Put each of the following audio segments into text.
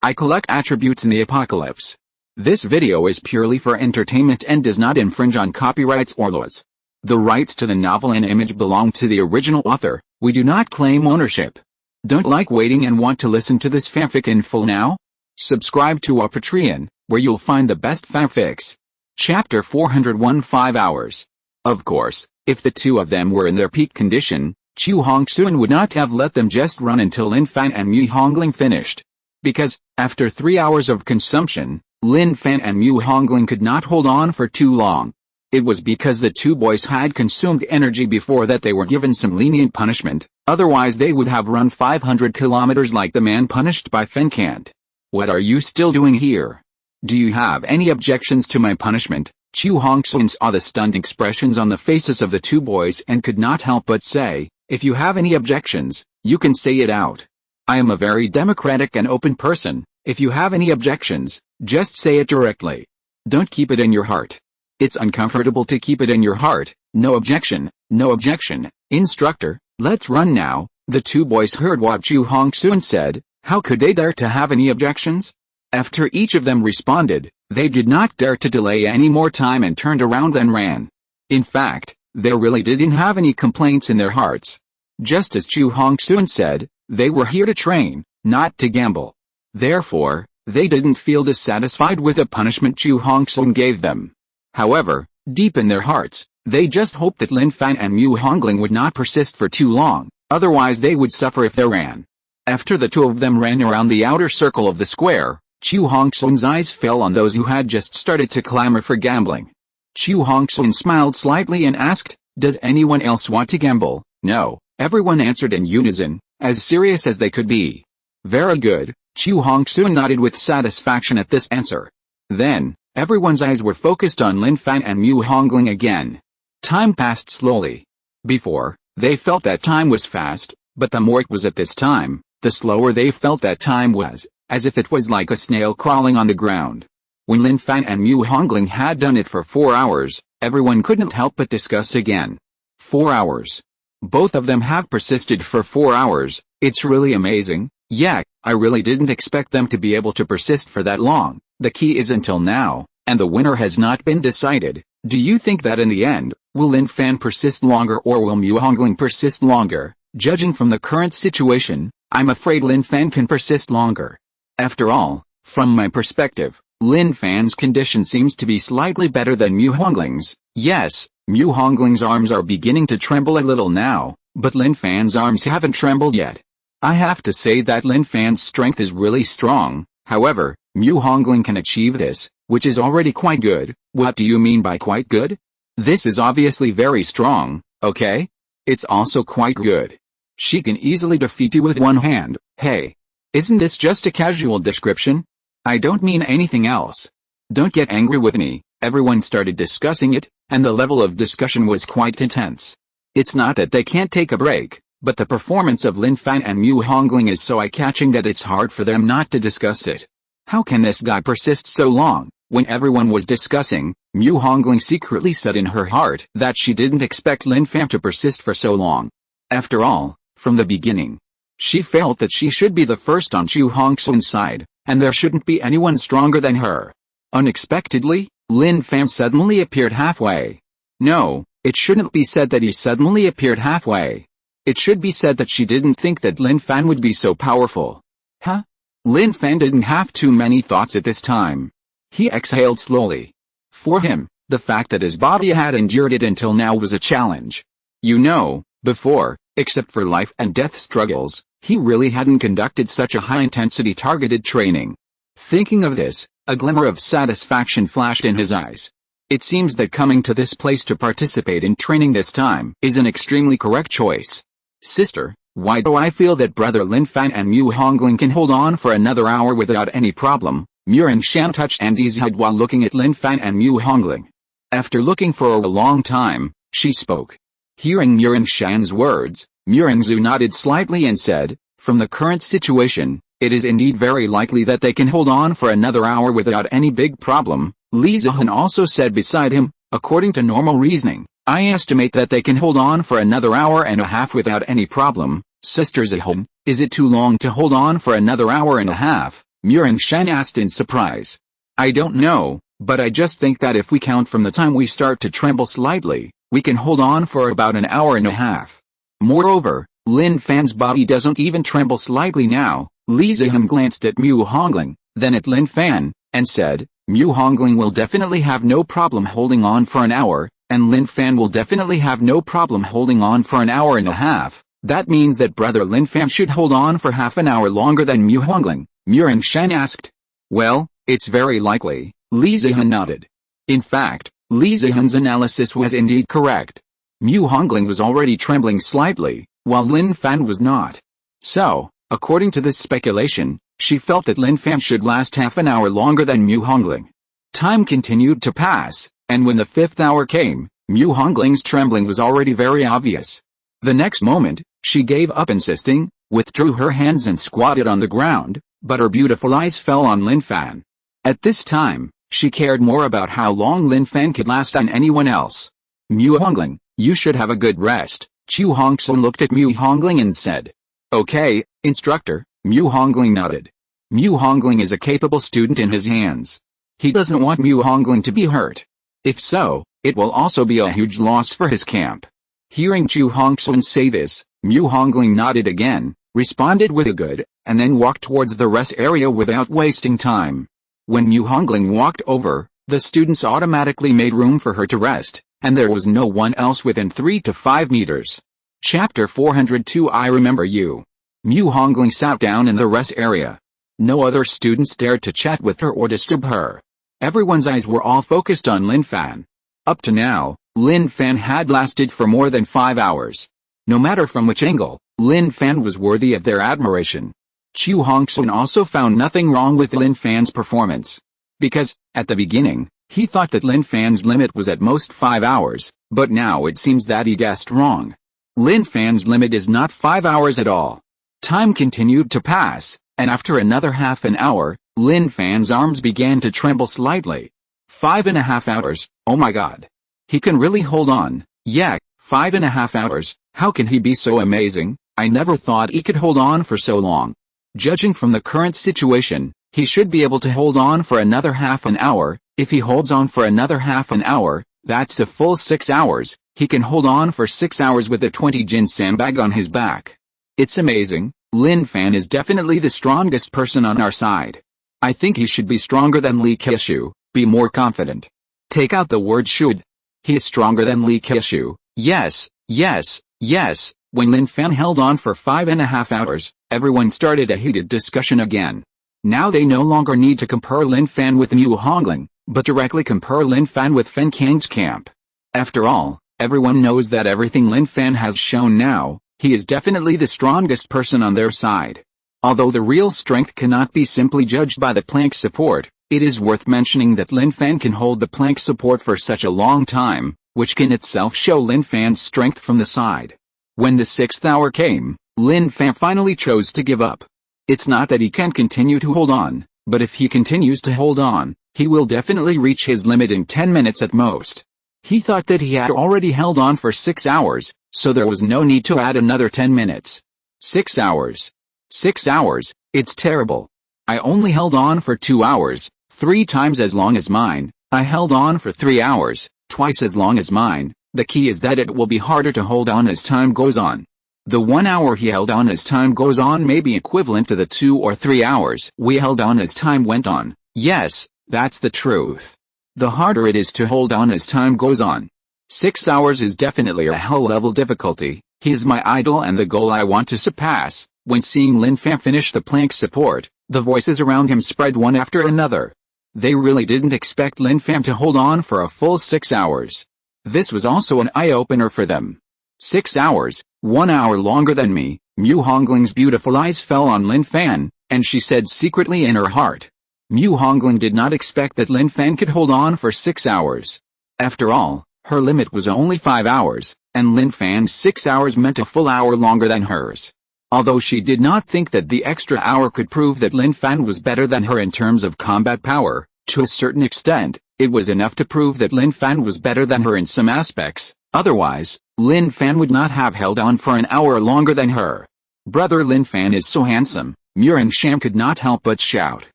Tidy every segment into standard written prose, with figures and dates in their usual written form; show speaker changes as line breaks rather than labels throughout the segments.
I collect attributes in the apocalypse. This video is purely for entertainment and does not infringe on copyrights or laws. The rights to the novel and image belong to the original author. We do not claim ownership. Don't like waiting and want to listen to this fanfic in full now? Subscribe to our Patreon, where you'll find the best fanfics. Chapter 401 5 hours. Of course, if the two of them were in their peak condition, Chu Hongxuan would not have let them just run until Lin Fan and Mu Hongling finished. Because, after 3 hours of consumption, Lin Fan and Mu Hongling could not hold on for too long. It was because the two boys had consumed energy before that they were given some lenient punishment, otherwise they would have run 500 kilometers like the man punished by Fencant. What are you still doing here? Do you have any objections to my punishment? Chu Hongxuan saw the stunned expressions on the faces of the two boys and could not help but say, if you have any objections, you can say it out. I am a very democratic and open person. If you have any objections, just say it directly. Don't keep it in your heart. It's uncomfortable to keep it in your heart. No objection, no objection. Instructor, let's run now. The two boys heard what Chu Hongxuan said. How could they dare to have any objections? After each of them responded, they did not dare to delay any more time and turned around and ran. In fact, they really didn't have any complaints in their hearts. Just as Chu Hongxuan said, they were here to train, not to gamble. Therefore, they didn't feel dissatisfied with the punishment Chu Hongxuan gave them. However, deep in their hearts, they just hoped that Lin Fan and Mu Hongling would not persist for too long, otherwise they would suffer if they ran. After the two of them ran around the outer circle of the square, Chu Hongxuan's eyes fell on those who had just started to clamor for gambling. Chu Hongxuan smiled slightly and asked, does anyone else want to gamble? No, everyone answered in unison, as serious as they could be. Very good, Chu Hongxuan nodded with satisfaction at this answer. Then, everyone's eyes were focused on Lin Fan and Mu Hongling again. Time passed slowly. Before, they felt that time was fast, but the more it was at this time, the slower they felt that time was, as if it was like a snail crawling on the ground. When Lin Fan and Mu Hongling had done it for 4 hours, everyone couldn't help but discuss again. 4 hours. Both of them have persisted for 4 hours. It's really amazing. Yeah, I really didn't expect them to be able to persist for that long. The key is until now, and the winner has not been decided. Do you think that in the end, will Lin Fan persist longer or will Mu Hongling persist longer? Judging from the current situation, I'm afraid Lin Fan can persist longer. After all, from my perspective, Lin Fan's condition seems to be slightly better than Mu Hongling's. Yes, Mu Hongling's arms are beginning to tremble a little now, but Lin Fan's arms haven't trembled yet. I have to say that Lin Fan's strength is really strong. However, Mu Hongling can achieve this, which is already quite good. What do you mean by quite good? This is obviously very strong, okay? It's also quite good. She can easily defeat you with one hand. Hey, isn't this just a casual description? I don't mean anything else. Don't get angry with me. Everyone started discussing it, and the level of discussion was quite intense. It's not that they can't take a break, but the performance of Lin Fan and Mu Hongling is so eye-catching that it's hard for them not to discuss it. How can this guy persist so long? When everyone was discussing, Mu Hongling secretly said in her heart that she didn't expect Lin Fan to persist for so long. After all, from the beginning, she felt that she should be the first on Chu Hongxuan's side, and there shouldn't be anyone stronger than her. Unexpectedly, Lin Fan suddenly appeared halfway. No, it shouldn't be said that he suddenly appeared halfway. It should be said that she didn't think that Lin Fan would be so powerful. Huh? Lin Fan didn't have too many thoughts at this time. He exhaled slowly. For him, the fact that his body had endured it until now was a challenge. You know, before, except for life and death struggles, he really hadn't conducted such a high-intensity targeted training. Thinking of this, a glimmer of satisfaction flashed in his eyes. It seems that coming to this place to participate in training this time is an extremely correct choice. Sister, why do I feel that brother Lin Fan and Mu Hongling can hold on for another hour without any problem? Murin Shan touched Andy's head while looking at Lin Fan and Mu Hongling. After looking for a long time, she spoke. Hearing Murin Shan's words, Muringzu nodded slightly and said, from the current situation, it is indeed very likely that they can hold on for another hour without any big problem. Li Zihan also said beside him, according to normal reasoning, I estimate that they can hold on for another hour and a half without any problem. Sister Zihan, is it too long to hold on for another hour and a half? Shan asked in surprise. I don't know, but I just think that if we count from the time we start to tremble slightly, we can hold on for about an hour and a half. Moreover, Lin Fan's body doesn't even tremble slightly now. Li Zihan glanced at Mu Hongling, then at Lin Fan, and said, Mu Hongling will definitely have no problem holding on for an hour, and Lin Fan will definitely have no problem holding on for an hour and a half. That means that brother Lin Fan should hold on for half an hour longer than Mu Hongling, Murin Shan asked. Well, it's very likely, Li Zihan nodded. In fact, Li Zihan's analysis was indeed correct. Mu Hongling was already trembling slightly, while Lin Fan was not. So, according to this speculation, she felt that Lin Fan should last half an hour longer than Mu Hongling. Time continued to pass, and when the 5th hour came, Mu Hongling's trembling was already very obvious. The next moment, she gave up insisting, withdrew her hands and squatted on the ground, but her beautiful eyes fell on Lin Fan. At this time, she cared more about how long Lin Fan could last than anyone else. Mu Hongling, you should have a good rest. Chu Hongsun looked at Mu Hongling and said. Okay, instructor, Mu Hongling nodded. Mu Hongling is a capable student in his hands. He doesn't want Mu Hongling to be hurt. If so, it will also be a huge loss for his camp. Hearing Chu Hongsun say this, Mu Hongling nodded again, responded with a good, and then walked towards the rest area without wasting time. When Mu Hongling walked over, the students automatically made room for her to rest, and there was no one else within 3 to 5 meters. Chapter 402 I Remember You. Mu Hongling sat down in the rest area. No other students dared to chat with her or disturb her. Everyone's eyes were all focused on Lin Fan. Up to now, Lin Fan had lasted for more than 5 hours. No matter from which angle, Lin Fan was worthy of their admiration. Chu Hongsun also found nothing wrong with Lin Fan's performance. Because, at the beginning, he thought that Lin Fan's limit was at most 5 hours, but now it seems that he guessed wrong. Lin Fan's limit is not 5 hours at all. Time continued to pass, and after another half an hour, Lin Fan's arms began to tremble slightly. 5.5 hours, oh my god. He can really hold on. Yeah, 5.5 hours, how can he be so amazing? I never thought he could hold on for so long. Judging from the current situation, he should be able to hold on for another half an hour. If he holds on for another half an hour, that's a full 6 hours. He can hold on for 6 hours with a 20 jin sandbag on his back. It's amazing. Lin Fan is definitely the strongest person on our side. I think he should be stronger than Li Keishu. Be more confident. Take out the word should. He is stronger than Li Keishu. Yes, yes, yes. When Lin Fan held on for 5.5 hours, everyone started a heated discussion again. Now they no longer need to compare Lin Fan with Mu Hongling, but directly compare Lin Fan with Fen Kang's camp. After all, everyone knows that everything Lin Fan has shown now, he is definitely the strongest person on their side. Although the real strength cannot be simply judged by the plank support, it is worth mentioning that Lin Fan can hold the plank support for such a long time, which can itself show Lin Fan's strength from the side. When the 6th hour came, Lin Fan finally chose to give up. It's not that he can't continue to hold on, but if he continues to hold on, he will definitely reach his limit in 10 minutes at most. He thought that he had already held on for 6 hours, so there was no need to add another 10 minutes. 6 hours. 6 hours, it's terrible. I only held on for 2 hours, 3 times as long as mine. I held on for 3 hours, twice as long as mine. The key is that it will be harder to hold on as time goes on. The 1 hour he held on as time goes on may be equivalent to the 2 or 3 hours we held on as time went on. Yes, that's the truth. The harder it is to hold on as time goes on. 6 hours is definitely a hell-level difficulty. He is my idol and the goal I want to surpass. When seeing Lin Fan finish the plank support, the voices around him spread one after another. They really didn't expect Lin Fan to hold on for a full 6 hours. This was also an eye-opener for them. 6 hours, 1 hour longer than me. Mu Hongling's beautiful eyes fell on Lin Fan, and she said secretly in her heart. Mu Hongling did not expect that Lin Fan could hold on for 6 hours. After all, her limit was only 5 hours, and Lin Fan's 6 hours meant a full hour longer than hers. Although she did not think that the extra hour could prove that Lin Fan was better than her in terms of combat power, to a certain extent, it was enough to prove that Lin Fan was better than her in some aspects. Otherwise, Lin Fan would not have held on for an hour longer than her. Brother Lin Fan is so handsome, Murin Shan could not help but shout.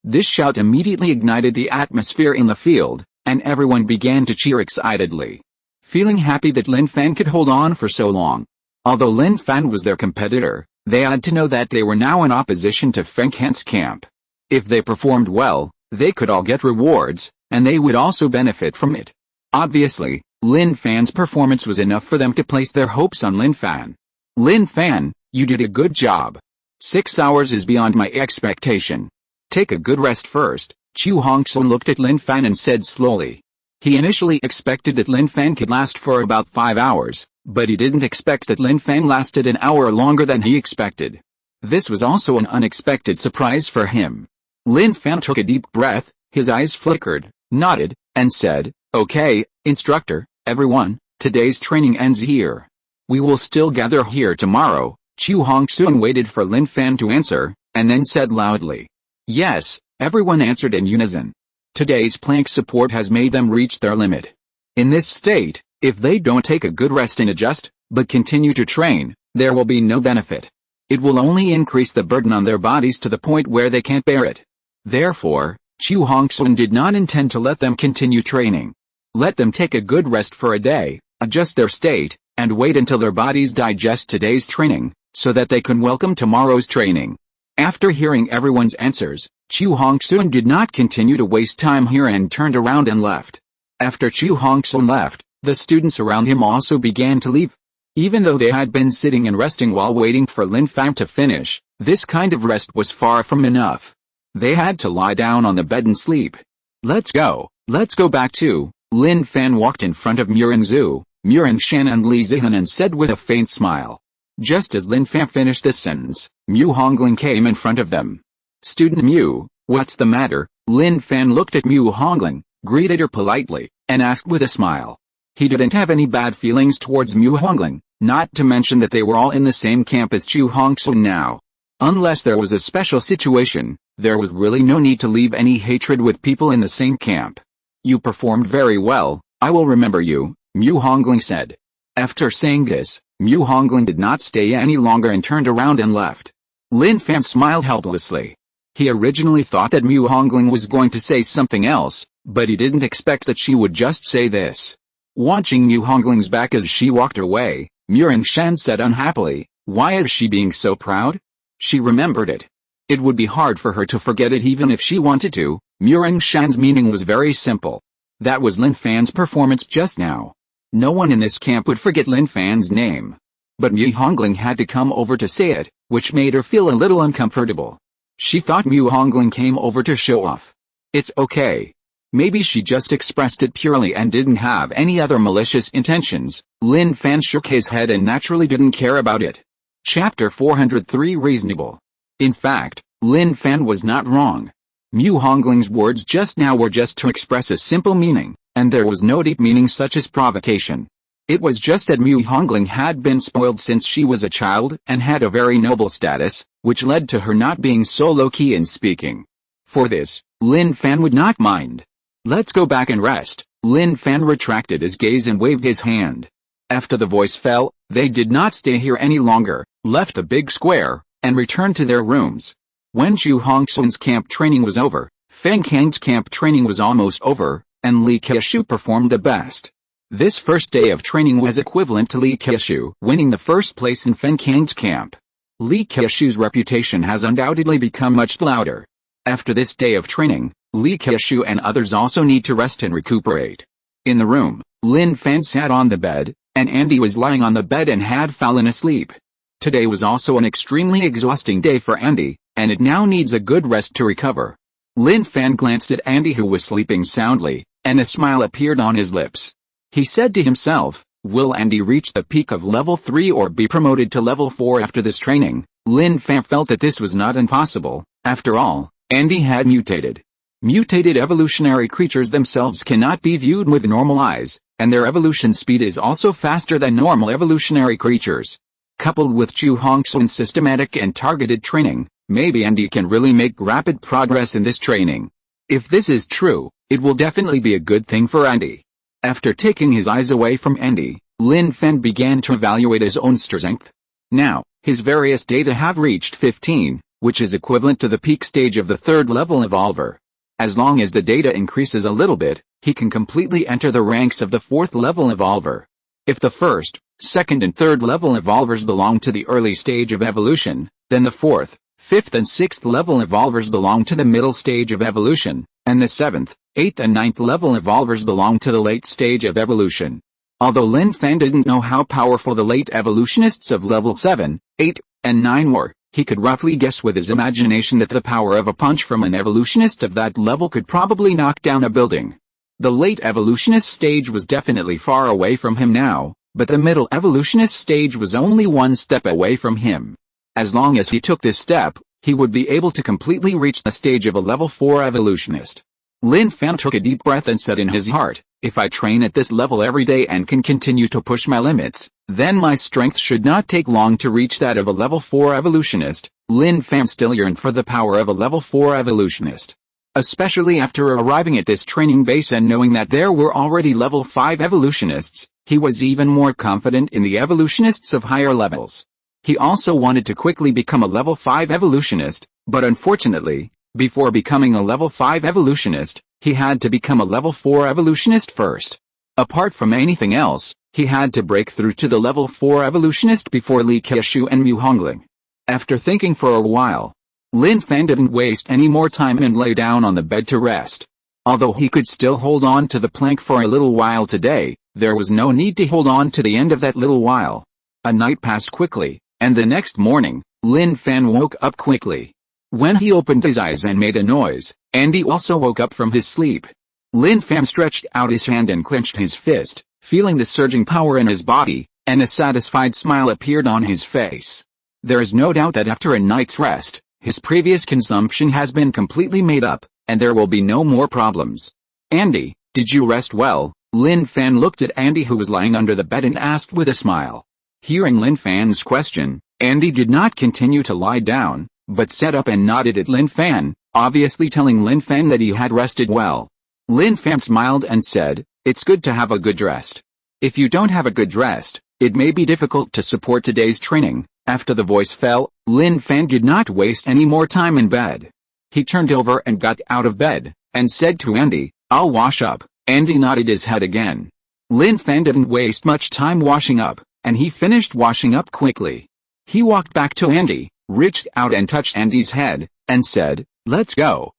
This shout immediately ignited the atmosphere in the field, and everyone began to cheer excitedly. Feeling happy that Lin Fan could hold on for so long. Although Lin Fan was their competitor, they had to know that they were now in opposition to Feng Han's camp. If they performed well, they could all get rewards, and they would also benefit from it. Obviously, Lin Fan's performance was enough for them to place their hopes on Lin Fan. Lin Fan, you did a good job. 6 hours is beyond my expectation. Take a good rest first. Chu Hongsun looked at Lin Fan and said slowly. He initially expected that Lin Fan could last for about 5 hours, but he didn't expect that Lin Fan lasted an hour longer than he expected. This was also an unexpected surprise for him. Lin Fan took a deep breath, his eyes flickered, nodded, and said, "Okay, instructor, everyone, today's training ends here. We will still gather here tomorrow." Chu Hongsun waited for Lin Fan to answer, and then said loudly. Yes, everyone answered in unison. Today's plank support has made them reach their limit. In this state, if they don't take a good rest and adjust, but continue to train, there will be no benefit. It will only increase the burden on their bodies to the point where they can't bear it. Therefore, Chu Hongsun did not intend to let them continue training. Let them take a good rest for a day, adjust their state, and wait until their bodies digest today's training, so that they can welcome tomorrow's training. After hearing everyone's answers, Chu Hongsun did not continue to waste time here and turned around and left. After Chu Hongsun left, the students around him also began to leave. Even though they had been sitting and resting while waiting for Lin Fan to finish, this kind of rest was far from enough. They had to lie down on the bed and sleep. Let's go back to. Lin Fan walked in front of Murin Zhu, Murin Shan and Li Zihan and said with a faint smile. Just as Lin Fan finished this sentence, Mu Hongling came in front of them. Student Mu, what's the matter? Lin Fan looked at Mu Hongling, greeted her politely, and asked with a smile. He didn't have any bad feelings towards Mu Hongling, not to mention that they were all in the same camp as Chu Hongsun now. Unless there was a special situation, there was really no need to leave any hatred with people in the same camp. You performed very well, I will remember you, Mu Hongling said. After saying this, Mu Hongling did not stay any longer and turned around and left. Lin Fan smiled helplessly. He originally thought that Mu Hongling was going to say something else, but he didn't expect that she would just say this. Watching Mu Hongling's back as she walked away, Murin Shan said unhappily, why is she being so proud? She remembered it. It would be hard for her to forget it even if she wanted to. Murin Shan's meaning was very simple. That was Lin Fan's performance just now. No one in this camp would forget Lin Fan's name. But Mu Hongling had to come over to say it, which made her feel a little uncomfortable. She thought Mu Hongling came over to show off. It's okay. Maybe she just expressed it purely and didn't have any other malicious intentions. Lin Fan shook his head and naturally didn't care about it. Chapter 403 Reasonable. In fact, Lin Fan was not wrong. Mu Hongling's words just now were just to express a simple meaning, and there was no deep meaning such as provocation. It was just that Mu Hongling had been spoiled since she was a child and had a very noble status, which led to her not being so low-key in speaking. For this, Lin Fan would not mind. Let's go back and rest. Lin Fan retracted his gaze and waved his hand. After the voice fell, they did not stay here any longer, left the big square, and returned to their rooms. When Chu Hongsun's camp training was over, Feng Kang's camp training was almost over, and Li Keishu performed the best. This first day of training was equivalent to Li Keishu winning the first place in Feng Kang's camp. Li Keishu's reputation has undoubtedly become much louder. After this day of training, Li Keishu and others also need to rest and recuperate. In the room, Lin Fan sat on the bed, and Andy was lying on the bed and had fallen asleep. Today was also an extremely exhausting day for Andy, and it now needs a good rest to recover. Lin Fan glanced at Andy who was sleeping soundly, and a smile appeared on his lips. He said to himself, will Andy reach the peak of level 3 or be promoted to level 4 after this training? Lin Fan felt that this was not impossible. After all, Andy had mutated. Mutated evolutionary creatures themselves cannot be viewed with normal eyes, and their evolution speed is also faster than normal evolutionary creatures. Coupled with Chu Hongsun's systematic and targeted training, maybe Andy can really make rapid progress in this training. If this is true, it will definitely be a good thing for Andy. After taking his eyes away from Andy, Lin Fan began to evaluate his own strength. Now, his various data have reached 15, which is equivalent to the peak stage of the third level evolver. As long as the data increases a little bit, he can completely enter the ranks of the fourth level evolver. If the first, second and third level evolvers belong to the early stage of evolution, then the fourth, fifth and sixth level evolvers belong to the middle stage of evolution, and the seventh, eighth and ninth level evolvers belong to the late stage of evolution. Although Lin Fan didn't know how powerful the late evolutionists of level 7, 8, and 9 were, he could roughly guess with his imagination that the power of a punch from an evolutionist of that level could probably knock down a building. The late evolutionist stage was definitely far away from him now, but the middle evolutionist stage was only one step away from him. As long as he took this step, he would be able to completely reach the stage of a level 4 evolutionist. Lin Fan took a deep breath and said in his heart, if I train at this level every day and can continue to push my limits, then my strength should not take long to reach that of a level 4 evolutionist. Lin Fan still yearned for the power of a level 4 evolutionist. Especially after arriving at this training base and knowing that there were already level 5 evolutionists, he was even more confident in the evolutionists of higher levels. He also wanted to quickly become a level 5 evolutionist, but unfortunately, before becoming a level 5 evolutionist, he had to become a level 4 evolutionist first. Apart from anything else, he had to break through to the level 4 evolutionist before Li Keishu and Mu Hongling. After thinking for a while, Lin Fan didn't waste any more time and lay down on the bed to rest. Although he could still hold on to the plank for a little while today, there was no need to hold on to the end of that little while. A night passed quickly, and the next morning, Lin Fan woke up quickly. When he opened his eyes and made a noise, Andy also woke up from his sleep. Lin Fan stretched out his hand and clenched his fist, feeling the surging power in his body, and a satisfied smile appeared on his face. There is no doubt that after a night's rest, his previous consumption has been completely made up, and there will be no more problems. Andy, did you rest well? Lin Fan looked at Andy who was lying under the bed and asked with a smile. Hearing Lin Fan's question, Andy did not continue to lie down, but sat up and nodded at Lin Fan, obviously telling Lin Fan that he had rested well. Lin Fan smiled and said, it's good to have a good rest. If you don't have a good rest, it may be difficult to support today's training. After the voice fell, Lin Fan did not waste any more time in bed. He turned over and got out of bed, and said to Andy, I'll wash up. Andy nodded his head again. Lin Fan didn't waste much time washing up, and he finished washing up quickly. He walked back to Andy, reached out and touched Andy's head, and said, let's go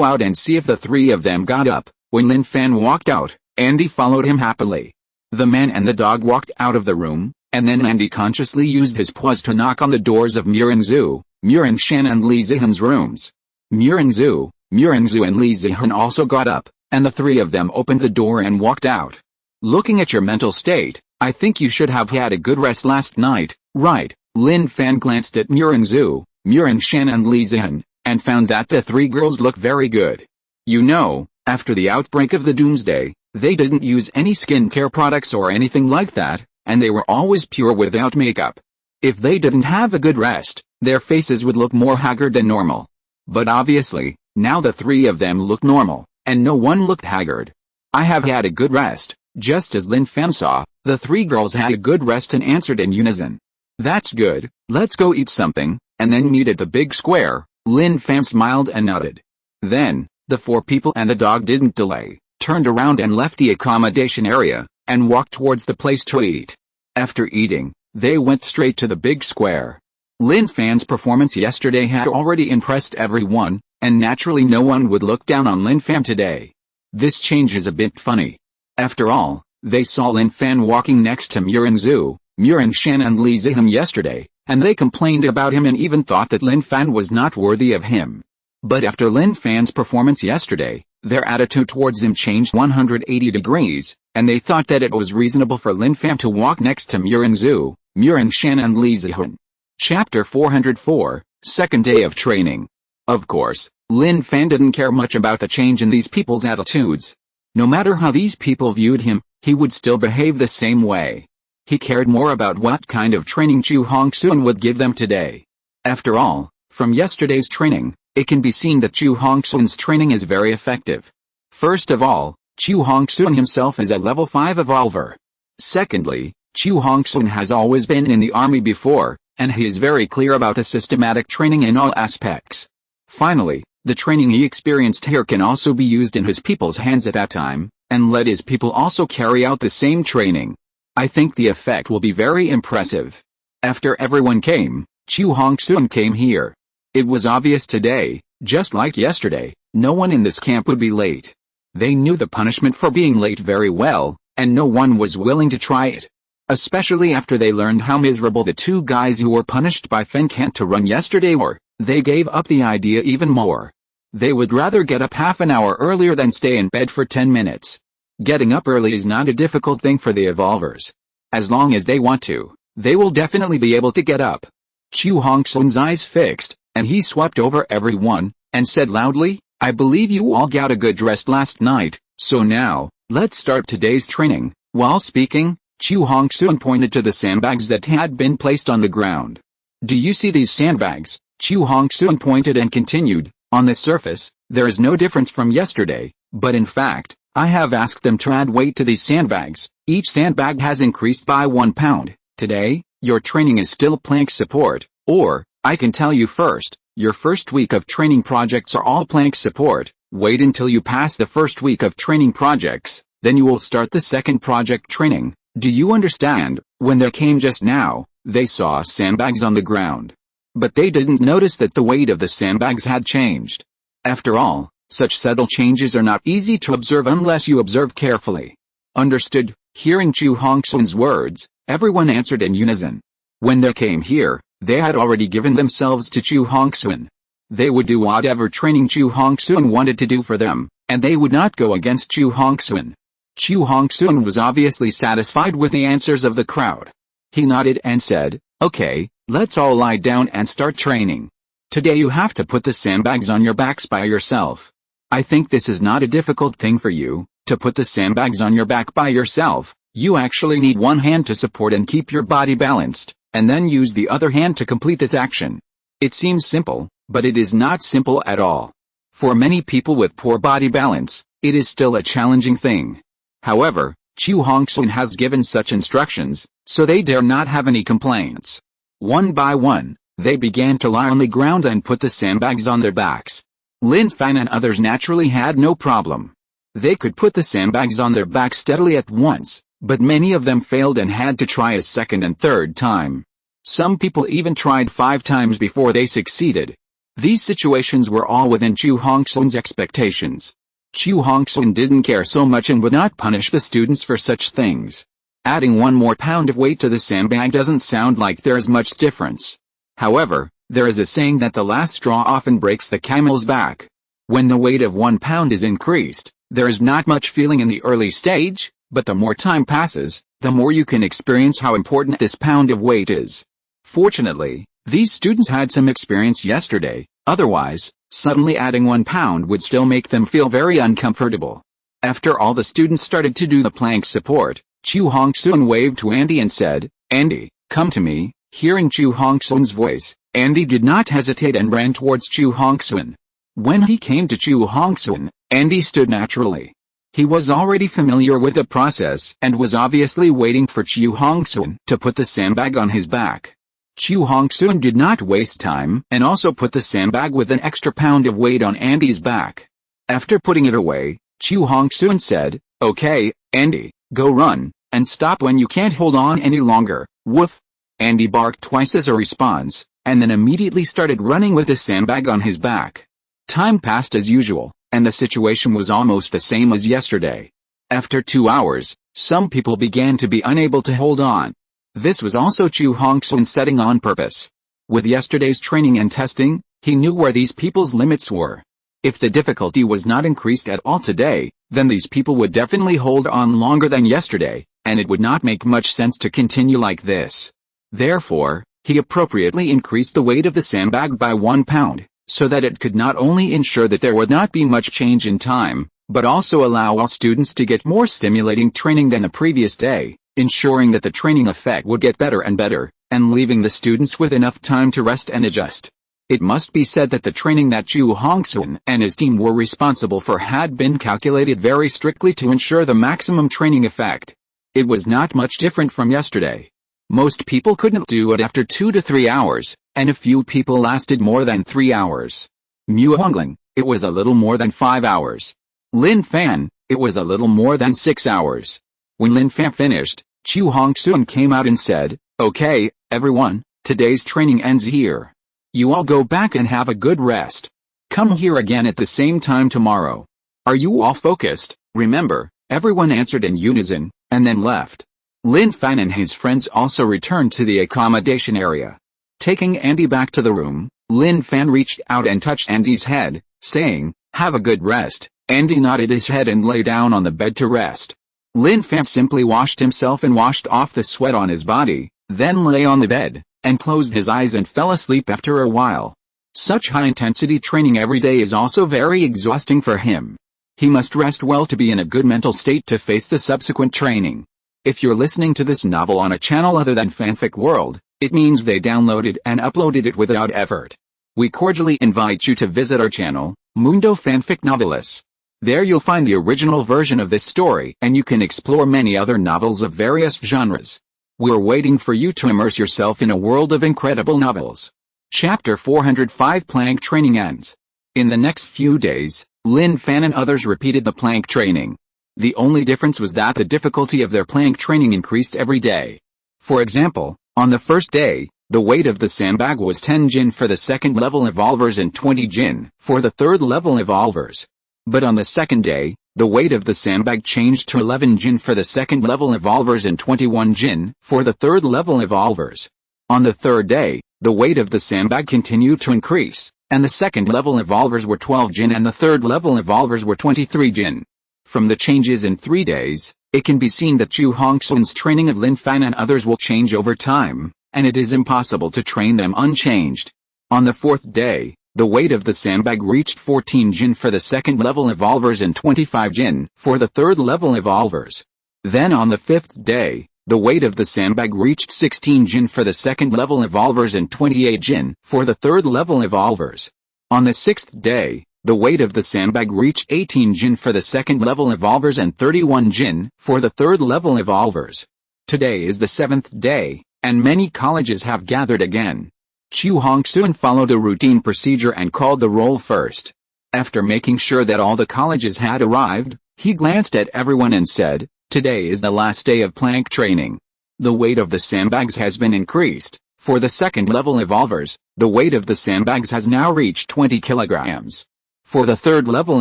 out and see if the three of them got up. When Lin Fan walked out, Andy followed him happily. The man and the dog walked out of the room, and then Andy consciously used his paws to knock on the doors of Murengzhu, Murengshan and Li Zihan's rooms. Murengzhu, and Li Zihan also got up, and the three of them opened the door and walked out. Looking at your mental state, I think you should have had a good rest last night, right? Lin Fan glanced at Murengzhu, Murengshan and Li Zihan, and found that the three girls look very good. You know, after the outbreak of the doomsday, they didn't use any skincare products or anything like that, and they were always pure without makeup. If they didn't have a good rest, their faces would look more haggard than normal. But obviously, now the three of them look normal, and no one looked haggard. I have had a good rest, just as Lin Fan saw, the three girls had a good rest and answered in unison. That's good, let's go eat something, and then meet at the big square. Lin Fan smiled and nodded. Then, the four people and the dog didn't delay, turned around and left the accommodation area, and walked towards the place to eat. After eating, they went straight to the big square. Lin Fan's performance yesterday had already impressed everyone, and naturally no one would look down on Lin Fan today. This change is a bit funny. After all, they saw Lin Fan walking next to Murengzhu, Murengshan and Li Zihan yesterday, and they complained about him and even thought that Lin Fan was not worthy of him. But after Lin Fan's performance yesterday, their attitude towards him changed 180 degrees, and they thought that it was reasonable for Lin Fan to walk next to Murengzhu, Murengshan and Li Zihan. Chapter 404, Second Day of Training. Of course, Lin Fan didn't care much about the change in these people's attitudes. No matter how these people viewed him, he would still behave the same way. He cared more about what kind of training Chu Hongxun would give them today. After all, from yesterday's training, it can be seen that Chu Hongxun's training is very effective. First of all, Chu Hongxun himself is a level 5 evolver. Secondly, Chu Hongxun has always been in the army before, and he is very clear about the systematic training in all aspects. Finally, the training he experienced here can also be used in his people's hands at that time, and let his people also carry out the same training. I think the effect will be very impressive. After everyone came, Chu Hongsun came here. It was obvious today, just like yesterday, no one in this camp would be late. They knew the punishment for being late very well, and no one was willing to try it. Especially after they learned how miserable the two guys who were punished by Fen Kant to run yesterday were, they gave up the idea even more. They would rather get up half an hour earlier than stay in bed for 10 minutes. Getting up early is not a difficult thing for the evolvers. As long as they want to, they will definitely be able to get up. Chu Hongsun's eyes fixed, and he swept over everyone, and said loudly, I believe you all got a good rest last night, so now, let's start today's training. While speaking, Chu Hongsun pointed to the sandbags that had been placed on the ground. Do you see these sandbags? Chu Hongsun pointed and continued, on the surface, there is no difference from yesterday, but in fact, I have asked them to add weight to these sandbags. Each sandbag has increased by 1 pound. Today, your training is still plank support, or, I can tell you first, your first week of training projects are all plank support. Wait until you pass the first week of training projects, then you will start the second project training. Do you understand? When they came just now, they saw sandbags on the ground. But they didn't notice that the weight of the sandbags had changed. After all, such subtle changes are not easy to observe unless you observe carefully. Understood? Hearing Chu Hongsun's words, everyone answered in unison. When they came here, they had already given themselves to Chu Hongsun. They would do whatever training Chu Hongsun wanted to do for them, and they would not go against Chu Hongsun. Chu Hongsun was obviously satisfied with the answers of the crowd. He nodded and said, okay, let's all lie down and start training. Today you have to put the sandbags on your backs by yourself. I think this is not a difficult thing for you, to put the sandbags on your back by yourself. You actually need one hand to support and keep your body balanced, and then use the other hand to complete this action. It seems simple, but it is not simple at all. For many people with poor body balance, it is still a challenging thing. However, Chu Hongsun has given such instructions, so they dare not have any complaints. One by one, they began to lie on the ground and put the sandbags on their backs. Lin Fan and others naturally had no problem. They could put the sandbags on their backs steadily at once, but many of them failed and had to try a second and third time. Some people even tried 5 times before they succeeded. These situations were all within Chu Hongsun's expectations. Chu Hongsun didn't care so much and would not punish the students for such things. Adding 1 more pound of weight to the sandbag doesn't sound like there's much difference. However, there is a saying that the last straw often breaks the camel's back. When the weight of 1 pound is increased, there is not much feeling in the early stage, but the more time passes, the more you can experience how important this pound of weight is. Fortunately, these students had some experience yesterday, otherwise, suddenly adding 1 pound would still make them feel very uncomfortable. After all the students started to do the plank support, Chu Hongsun waved to Andy and said, Andy, come to me. Hearing Chu Hongsun's voice, Andy did not hesitate and ran towards Chu Hongsun. When he came to Chu Hongsun, Andy stood naturally. He was already familiar with the process and was obviously waiting for Chu Hongsun to put the sandbag on his back. Chu Hongsun did not waste time and also put the sandbag with an extra pound of weight on Andy's back. After putting it away, Chu Hongsun said, okay, Andy, go run, and stop when you can't hold on any longer. Woof. Andy barked twice as a response, and then immediately started running with the sandbag on his back. Time passed as usual, and the situation was almost the same as yesterday. After 2 hours, some people began to be unable to hold on. This was also Chu Hongsun setting on purpose. With yesterday's training and testing, he knew where these people's limits were. If the difficulty was not increased at all today, then these people would definitely hold on longer than yesterday, and it would not make much sense to continue like this. Therefore, he appropriately increased the weight of the sandbag by 1 pound, so that it could not only ensure that there would not be much change in time, but also allow all students to get more stimulating training than the previous day, ensuring that the training effect would get better and better, and leaving the students with enough time to rest and adjust. It must be said that the training that Chu Hongsun and his team were responsible for had been calculated very strictly to ensure the maximum training effect. It was not much different from yesterday. Most people couldn't do it after 2 to 3 hours, and a few people lasted more than 3 hours. Mutagenic, it was a little more than 5 hours. Lin Fan, it was a little more than 6 hours. When Lin Fan finished, Chu Hongxun came out and said, "Okay, everyone, today's training ends here. You all go back and have a good rest. Come here again at the same time tomorrow. Are you all focused?" "Remember," everyone answered in unison, and then left. Lin Fan and his friends also returned to the accommodation area. Taking Andy back to the room, Lin Fan reached out and touched Andy's head, saying, "Have a good rest." Andy nodded his head and lay down on the bed to rest. Lin Fan simply washed himself and washed off the sweat on his body, then lay on the bed, and closed his eyes and fell asleep after a while. Such high-intensity training every day is also very exhausting for him. He must rest well to be in a good mental state to face the subsequent training. If you're listening to this novel on a channel other than Fanfic World, it means they downloaded and uploaded it without effort. We cordially invite you to visit our channel, Mundo Fanfic Novelis. There you'll find the original version of this story and you can explore many other novels of various genres. We're waiting for you to immerse yourself in a world of incredible novels. Chapter 405 Plank Training ends. In the next few days, Lin Fan and others repeated the plank training. The only difference was that the difficulty of their plank training increased every day. For example, on the first day, the weight of the sandbag was 10 jin for the second level evolvers and 20 jin for the third level evolvers. But on the second day, the weight of the sandbag changed to 11 jin for the second level evolvers and 21 jin for the third level evolvers. On the third day, the weight of the sandbag continued to increase, and the second level evolvers were 12 jin and the third level evolvers were 23 jin. From the changes in 3 days, it can be seen that Chu Hongxun's training of Lin Fan and others will change over time, and it is impossible to train them unchanged. On the fourth day, the weight of the sandbag reached 14 jin for the second level evolvers and 25 jin for the third level evolvers. Then on the fifth day, the weight of the sandbag reached 16 jin for the second level evolvers and 28 jin for the third level evolvers. On the sixth day, the weight of the sandbag reached 18 jin for the second level evolvers and 31 jin for the third level evolvers. Today is the seventh day, and many colleges have gathered again. Chu Hongxun followed a routine procedure and called the roll first. After making sure that all the colleges had arrived, he glanced at everyone and said, "Today is the last day of plank training. The weight of the sandbags has been increased. For the second level evolvers, the weight of the sandbags has now reached 20 kilograms. For the third level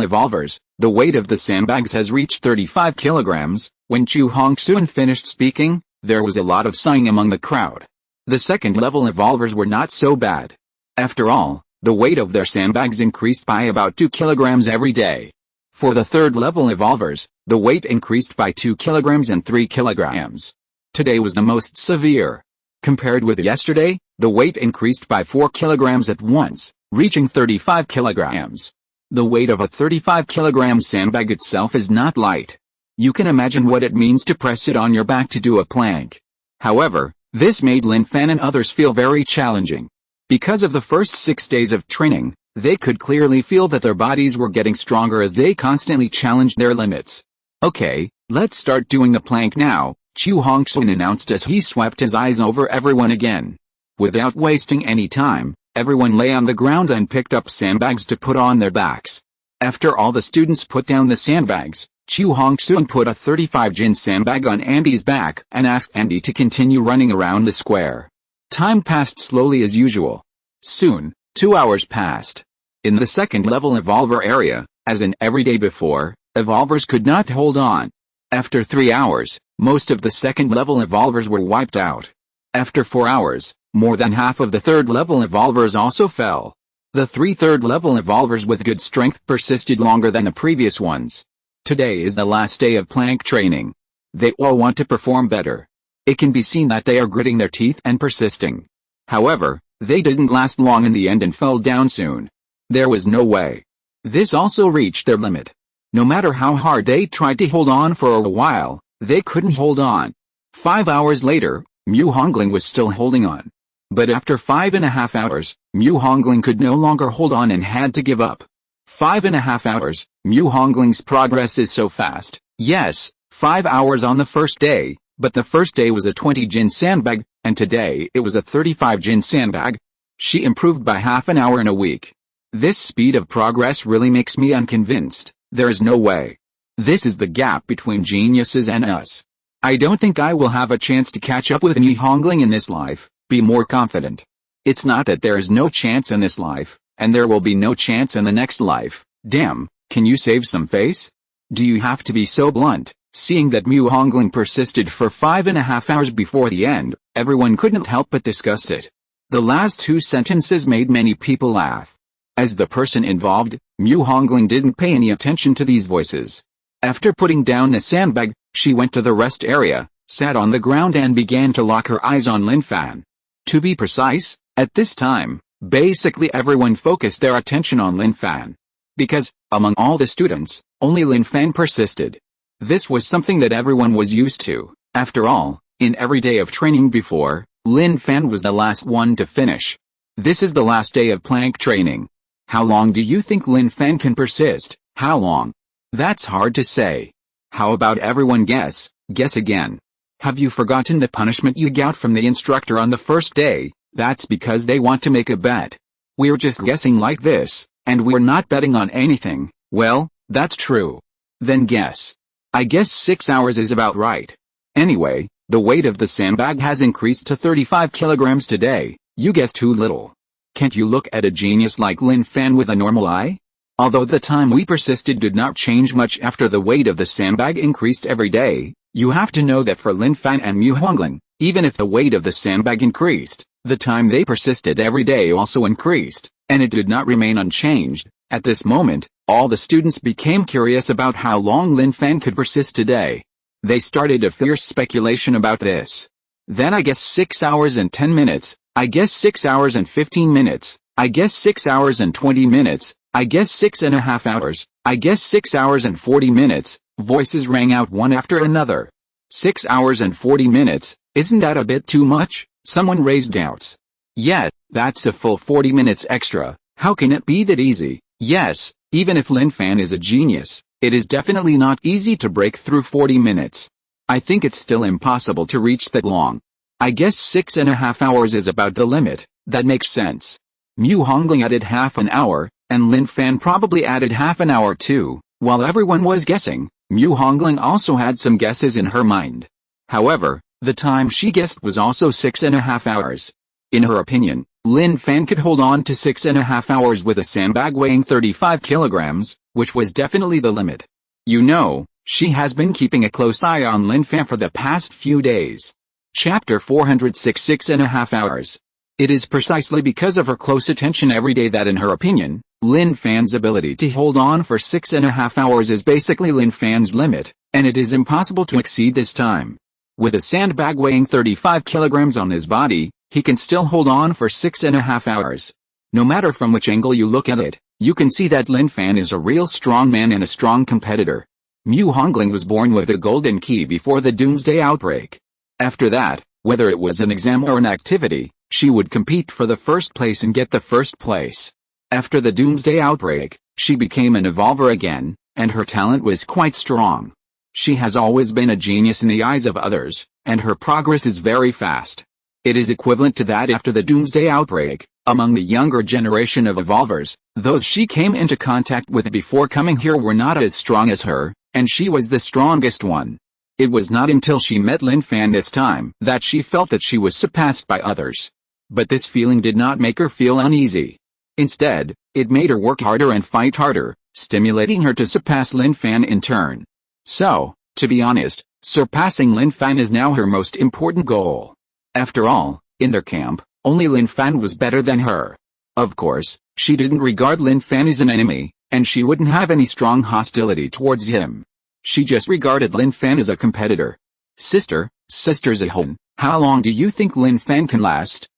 evolvers, the weight of the sandbags has reached 35 kilograms. When Chu Hongxun finished speaking, there was a lot of sighing among the crowd. The second level evolvers were not so bad. After all, the weight of their sandbags increased by about 2 kilograms every day. For the third level evolvers, the weight increased by 2 kilograms and 3 kilograms. Today was the most severe. Compared with yesterday, the weight increased by 4 kilograms at once, reaching 35 kilograms. The weight of a 35 kilogram sandbag itself is not light. You can imagine what it means to press it on your back to do a plank. However, this made Lin Fan and others feel very challenging. Because of the first 6 days of training, they could clearly feel that their bodies were getting stronger as they constantly challenged their limits. "Okay, let's start doing the plank now," Chu Hongxun announced as he swept his eyes over everyone again. Without wasting any time, everyone lay on the ground and picked up sandbags to put on their backs. After all the students put down the sandbags, Chu Hongxun put a 35 jin sandbag on Andy's back and asked Andy to continue running around the square. Time passed slowly as usual. Soon, 2 hours passed. In the second level evolver area, as in every day before, evolvers could not hold on. After 3 hours, most of the second level evolvers were wiped out. After 4 hours, more than half of the third level evolvers also fell. The 3 third level evolvers with good strength persisted longer than the previous ones. Today is the last day of plank training. They all want to perform better. It can be seen that they are gritting their teeth and persisting. However, they didn't last long in the end and fell down soon. There was no way. This also reached their limit. No matter how hard they tried to hold on for a while, they couldn't hold on. 5 hours later, Mutagenic was still holding on. But after 5.5 hours, Mutagenic could no longer hold on and had to give up. 5.5 hours, Mutangenic's progress is so fast. Yes, 5 hours on the first day, But the first day was a 20 jin sandbag, and today it was a 35 jin sandbag. She improved by half an hour in a week. This speed of progress really makes me unconvinced. There is no way. This is the gap between geniuses and us. I don't think I will have a chance to catch up with Nihongling in this life. Be more confident. It's not that there is no chance in this life, and there will be no chance in the next life. Damn, can you save some face? Do you have to be so blunt? Seeing that Nihongling persisted for 5.5 hours before the end, everyone couldn't help but discuss it. The last two sentences made many people laugh. As the person involved, Nihongling didn't pay any attention to these voices. After putting down the sandbag, she went to the rest area, sat on the ground and began to lock her eyes on Lin Fan. To be precise, at this time, basically everyone focused their attention on Lin Fan. Because, among all the students, only Lin Fan persisted. This was something that everyone was used to. After all, in every day of training before, Lin Fan was the last one to finish. This is the last day of plank training. How long do you think Lin Fan can persist? How long? That's hard to say. How about everyone guess again. Have you forgotten the punishment you got from the instructor on the first day? That's because they want to make a bet. We're just guessing like this, and we're not betting on anything. Well, that's true. Then guess. I guess 6 hours is about right. Anyway, the weight of the sandbag has increased to 35 kilograms today. You guessed too little. Can't you look at a genius like Lin Fan with a normal eye? Although the time we persisted did not change much after the weight of the sandbag increased every day, you have to know that for Lin Fan and Nihongling, even if the weight of the sandbag increased, the time they persisted every day also increased, and it did not remain unchanged. At this moment, all the students became curious about how long Lin Fan could persist today. They started a fierce speculation about this. Then I guess 6 hours and 10 minutes, I guess 6 hours and 15 minutes, I guess 6 hours and 20 minutes, I guess 6.5 hours, I guess 6 hours and 40 minutes, voices rang out one after another. 6 hours and 40 minutes, isn't that a bit too much? Someone raised doubts. Yeah, that's a full 40 minutes extra. How can it be that easy? Yes, even if Lin Fan is a genius, it is definitely not easy to break through 40 minutes. I think it's still impossible to reach that long. I guess 6.5 hours is about the limit. That makes sense. Nihongling added half an hour, and Lin Fan probably added half an hour too. While everyone was guessing, Nihongling also had some guesses in her mind. However, the time she guessed was also 6.5 hours. In her opinion, Lin Fan could hold on to 6.5 hours with a sandbag weighing 35 kilograms, which was definitely the limit. You know, she has been keeping a close eye on Lin Fan for the past few days. Chapter 406 6.5 hours. It is precisely because of her close attention every day that in her opinion, Lin Fan's ability to hold on for 6.5 hours is basically Lin Fan's limit, and it is impossible to exceed this time. With a sandbag weighing 35 kilograms on his body, he can still hold on for 6.5 hours. No matter from which angle you look at it, you can see that Lin Fan is a real strong man and a strong competitor. Nihongling was born with a golden key before the doomsday outbreak. After that, whether it was an exam or an activity, she would compete for the first place and get the first place. After the doomsday outbreak, she became an evolver again, and her talent was quite strong. She has always been a genius in the eyes of others, and her progress is very fast. It is equivalent to that after the doomsday outbreak. Among the younger generation of evolvers, those she came into contact with before coming here were not as strong as her, and she was the strongest one. It was not until she met Lin Fan this time that she felt that she was surpassed by others. But this feeling did not make her feel uneasy. Instead, it made her work harder and fight harder, stimulating her to surpass Lin Fan in turn. So, to be honest, surpassing Lin Fan is now her most important goal. After all, in their camp, only Lin Fan was better than her. Of course, she didn't regard Lin Fan as an enemy, and she wouldn't have any strong hostility towards him. She just regarded Lin Fan as a competitor. Sister Zihun, how long do you think Lin Fan can last?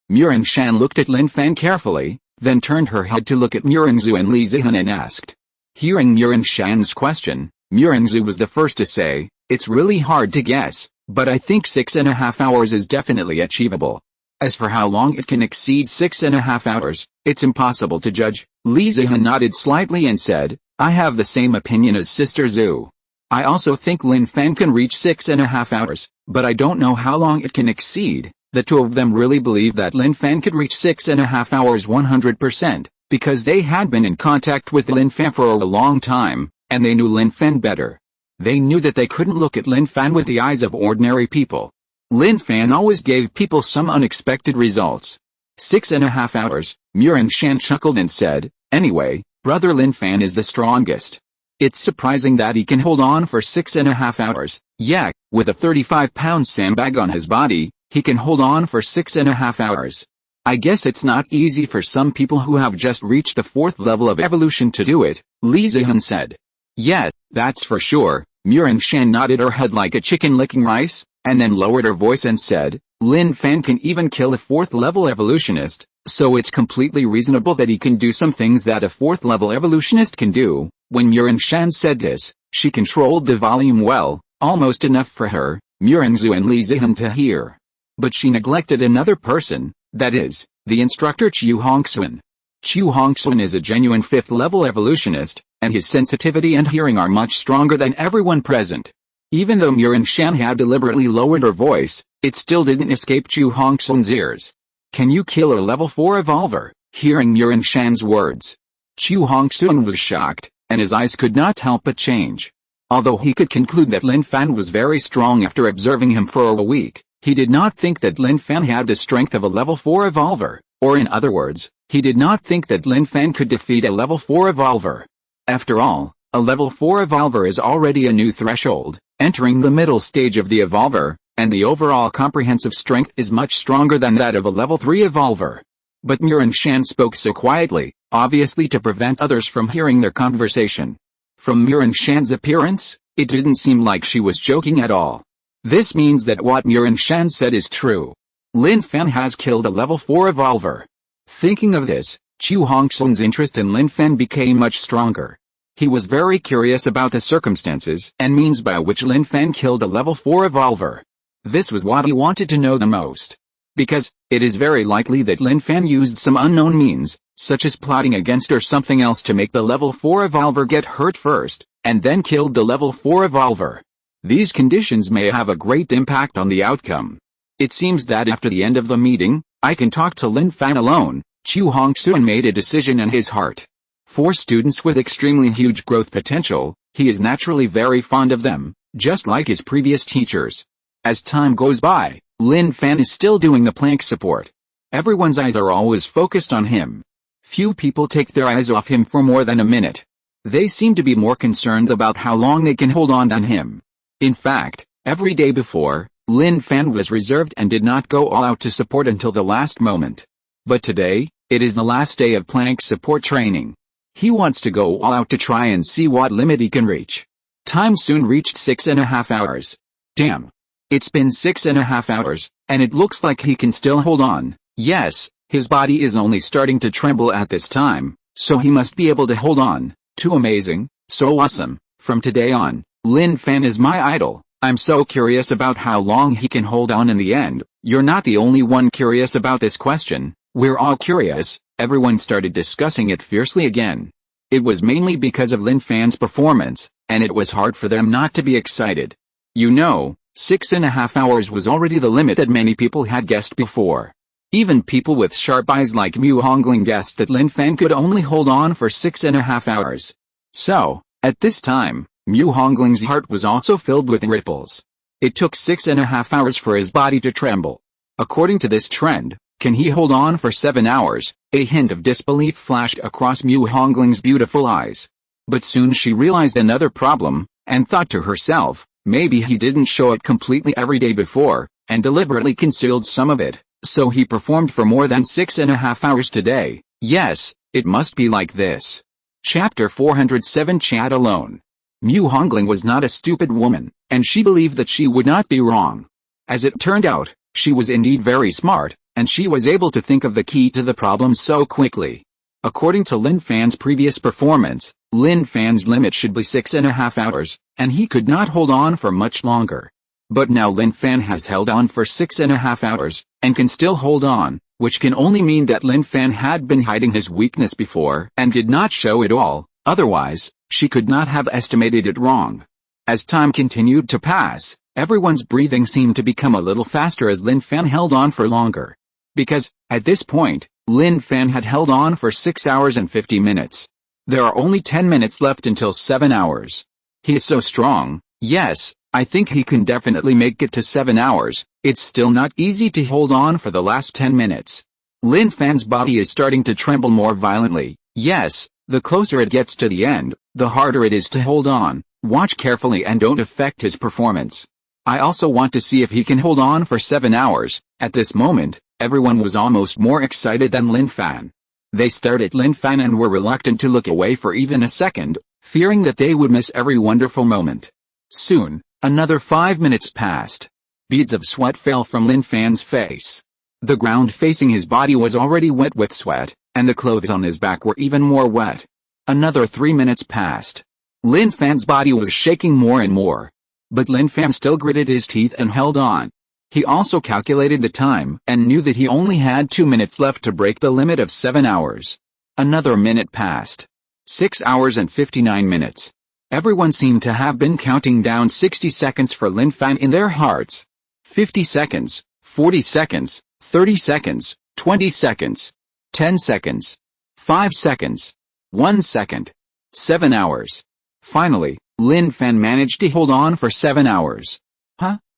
Shan looked at Lin Fan carefully, then turned her head to look at Murengzu and Li Zihun and asked. Hearing Shan's question, Murengzu was the first to say, it's really hard to guess, but I think 6.5 hours is definitely achievable. As for how long it can exceed 6.5 hours, it's impossible to judge. Li Zihun nodded slightly and said, I have the same opinion as Sister Zhu. I also think Lin Fan can reach 6.5 hours, but I don't know how long it can exceed. The two of them really believe that Lin Fan could reach 6.5 hours 100%, because they had been in contact with Lin Fan for a long time, and they knew Lin Fan better. They knew that they couldn't look at Lin Fan with the eyes of ordinary people. Lin Fan always gave people some unexpected results. 6.5 hours, Murong Shan chuckled and said, anyway, brother Lin Fan is the strongest. It's surprising that he can hold on for 6.5 hours. Yeah, with a 35-pound sandbag on his body, he can hold on for 6.5 hours. I guess it's not easy for some people who have just reached the 4th level of evolution to do it, Li Zihan said. Yeah, that's for sure. Murong Shan nodded her head like a chicken licking rice, and then lowered her voice and said, Lin Fan can even kill a 4th level evolutionist, so it's completely reasonable that he can do some things that a 4th level evolutionist can do. When Murong Shan said this, she controlled the volume well, almost enough for her, Murongzu and Li Zihan to hear. But she neglected another person, that is, the instructor Chu Hongxuan. Chu Hongxuan is a genuine 5th level evolutionist, and his sensitivity and hearing are much stronger than everyone present. Even though Murong Shan had deliberately lowered her voice, it still didn't escape Chu Hongxuan's ears. Can you kill a level 4 evolver? Hearing Murong Shan's words, Chu Hongxuan was shocked, and his eyes could not help but change. Although he could conclude that Lin Fan was very strong after observing him for a week, he did not think that Lin Fan had the strength of a level 4 evolver, or in other words, he did not think that Lin Fan could defeat a level 4 evolver. After all, a level 4 evolver is already a new threshold, entering the middle stage of the evolver, and the overall comprehensive strength is much stronger than that of a level 3 evolver. But Murong Shan spoke so quietly, obviously to prevent others from hearing their conversation. From Murong Shan's appearance, it didn't seem like she was joking at all. This means that what Murong Shan said is true. Lin Fan has killed a level 4 evolver. Thinking of this, Chu Hongxuan's interest in Lin Fan became much stronger. He was very curious about the circumstances and means by which Lin Fan killed a level 4 evolver. This was what he wanted to know the most. Because, it is very likely that Lin Fan used some unknown means, such as plotting against or something else to make the level 4 evolver get hurt first, and then killed the level 4 evolver. These conditions may have a great impact on the outcome. It seems that after the end of the meeting, I can talk to Lin Fan alone. Chu Hongxuan made a decision in his heart. For students with extremely huge growth potential, he is naturally very fond of them, just like his previous teachers. As time goes by, Lin Fan is still doing the plank support. Everyone's eyes are always focused on him. Few people take their eyes off him for more than a minute. They seem to be more concerned about how long they can hold on than him. In fact, every day before, Lin Fan was reserved and did not go all out to support until the last moment. But today, it is the last day of plank support training. He wants to go all out to try and see what limit he can reach. Time soon reached 6.5 hours. Damn. It's been 6.5 hours, and it looks like he can still hold on. Yes, his body is only starting to tremble at this time, so he must be able to hold on. Too amazing, so awesome. From today on, Lin Fan is my idol. I'm so curious about how long he can hold on in the end. You're not the only one curious about this question. We're all curious. Everyone started discussing it fiercely again. It was mainly because of Lin Fan's performance, and it was hard for them not to be excited. 6.5 hours was already the limit that many people had guessed before. Even people with sharp eyes like Mu Hongling guessed that Lin Fan could only hold on for 6.5 hours. So, at this time, Mu Hongling's heart was also filled with ripples. It took 6.5 hours for his body to tremble. According to this trend, can he hold on for 7 hours? A hint of disbelief flashed across Mu Hongling's beautiful eyes. But soon she realized another problem, and thought to herself, maybe he didn't show it completely every day before, and deliberately concealed some of it, so he performed for more than 6.5 hours today. Yes, it must be like this. Chapter 407 Chat Alone. Mu Hongling was not a stupid woman, and she believed that she would not be wrong. As it turned out, she was indeed very smart, and she was able to think of the key to the problem so quickly. According to Lin Fan's previous performance, Lin Fan's limit should be 6.5 hours, and he could not hold on for much longer. But now Lin Fan has held on for 6.5 hours, and can still hold on, which can only mean that Lin Fan had been hiding his weakness before and did not show it all, otherwise, she could not have estimated it wrong. As time continued to pass, everyone's breathing seemed to become a little faster as Lin Fan held on for longer. Because, at this point, Lin Fan had held on for 6 hours and 50 minutes. There are only 10 minutes left until 7 hours. He is so strong. Yes, I think he can definitely make it to 7 hours. It's still not easy to hold on for the last 10 minutes. Lin Fan's body is starting to tremble more violently. Yes, the closer it gets to the end, the harder it is to hold on. Watch carefully and don't affect his performance. I also want to see if he can hold on for 7 hours. At this moment, everyone was almost more excited than Lin Fan. They stared at Lin Fan and were reluctant to look away for even a second, fearing that they would miss every wonderful moment. Soon, another 5 minutes passed. Beads of sweat fell from Lin Fan's face. The ground facing his body was already wet with sweat, and the clothes on his back were even more wet. Another 3 minutes passed. Lin Fan's body was shaking more and more. But Lin Fan still gritted his teeth and held on. He also calculated the time and knew that he only had 2 minutes left to break the limit of 7 hours. Another minute passed. 6 hours and 59 minutes. Everyone seemed to have been counting down 60 seconds for Lin Fan in their hearts. 50 seconds, 40 seconds, 30 seconds, 20 seconds, 10 seconds, 5 seconds, 1 second, 7 hours. Finally, Lin Fan managed to hold on for 7 hours.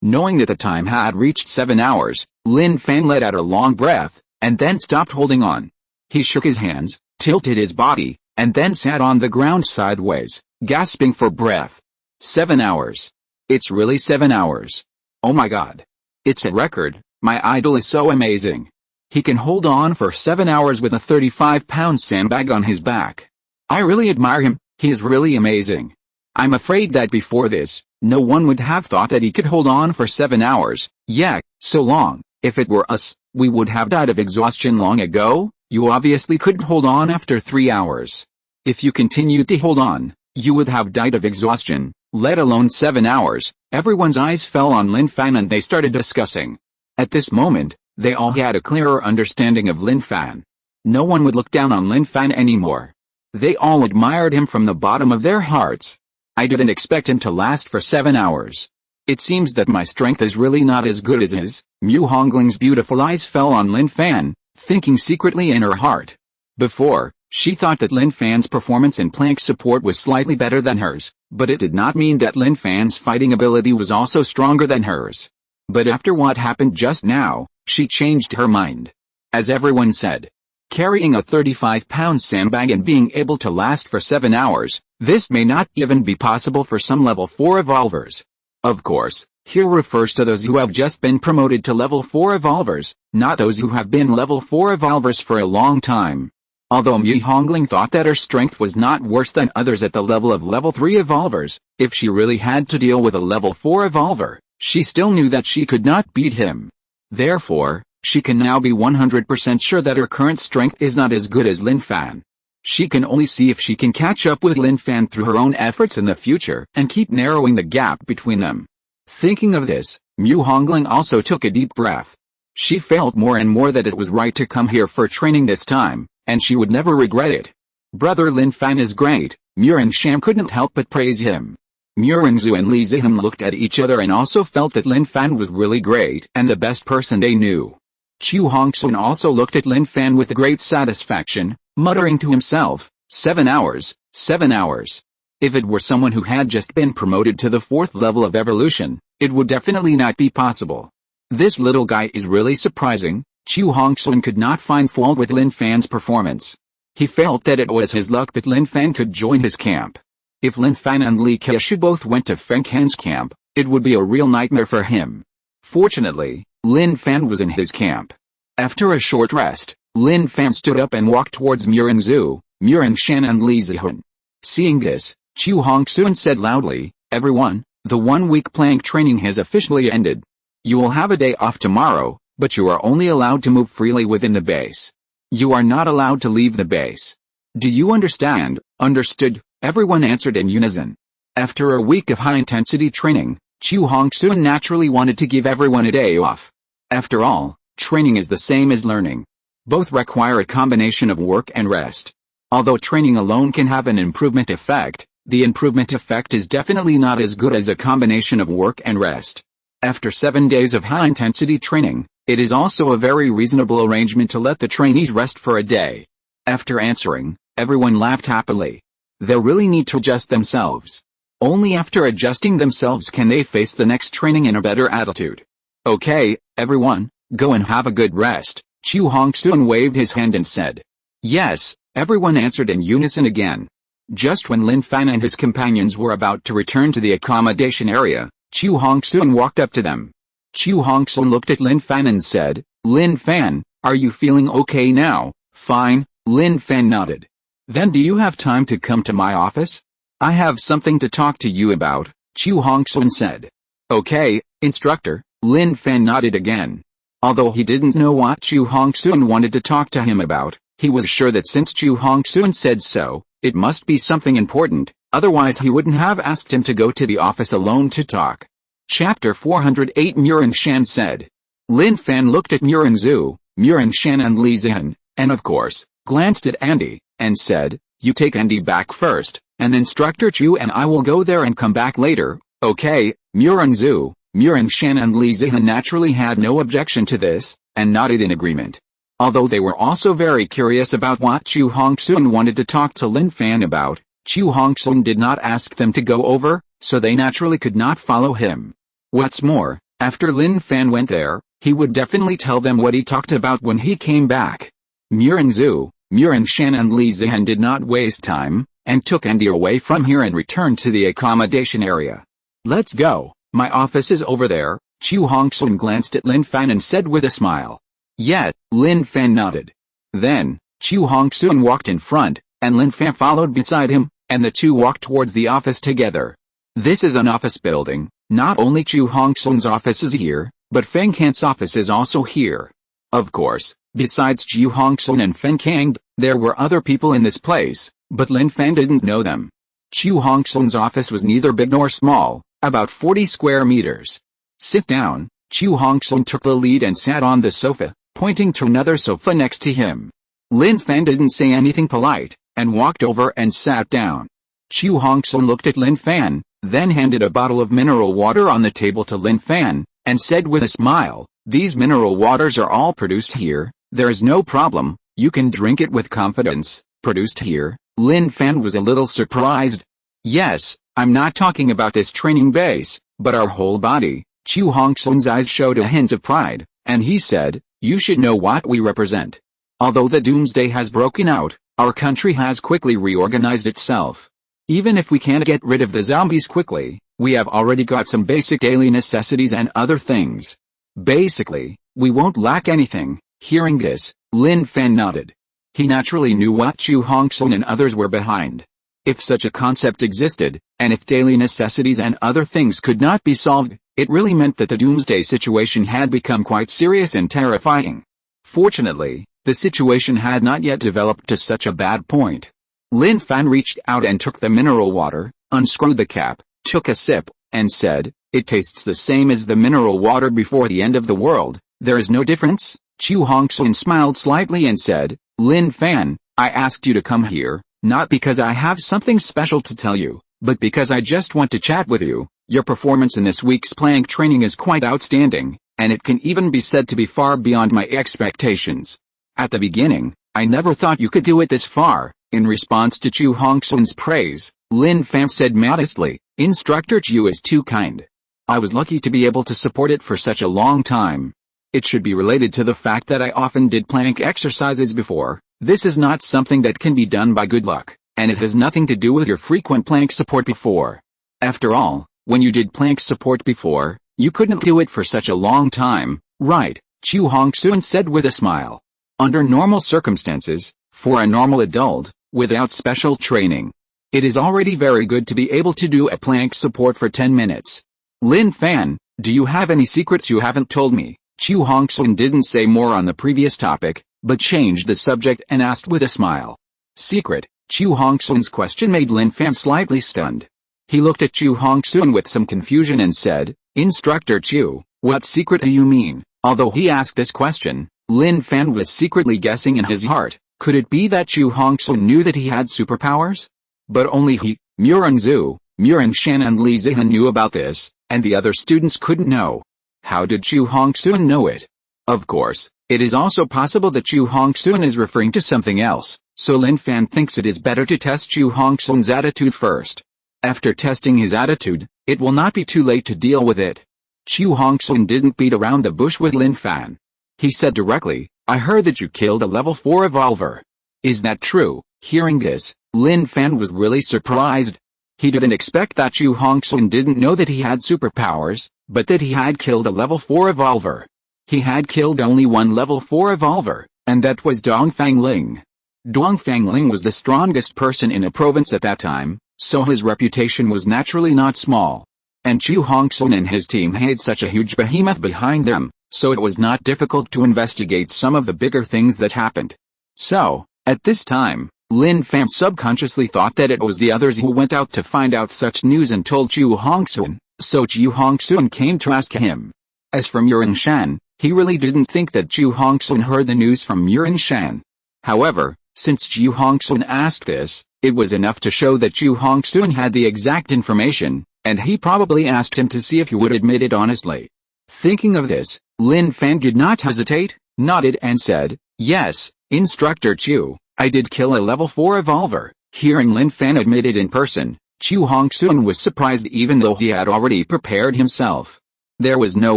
Knowing that the time had reached 7 hours, Lin Fan let out a long breath, and then stopped holding on. He shook his hands, tilted his body, and then sat on the ground sideways, gasping for breath. 7 hours. It's really 7 hours. Oh my god. It's a record. My idol is so amazing. He can hold on for 7 hours with a 35-pound sandbag on his back. I really admire him. He is really amazing. I'm afraid that before this, no one would have thought that he could hold on for 7 hours. Yeah, so long. If it were us, we would have died of exhaustion long ago. You obviously couldn't hold on after 3 hours. If you continued to hold on, you would have died of exhaustion, let alone 7 hours. Everyone's eyes fell on Lin Fan and they started discussing. At this moment, they all had a clearer understanding of Lin Fan. No one would look down on Lin Fan anymore. They all admired him from the bottom of their hearts. I didn't expect him to last for 7 hours. It seems that my strength is really not as good as his. Mu Hongling's beautiful eyes fell on Lin Fan, thinking secretly in her heart. Before, she thought that Lin Fan's performance in plank support was slightly better than hers, but it did not mean that Lin Fan's fighting ability was also stronger than hers. But after what happened just now, she changed her mind. As everyone said, carrying a 35-pound sandbag and being able to last for 7 hours, this may not even be possible for some level 4 evolvers. Of course, here refers to those who have just been promoted to level 4 evolvers, not those who have been level 4 evolvers for a long time. Although Mu Hongling thought that her strength was not worse than others at the level of level 3 evolvers, if she really had to deal with a level 4 evolver, she still knew that she could not beat him. Therefore, she can now be 100% sure that her current strength is not as good as Lin Fan. She can only see if she can catch up with Lin Fan through her own efforts in the future and keep narrowing the gap between them. Thinking of this, Mu Hongling also took a deep breath. She felt more and more that it was right to come here for training this time, and she would never regret it. Brother Lin Fan is great. Murin Sham couldn't help but praise him. Murin Zhu and Li Ziham looked at each other and also felt that Lin Fan was really great and the best person they knew. Chu Hongsun also looked at Lin Fan with great satisfaction, muttering to himself, 7 hours, 7 hours. If it were someone who had just been promoted to the 4th level of evolution, it would definitely not be possible. This little guy is really surprising. Chu Hongsun could not find fault with Lin Fan's performance. He felt that it was his luck that Lin Fan could join his camp. If Lin Fan and Li Keishu both went to Feng Han's camp, it would be a real nightmare for him. Fortunately, Lin Fan was in his camp. After a short rest, Lin Fan stood up and walked towards Murin Zhu, Murin Shan and Li Zihun. Seeing this, Chu Hongsun said loudly, "Everyone, the 1-week plank training has officially ended. You will have a day off tomorrow, but you are only allowed to move freely within the base. You are not allowed to leave the base. Do you understand?" "Understood," everyone answered in unison. After a week of high-intensity training, Chu Hongsun naturally wanted to give everyone a day off. After all, training is the same as learning. Both require a combination of work and rest. Although training alone can have an improvement effect, the improvement effect is definitely not as good as a combination of work and rest. After 7 days of high-intensity training, it is also a very reasonable arrangement to let the trainees rest for a day. After answering, everyone laughed happily. They really need to adjust themselves. Only after adjusting themselves can they face the next training in a better attitude. Okay, everyone, go and have a good rest. Chu Hongsun waved his hand and said. Yes, everyone answered in unison again. Just when Lin Fan and his companions were about to return to the accommodation area, Chu Hongsun walked up to them. Chu Hongsun looked at Lin Fan and said, Lin Fan, are you feeling okay now? Fine, Lin Fan nodded. Then do you have time to come to my office? I have something to talk to you about, Chu Hongsun said. Okay, instructor, Lin Fan nodded again. Although he didn't know what Chu Hongsun wanted to talk to him about, he was sure that since Chu Hongsun said so, it must be something important, otherwise he wouldn't have asked him to go to the office alone to talk. Chapter 408 Muran Shan said. Lin Fan looked at Muran Zhu, Muran Shan and Li Zihan, and of course, glanced at Andy, and said, you take Andy back first, and Instructor Chu and I will go there and come back later. Okay, Muran Zhu, Muran Shan and Li Zihan naturally had no objection to this, and nodded in agreement. Although they were also very curious about what Chu Hongsun wanted to talk to Lin Fan about, Chu Hongsun did not ask them to go over, so they naturally could not follow him. What's more, after Lin Fan went there, he would definitely tell them what he talked about when he came back. Muran Zhu, Muran Shan and Li Zihan did not waste time, and took Andy away from here and returned to the accommodation area. Let's go, my office is over there, Chu Hongsun glanced at Lin Fan and said with a smile. Yes, Lin Fan nodded. Then, Chu Hongsun walked in front, and Lin Fan followed beside him, and the two walked towards the office together. This is an office building. Not only Chu Hongsun's office is here, but Feng Kang's office is also here. Of course, besides Chu Hongsun and Feng Kang, there were other people in this place, but Lin Fan didn't know them. Chu Hongsun's office was neither big nor small, about 40 square meters. Sit down, Chu Hongsun took the lead and sat on the sofa, pointing to another sofa next to him. Lin Fan didn't say anything polite, and walked over and sat down. Chu Hongsun looked at Lin Fan, then handed a bottle of mineral water on the table to Lin Fan, and said with a smile, these mineral waters are all produced here, there is no problem, you can drink it with confidence. Produced here? Lin Fan was a little surprised. Yes, I'm not talking about this training base, but our whole body. Chu Hongsun's eyes showed a hint of pride, and he said, you should know what we represent. Although the doomsday has broken out, our country has quickly reorganized itself. Even if we can't get rid of the zombies quickly, we have already got some basic daily necessities and other things. Basically, we won't lack anything. Hearing this, Lin Fan nodded. He naturally knew what Chu Hongsun and others were behind. If such a concept existed, and if daily necessities and other things could not be solved, it really meant that the doomsday situation had become quite serious and terrifying. Fortunately, the situation had not yet developed to such a bad point. Lin Fan reached out and took the mineral water, unscrewed the cap, took a sip, and said, it tastes the same as the mineral water before the end of the world, there is no difference? Chu Hongsun smiled slightly and said, Lin Fan, I asked you to come here, not because I have something special to tell you, but because I just want to chat with you. Your performance in this week's plank training is quite outstanding, and it can even be said to be far beyond my expectations. At the beginning, I never thought you could do it this far. In response to Chu Hongsun's praise, Lin Fan said modestly, Instructor Chu is too kind. I was lucky to be able to support it for such a long time. It should be related to the fact that I often did plank exercises before. This is not something that can be done by good luck, and it has nothing to do with your frequent plank support before. After all, when you did plank support before, you couldn't do it for such a long time, right? Chu Hongsun said with a smile. Under normal circumstances, for a normal adult, without special training, it is already very good to be able to do a plank support for 10 minutes. Lin Fan, do you have any secrets you haven't told me? Chu Hongsun didn't say more on the previous topic, but changed the subject and asked with a smile. Secret? Chu Hongsun's question made Lin Fan slightly stunned. He looked at Chu Hongsun with some confusion and said, Instructor Chu, what secret do you mean? Although he asked this question, Lin Fan was secretly guessing in his heart, could it be that Chu Hongsun knew that he had superpowers? But only he, Murinzu, Murinshan and Li Zihan knew about this, and the other students couldn't know. How did Chu Hongxun know it? Of course, it is also possible that Chu Hongxun is referring to something else, so Lin Fan thinks it is better to test Chu Hongxun's attitude first. After testing his attitude, it will not be too late to deal with it. Chu Hongxun didn't beat around the bush with Lin Fan. He said directly, I heard that you killed a level 4 evolver. Is that true? Hearing this, Lin Fan was really surprised. He didn't expect that Chu Hongxun didn't know that he had superpowers, but that he had killed a level 4 evolver. He had killed only one level 4 evolver, and that was Dongfang Ling. Dongfang Ling was the strongest person in a province at that time, so his reputation was naturally not small. And Chu Hongxun and his team had such a huge behemoth behind them, so it was not difficult to investigate some of the bigger things that happened. So, at this time, Lin Fan subconsciously thought that it was the others who went out to find out such news and told Chu Hongxun, so Chu Hongxun came to ask him. As for Murinshan, he really didn't think that Chu Hongxun heard the news from Murinshan. However, since Chu Hongxun asked this, it was enough to show that Chu Hongxun had the exact information, and he probably asked him to see if he would admit it honestly. Thinking of this, Lin Fan did not hesitate, nodded and said, Yes, Instructor Chu, I did kill a level 4 evolver. Hearing Lin Fan admit it in person, Chu Hongxun was surprised even though he had already prepared himself. There was no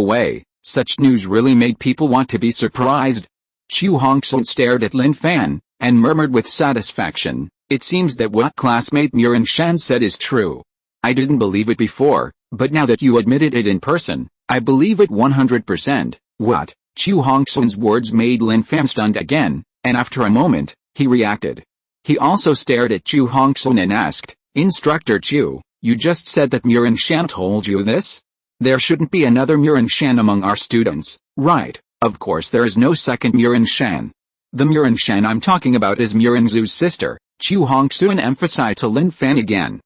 way. Such news really made people want to be surprised. Chu Hongxun stared at Lin Fan, and murmured with satisfaction, It seems that what classmate Murinshan said is true. I didn't believe it before, but now that you admitted it in person, I believe it 100%. What? Chu Hongxun's words made Lin Fan stunned again, and after a moment, he reacted. He also stared at Chu Hongxun and asked, Instructor Chu, you just said that Murinshan told you this? There shouldn't be another Murinshan among our students, right? Of course there is no second Murinshan. The Murinshan I'm talking about is Murinzu's sister, Chu Hongxun emphasized to Lin Fan again.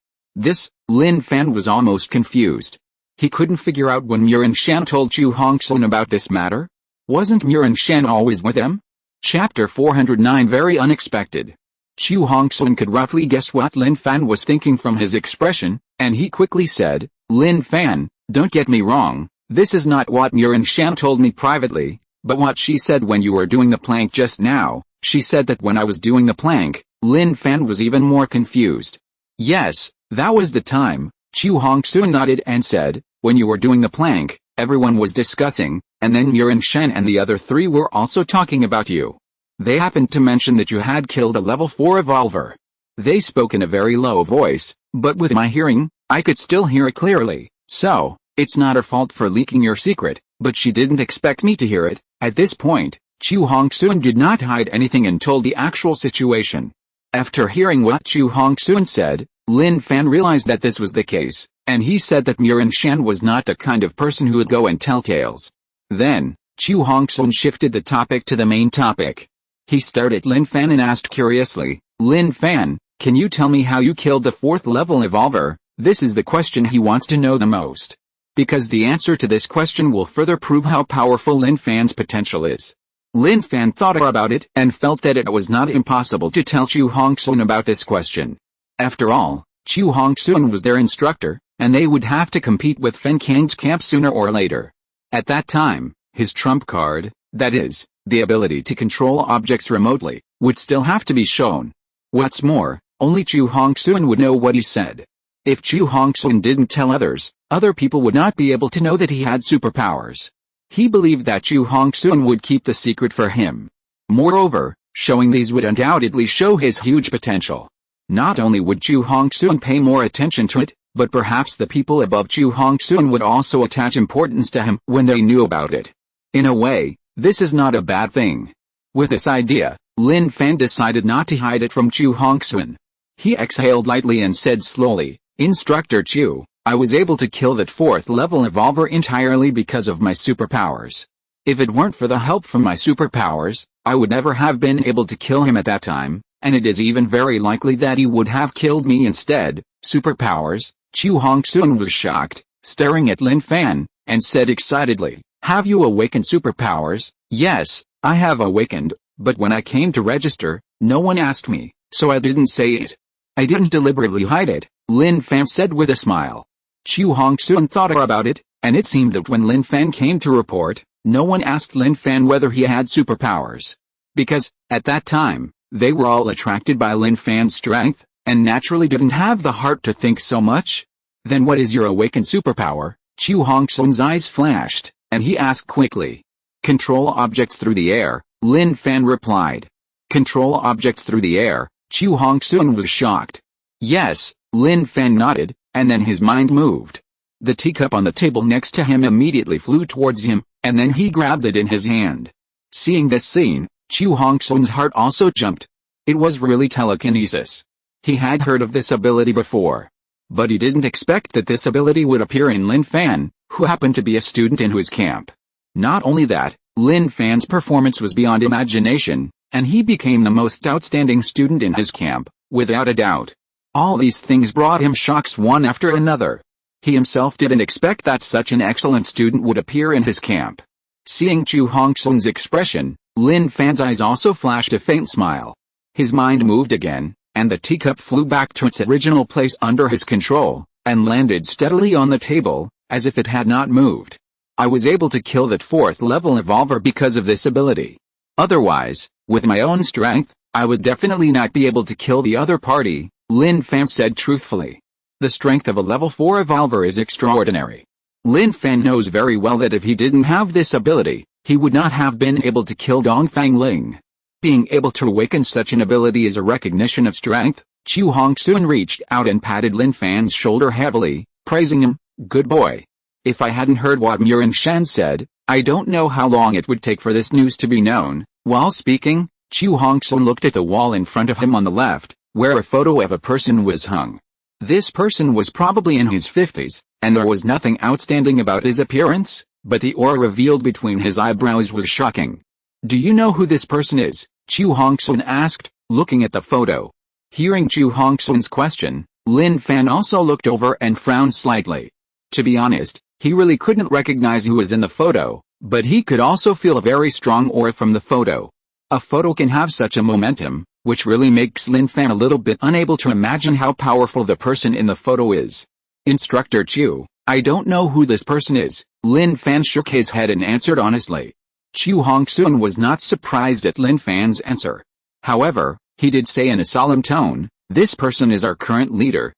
Lin Fan was almost confused. He couldn't figure out when Murinshan told Chu Hongxun about this matter. Wasn't Murinshan always with him? Chapter 409 Very unexpected. Chu Hongxun could roughly guess what Lin Fan was thinking from his expression, and he quickly said, Lin Fan, don't get me wrong, this is not what Murinshan told me privately, but what she said when you were doing the plank just now. She said that when I was doing the plank, Lin Fan was even more confused. Yes, that was the time, Chu Hongxun nodded and said, when you were doing the plank, everyone was discussing, and then Murinshan and the other three were also talking about you. They happened to mention that you had killed a level 4 evolver. They spoke in a very low voice, but with my hearing, I could still hear it clearly. So, it's not her fault for leaking your secret, but she didn't expect me to hear it. At this point, Chu Hongxun did not hide anything and told the actual situation. After hearing what Chu Hongxun said, Lin Fan realized that this was the case, and he said that Murinshan was not the kind of person who would go and tell tales. Then, Chu Hongxun shifted the topic to the main topic. He stared at Lin Fan and asked curiously, Lin Fan, can you tell me how you killed the 4th level evolver? This is the question he wants to know the most. Because the answer to this question will further prove how powerful Lin Fan's potential is. Lin Fan thought about it and felt that it was not impossible to tell Chu Hongxun about this question. After all, Chu Hongxun was their instructor, and they would have to compete with Fen Kang's camp sooner or later. At that time, his trump card, that is, the ability to control objects remotely, would still have to be shown. What's more, only Chu Hongxun would know what he said. If Chu Hongxun didn't tell others, other people would not be able to know that he had superpowers. He believed that Chu Hongxun would keep the secret for him. Moreover, showing these would undoubtedly show his huge potential. Not only would Chu Hongxun pay more attention to it, but perhaps the people above Chu Hongxun would also attach importance to him when they knew about it. In a way, this is not a bad thing. With this idea, Lin Fan decided not to hide it from Chu Hongxun. He exhaled lightly and said slowly, Instructor Chu, I was able to kill that 4th level evolver entirely because of my superpowers. If it weren't for the help from my superpowers, I would never have been able to kill him at that time, and it is even very likely that he would have killed me instead. Superpowers? Chu Hongxun was shocked, staring at Lin Fan, and said excitedly, Have you awakened superpowers? Yes, I have awakened, but when I came to register, no one asked me, so I didn't say it. I didn't deliberately hide it, Lin Fan said with a smile. Chu Hongxun thought about it, and it seemed that when Lin Fan came to report, no one asked Lin Fan whether he had superpowers. Because, at that time, they were all attracted by Lin Fan's strength, and naturally didn't have the heart to think so much. Then what is your awakened superpower? Chu Hongxun's eyes flashed, and he asked quickly. Control objects through the air, Lin Fan replied. Control objects through the air, Chu Hongxun was shocked. Yes, Lin Fan nodded, and then his mind moved. The teacup on the table next to him immediately flew towards him, and then he grabbed it in his hand. Seeing this scene, Chu Hongxun's heart also jumped. It was really telekinesis. He had heard of this ability before. But he didn't expect that this ability would appear in Lin Fan, who happened to be a student in his camp. Not only that, Lin Fan's performance was beyond imagination, and he became the most outstanding student in his camp, without a doubt. All these things brought him shocks one after another. He himself didn't expect that such an excellent student would appear in his camp. Seeing Chu Hongxun's expression, Lin Fan's eyes also flashed a faint smile. His mind moved again, and the teacup flew back to its original place under his control, and landed steadily on the table, as if it had not moved. I was able to kill that 4th level evolver because of this ability. Otherwise, with my own strength, I would definitely not be able to kill the other party, Lin Fan said truthfully. The strength of a level 4 evolver is extraordinary. Lin Fan knows very well that if he didn't have this ability, he would not have been able to kill Dongfang Ling. Being able to awaken such an ability is a recognition of strength. Chu Hongxun reached out and patted Lin Fan's shoulder heavily, praising him. Good boy. If I hadn't heard what Murin Shan said, I don't know how long it would take for this news to be known. While speaking, Chu Hongxun looked at the wall in front of him on the left, where a photo of a person was hung. This person was probably in his 50s, and there was nothing outstanding about his appearance, but the aura revealed between his eyebrows was shocking. Do you know who this person is? Chu Hongxun asked, looking at the photo. Hearing Chu Hongxun's question, Lin Fan also looked over and frowned slightly. To be honest, he really couldn't recognize who was in the photo, but he could also feel a very strong aura from the photo. A photo can have such a momentum, which really makes Lin Fan a little bit unable to imagine how powerful the person in the photo is. Instructor Chu, I don't know who this person is. Lin Fan shook his head and answered honestly. Chu Hongxun was not surprised at Lin Fan's answer. However, he did say in a solemn tone, this person is our current leader.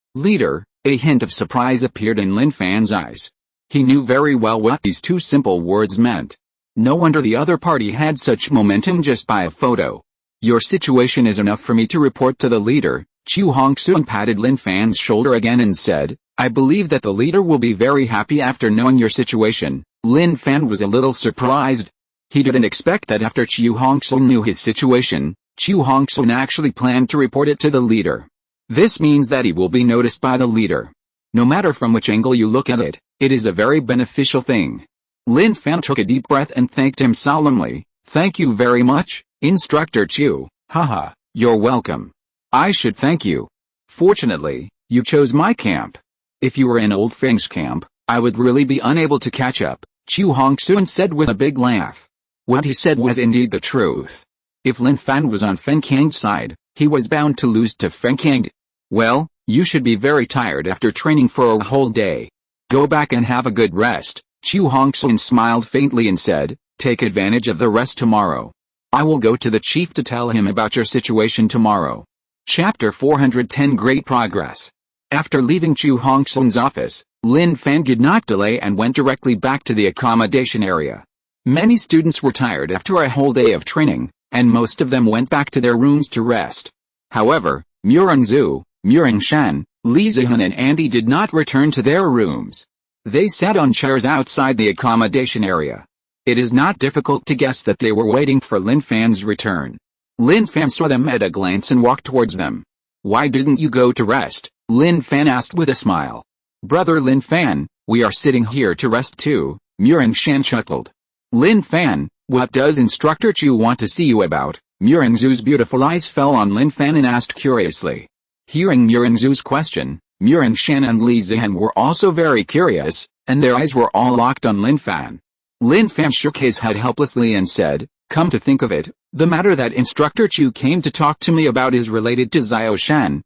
A hint of surprise appeared in Lin Fan's eyes. He knew very well what these two simple words meant. No wonder the other party had such momentum just by a photo. Your situation is enough for me to report to the leader. Chu Hongxun patted Lin Fan's shoulder again and said, I believe that the leader will be very happy after knowing your situation. Lin Fan was a little surprised. He didn't expect that after Chu Hongxun knew his situation, Chu Hongxun actually planned to report it to the leader. This means that he will be noticed by the leader. No matter from which angle you look at it, it is a very beneficial thing. Lin Fan took a deep breath and thanked him solemnly. Thank you very much, Instructor Chu. Haha, you're welcome. I should thank you. Fortunately, you chose my camp. If you were in Old Feng's camp, I would really be unable to catch up, Chu Hongxun said with a big laugh. What he said was indeed the truth. If Lin Fan was on Feng Kang's side, he was bound to lose to Feng Kang. Well, you should be very tired after training for a whole day. Go back and have a good rest. Chu Hongxun smiled faintly and said, take advantage of the rest tomorrow. I will go to the chief to tell him about your situation tomorrow. Chapter 410 Great Progress. After leaving Chu Hongxun's office, Lin Fan did not delay and went directly back to the accommodation area. Many students were tired after a whole day of training, and most of them went back to their rooms to rest. However, Murin Zhu, Murin Shan, Li Zihan and Andy did not return to their rooms. They sat on chairs outside the accommodation area. It is not difficult to guess that they were waiting for Lin Fan's return. Lin Fan saw them at a glance and walked towards them. Why didn't you go to rest? Lin Fan asked with a smile. Brother Lin Fan, we are sitting here to rest too, Murin Shan chuckled. Lin Fan, what does Instructor Chu want to see you about? Murin Zhu's beautiful eyes fell on Lin Fan and asked curiously. Hearing Murin Zhu's question, Murin Shan and Li Zihan were also very curious, and their eyes were all locked on Lin Fan. Lin Fan shook his head helplessly and said, come to think of it, the matter that Instructor Chu came to talk to me about is related to Xiao Shan.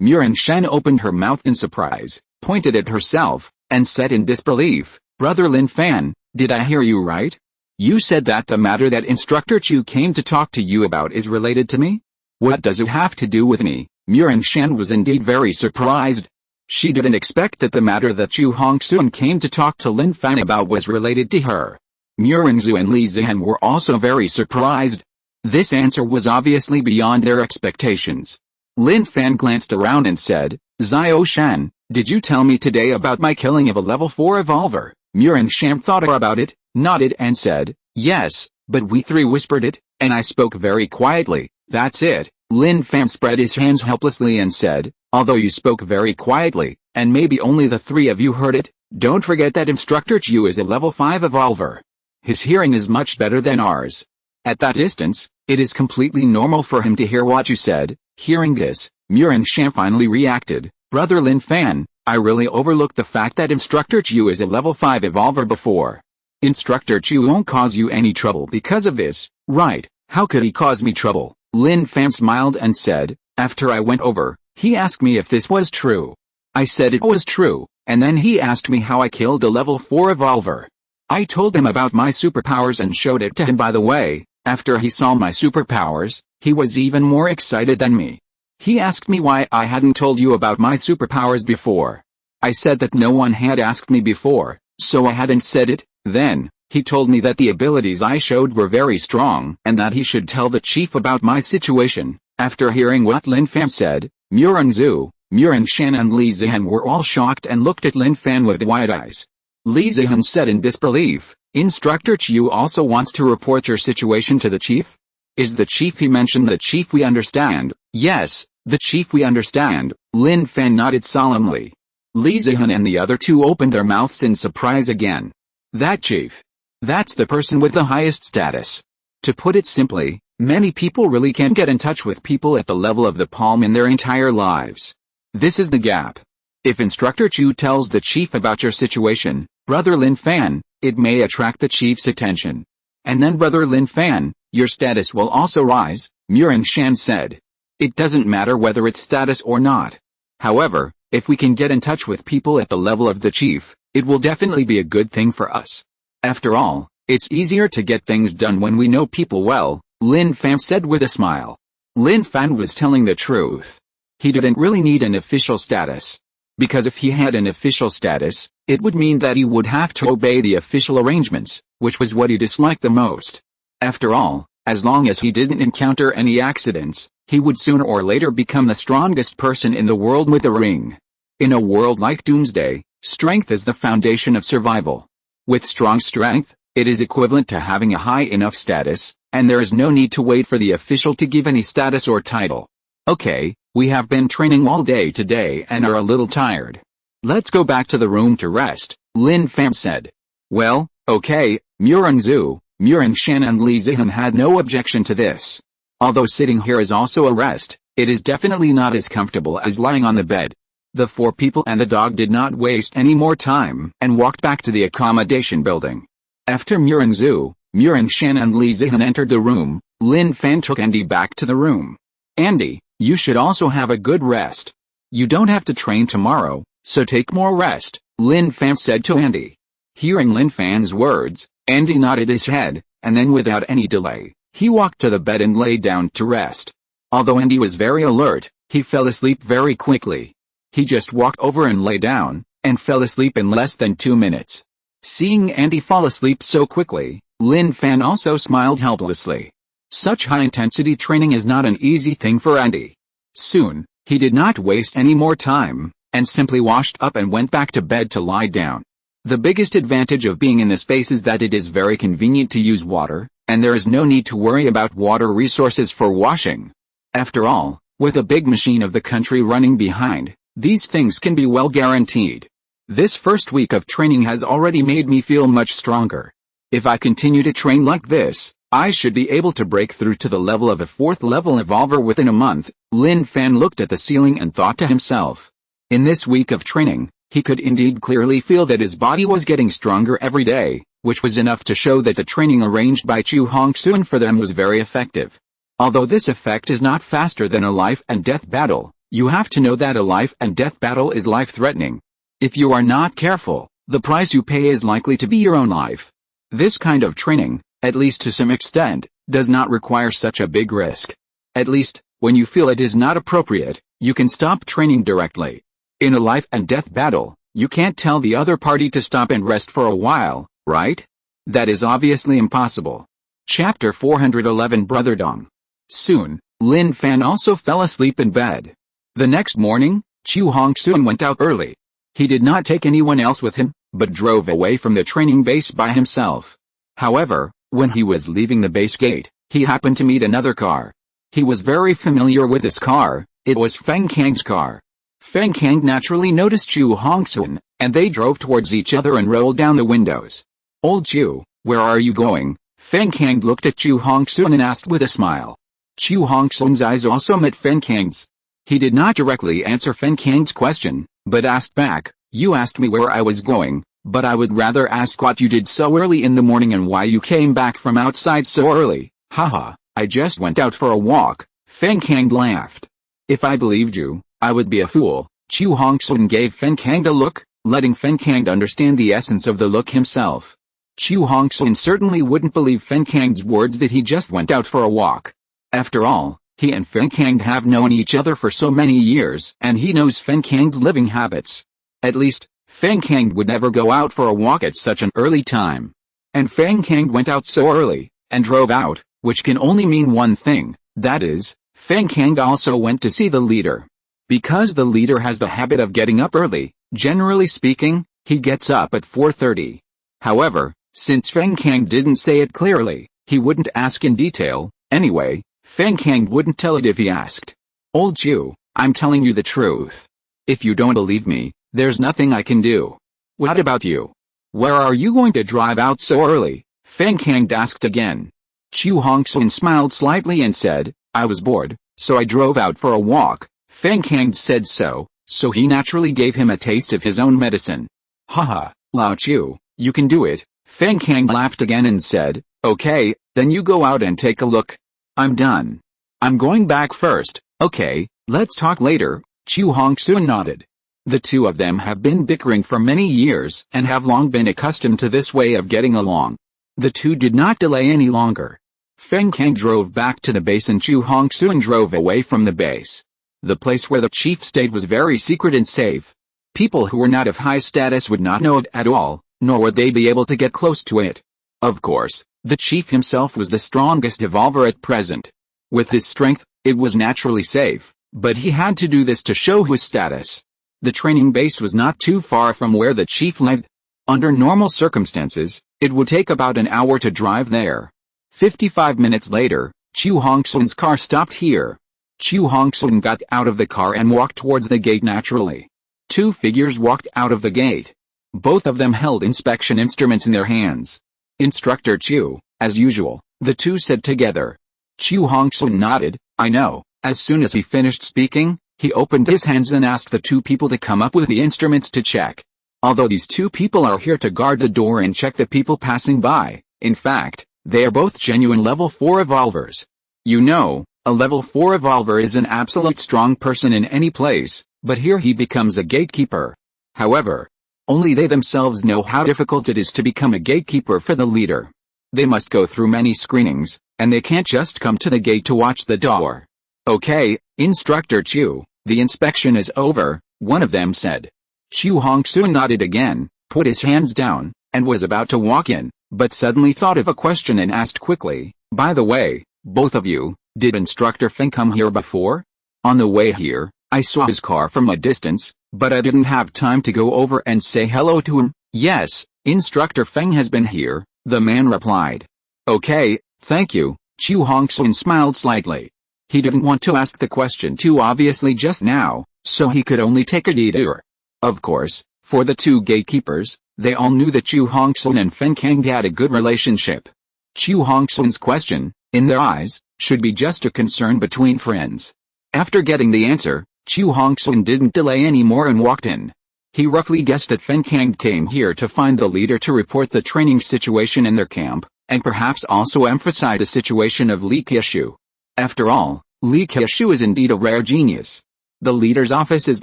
Murin Shen opened her mouth in surprise, pointed at herself, and said in disbelief, "Brother Lin Fan, did I hear you right? You said that the matter that Instructor Chu came to talk to you about is related to me? What does it have to do with me?" Murin Shen was indeed very surprised. She didn't expect that the matter that Chu Hongxun came to talk to Lin Fan about was related to her. Murin Zhu and Li Zihan were also very surprised. This answer was obviously beyond their expectations. Lin Fan glanced around and said, "Xiao Shan, did you tell me today about my killing of a level 4 evolver?" Murin Shan thought about it, nodded and said, "Yes, but we three whispered it, and I spoke very quietly, that's it." Lin Fan spread his hands helplessly and said, "Although you spoke very quietly, and maybe only the three of you heard it, don't forget that Instructor Chu is a level 5 evolver. His hearing is much better than ours. At that distance, it is completely normal for him to hear what you said." Hearing this, Murin Shan finally reacted, "Brother Lin Fan, I really overlooked the fact that Instructor Chu is a level 5 evolver before. Instructor Chu won't cause you any trouble because of this, right?" "How could he cause me trouble?" Lin Fan smiled and said, "After I went over, he asked me if this was true. I said it was true, and then he asked me how I killed a level 4 evolver. I told him about my superpowers and showed it to him. By the way, after he saw my superpowers, he was even more excited than me. He asked me why I hadn't told you about my superpowers before. I said that no one had asked me before, so I hadn't said it. Then, he told me that the abilities I showed were very strong and that he should tell the chief about my situation." After hearing what Lin Fan said, Murin Zhu, Murin Shan and Li Zihan were all shocked and looked at Lin Fan with wide eyes. Li Zihan said in disbelief, "Instructor Chu also wants to report your situation to the chief? Is the chief he mentioned the chief we understand?" "Yes, the chief we understand." Lin Fan nodded solemnly. Li Zihan and the other two opened their mouths in surprise again. "That chief? That's the person with the highest status." To put it simply, many people really can't get in touch with people at the level of the palm in their entire lives. This is the gap. If Instructor Chu tells the chief about your situation, Brother Lin Fan, it may attract the chief's attention. And then Brother Lin Fan, your status will also rise, Murin Shan said. It doesn't matter whether it's status or not. However, if we can get in touch with people at the level of the chief, it will definitely be a good thing for us. After all, it's easier to get things done when we know people well, Lin Fan said with a smile. Lin Fan was telling the truth. He didn't really need an official status. Because if he had an official status, it would mean that he would have to obey the official arrangements, which was what he disliked the most. After all, as long as he didn't encounter any accidents, he would sooner or later become the strongest person in the world with a ring. In a world like Doomsday, strength is the foundation of survival. With strong strength, it is equivalent to having a high enough status, and there is no need to wait for the official to give any status or title. Okay, we have been training all day today and are a little tired. Let's go back to the room to rest, Lin Fan said. Well, okay, Murin Zhu, Murin Shan and Li Zihan had no objection to this. Although sitting here is also a rest, it is definitely not as comfortable as lying on the bed. The four people and the dog did not waste any more time and walked back to the accommodation building. After Murin Zhu, Murin Shan and Li Zihan entered the room, Lin Fan took Andy back to the room. Andy, you should also have a good rest. You don't have to train tomorrow, so take more rest, Lin Fan said to Andy. Hearing Lin Fan's words, Andy nodded his head, and then without any delay, he walked to the bed and lay down to rest. Although Andy was very alert, he fell asleep very quickly. He just walked over and lay down, and fell asleep in less than 2 minutes. Seeing Andy fall asleep so quickly, Lin Fan also smiled helplessly. Such high-intensity training is not an easy thing for Andy. Soon, he did not waste any more time, and simply washed up and went back to bed to lie down. The biggest advantage of being in this space is that it is very convenient to use water, and there is no need to worry about water resources for washing. After all, with a big machine of the country running behind, these things can be well guaranteed. This first week of training has already made me feel much stronger. If I continue to train like this, I should be able to break through to the level of a 4th level evolver within a month. Lin Fan looked at the ceiling and thought to himself. In this week of training, he could indeed clearly feel that his body was getting stronger every day, which was enough to show that the training arranged by Chu Hongxun for them was very effective. Although this effect is not faster than a life and death battle, You have to know that a life and death battle is life-threatening. If you are not careful, the price you pay is likely to be your own life. This kind of training, at least to some extent, does not require such a big risk. At least, when you feel it is not appropriate, you can stop training directly. In a life and death battle, you can't tell the other party to stop and rest for a while, right? That is obviously impossible. Chapter 411 Brother Dong. Soon, Lin Fan also fell asleep in bed. The next morning, Chu Hongsoon went out early. He did not take anyone else with him, but drove away from the training base by himself. However, when he was leaving the base gate, he happened to meet another car. He was very familiar with this car. It was Feng Kang's car. Feng Kang naturally noticed Chu Hongsoon, and they drove towards each other and rolled down the windows. "Old Chu, where are you going?" Feng Kang looked at Chu Hongsoon and asked with a smile. Chu Hongsoon's eyes also met Feng Kang's. He did not directly answer Feng Kang's question, but asked back, "You asked me where I was going, but I would rather ask what you did so early in the morning and why you came back from outside so early." "Haha, I just went out for a walk," Feng Kang laughed. "If I believed you, I would be a fool." Chu Hongsoon gave Feng Kang a look, letting Feng Kang understand the essence of the look himself. Chu Hongsoon certainly wouldn't believe Feng Kang's words that he just went out for a walk. After all, he and Feng Kang have known each other for so many years, and he knows Feng Kang's living habits. At least, Feng Kang would never go out for a walk at such an early time. And Feng Kang went out so early, and drove out, which can only mean one thing, that is, Feng Kang also went to see the leader. Because the leader has the habit of getting up early, generally speaking, he gets up at 4:30. However, since Feng Kang didn't say it clearly, he wouldn't ask in detail. Anyway, Feng Kang wouldn't tell it if he asked. "Old Chu, I'm telling you the truth. If you don't believe me, there's nothing I can do." "What about you? Where are you going to drive out so early?" Feng Kang asked again. Chu Hongsoon smiled slightly and said, "I was bored, so I drove out for a walk." Feng Kang said so he naturally gave him a taste of his own medicine. "Haha, Lao Chu, you can do it." Feng Kang laughed again and said, "Okay, then you go out and take a look. I'm done. I'm going back first." "Okay, let's talk later." Chu Hongsoon nodded. The two of them have been bickering for many years and have long been accustomed to this way of getting along. The two did not delay any longer. Feng Kang drove back to the base and Chu Hongsoon drove away from the base. The place where the chief stayed was very secret and safe. People who were not of high status would not know it at all, nor would they be able to get close to it. Of course, the chief himself was the strongest evolver at present. With his strength, it was naturally safe, but he had to do this to show his status. The training base was not too far from where the chief lived. Under normal circumstances, it would take about an hour to drive there. 55 minutes later, Chu Hongsoon's car stopped here. Chu Hongsoon got out of the car and walked towards the gate naturally. Two figures walked out of the gate. Both of them held inspection instruments in their hands. "Instructor Chu," as usual, the two said together. Chu Hongsoon nodded, "I know." As soon as he finished speaking, he opened his hands and asked the two people to come up with the instruments to check. Although these two people are here to guard the door and check the people passing by, in fact, they are both genuine level 4 evolvers. You know, a level 4 evolver is an absolute strong person in any place, but here he becomes a gatekeeper. However, only they themselves know how difficult it is to become a gatekeeper for the leader. They must go through many screenings, and they can't just come to the gate to watch the door. "Okay, Instructor Chu, the inspection is over," one of them said. Chu Hongsoon nodded again, put his hands down, and was about to walk in, but suddenly thought of a question and asked quickly, "By the way, both of you, did Instructor Feng come here before?" "On the way here, I saw his car from a distance, but I didn't have time to go over and say hello to him." "Yes, Instructor Feng has been here," the man replied. "Okay, thank you." Chu Hongsoon smiled slightly. He didn't want to ask the question too obviously just now, so he could only take a detour. Of course, for the two gatekeepers, they all knew that Chu Hongsoon and Feng Kang had a good relationship. Chu Hongsoon's question, in their eyes, should be just a concern between friends. After getting the answer, Chu Hongsoon didn't delay any more and walked in. He roughly guessed that Feng Kang came here to find the leader to report the training situation in their camp, and perhaps also emphasize the situation of Li Qiushu. After all, Li Qiushu is indeed a rare genius. The leader's office is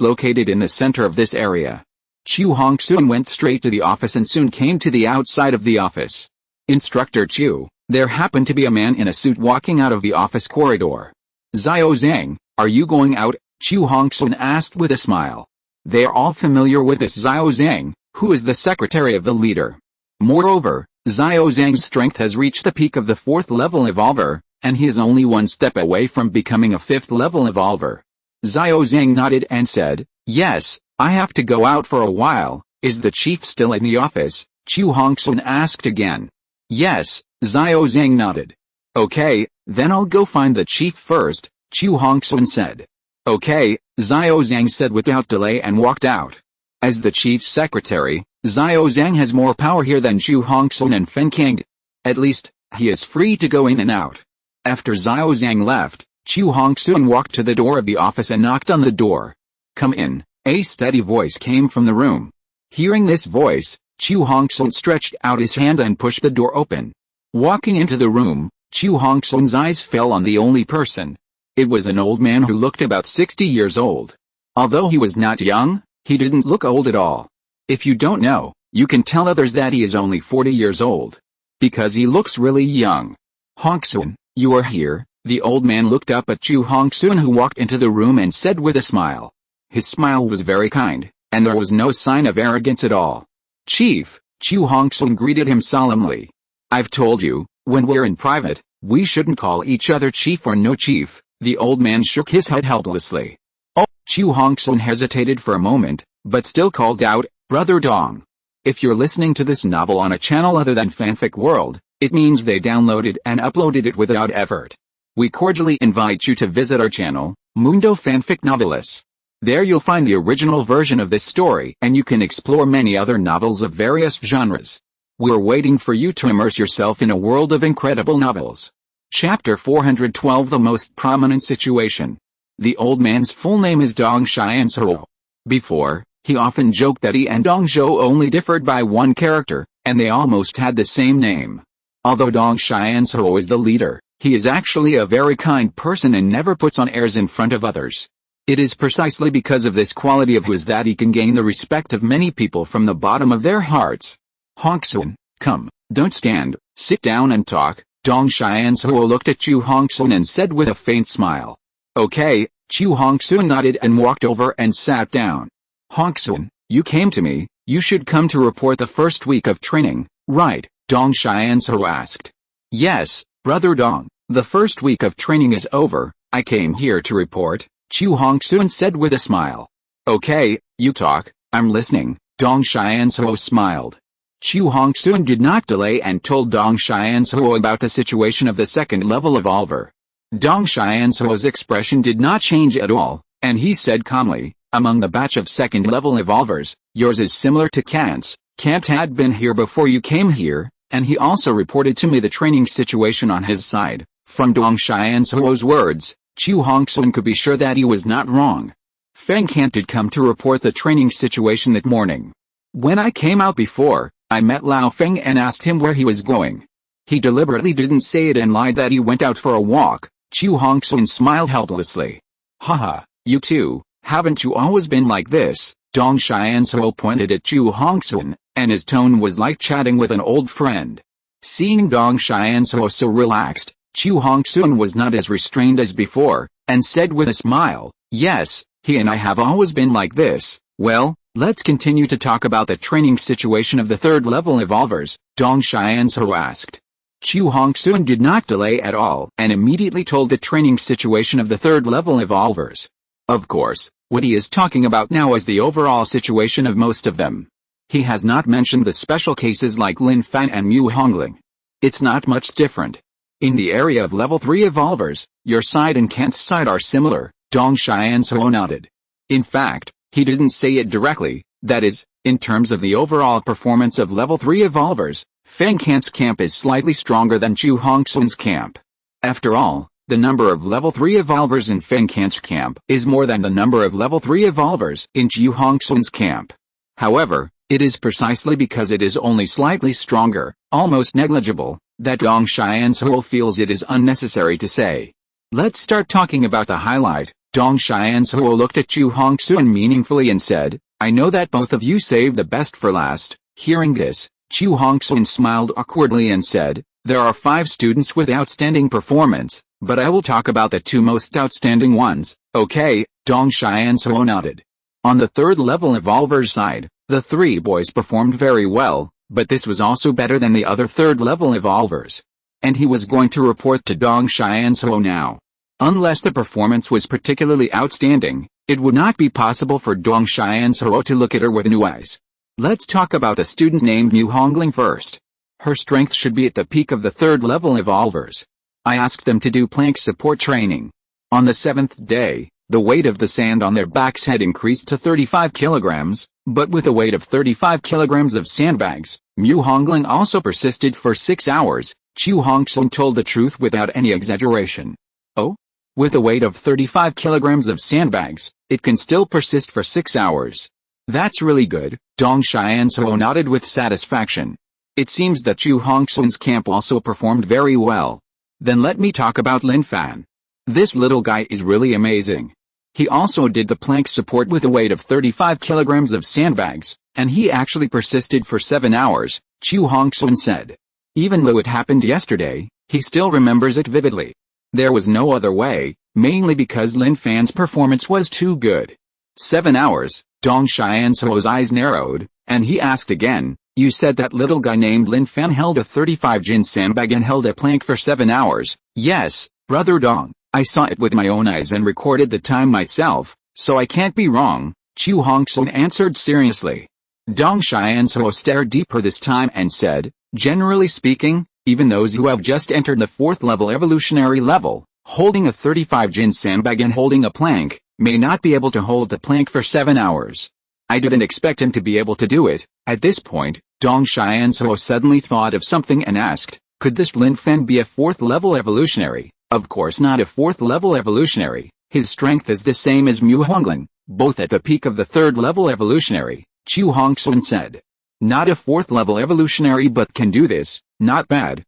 located in the center of this area. Chu Hongsun went straight to the office and soon came to the outside of the office. Instructor Chu, there happened to be a man in a suit walking out of the office corridor. Xiao Zhang, are you going out? Chu Hongsun asked with a smile. They are all familiar with this Xiao Zhang, who is the secretary of the leader. Moreover, Xiao Zhang's strength has reached the peak of the 4th level evolver, and he is only one step away from becoming a 5th level evolver. Xiao Zhang nodded and said, yes, I have to go out for a while. Is the chief still in the office? Chu Hongsun asked again. Yes, Xiao Zhang nodded. Okay, then I'll go find the chief first, Chu Hongsun said. Okay, Xiao Zhang said without delay and walked out. As the chief's secretary, Xiao Zhang has more power here than Chu Hongsun and Feng Kang. At least, he is free to go in and out. After Xiao Zhang left, Chu Hongsun walked to the door of the office and knocked on the door. Come in, a steady voice came from the room. Hearing this voice, Chu Hongsun stretched out his hand and pushed the door open. Walking into the room, Chu Hongsun's eyes fell on the only person. It was an old man who looked about 60 years old. Although he was not young, he didn't look old at all. If you don't know, you can tell others that he is only 40 years old. Because he looks really young. Hongsun, you are here. The old man looked up at Chu Hongsun, who walked into the room and said with a smile. His smile was very kind, and there was no sign of arrogance at all. Chief, Chu Hongsun greeted him solemnly. I've told you, when we're in private, we shouldn't call each other chief or no chief. The old man shook his head helplessly. Oh, Chu Hongsun hesitated for a moment, but still called out, Brother Dong. If you're listening to this novel on a channel other than Fanfic World, it means they downloaded and uploaded it without effort. We cordially invite you to visit our channel, Mundo Fanfic Novelis. There you'll find the original version of this story and you can explore many other novels of various genres. We're waiting for you to immerse yourself in a world of incredible novels. Chapter 412 The Most Prominent Situation. The old man's full name is Dong Xianzhou. Before, he often joked that he and Dong Zhou only differed by one character, and they almost had the same name. Although Dong Xianzhou is the leader, he is actually a very kind person and never puts on airs in front of others. It is precisely because of this quality of his that he can gain the respect of many people from the bottom of their hearts. Hongsun, come, don't stand, sit down and talk. Dong Xianzhou looked at Chu Hongsun and said with a faint smile. Okay, Chu Hongsun nodded and walked over and sat down. Hongsun, you came to me, you should come to report the first week of training, right? Dong Xianzhou asked. Yes, Brother Dong, the first week of training is over, I came here to report, Chu Hongsun said with a smile. Okay, you talk, I'm listening, Dong Xianzhou smiled. Chu Hongsun did not delay and told Dong Xianzhou about the situation of the 2nd level evolver. Dong Xianzhou's expression did not change at all, and he said calmly, among the batch of 2nd level evolvers, yours is similar to Kant's. Kant had been here before you came here, and he also reported to me the training situation on his side. From Dong Xianzhou's words, Chu Hongsun could be sure that he was not wrong. Feng Kant did come to report the training situation that morning. When I came out before, I met Lao Feng and asked him where he was going. He deliberately didn't say it and lied that he went out for a walk. Chu Hongsun smiled helplessly. Haha, you too, haven't you always been like this? Dong Xianzhou pointed at Chu Hongsun, and his tone was like chatting with an old friend. Seeing Dong Xianzhou so relaxed, Chu Hongsun was not as restrained as before, and said with a smile, yes, he and I have always been like this. Well, let's continue to talk about the training situation of the 3rd level evolvers, Dong Xianzhou asked. Chu Hongsun did not delay at all and immediately told the training situation of the 3rd level evolvers. Of course, what he is talking about now is the overall situation of most of them. He has not mentioned the special cases like Lin Fan and Mu Hongling. It's not much different. In the area of level 3 evolvers, your side and Kant's side are similar, Dong Xianzhou nodded. In fact, he didn't say it directly, that is, in terms of the overall performance of level 3 evolvers, Feng Kant's camp is slightly stronger than Chu Hongsun's camp. After all, the number of level 3 evolvers in Feng Kant's camp is more than the number of level 3 evolvers in Chu Hongsun's camp. However, it is precisely because it is only slightly stronger, almost negligible, that Dong Xianzhou feels it is unnecessary to say. Let's start talking about the highlight, Dong Xianzhuo looked at Chu Hongxuan meaningfully and said, I know that both of you saved the best for last. Hearing this, Chu Hongxuan smiled awkwardly and said, there are 5 students with outstanding performance, but I will talk about the 2 most outstanding ones. Okay, Dong Xianzhuo nodded. On the 3rd level evolver's side, the 3 boys performed very well, but this was also better than the other 3rd level evolvers. And he was going to report to Dong Xianzhuo now. Unless the performance was particularly outstanding, it would not be possible for Dong Xianzhuo to look at her with new eyes. Let's talk about the student named Mu Hongling first. Her strength should be at the peak of the 3rd level evolvers. I asked them to do plank support training. On the 7th day, the weight of the sand on their backs had increased to 35 kilograms, but with a weight of 35 kilograms of sandbags, Mu Hongling also persisted for 6 hours. Chu Hongxuan told the truth without any exaggeration. Oh? With a weight of 35 kilograms of sandbags, it can still persist for 6 hours. That's really good, Dong Xianzhuo nodded with satisfaction. It seems that Chu Hongxuan's camp also performed very well. Then let me talk about Lin Fan. This little guy is really amazing. He also did the plank support with a weight of 35 kilograms of sandbags, and he actually persisted for 7 hours, Chu Hongxuan said. Even though it happened yesterday, he still remembers it vividly. There was no other way, mainly because Lin Fan's performance was too good. 7 hours, Dong Xianzhuo's eyes narrowed, and he asked again, you said that little guy named Lin Fan held a 35 jin sandbag and held a plank for 7 hours. Yes, brother Dong, I saw it with my own eyes and recorded the time myself, so I can't be wrong, Chu Hongxuan answered seriously. Dong Xianzhuo stared deeper this time and said, generally speaking, even those who have just entered the 4th level evolutionary level, holding a 35 jin sandbag and holding a plank, may not be able to hold the plank for 7 hours. I didn't expect him to be able to do it. At this point, Dong Xianzhuo suddenly thought of something and asked, could this Lin Fan be a 4th level evolutionary? Of course not a 4th level evolutionary. His strength is the same as Mu Hongling, both at the peak of the 3rd level evolutionary, Chu Hongxuan said. Not a 4th level evolutionary but can do this. Not bad,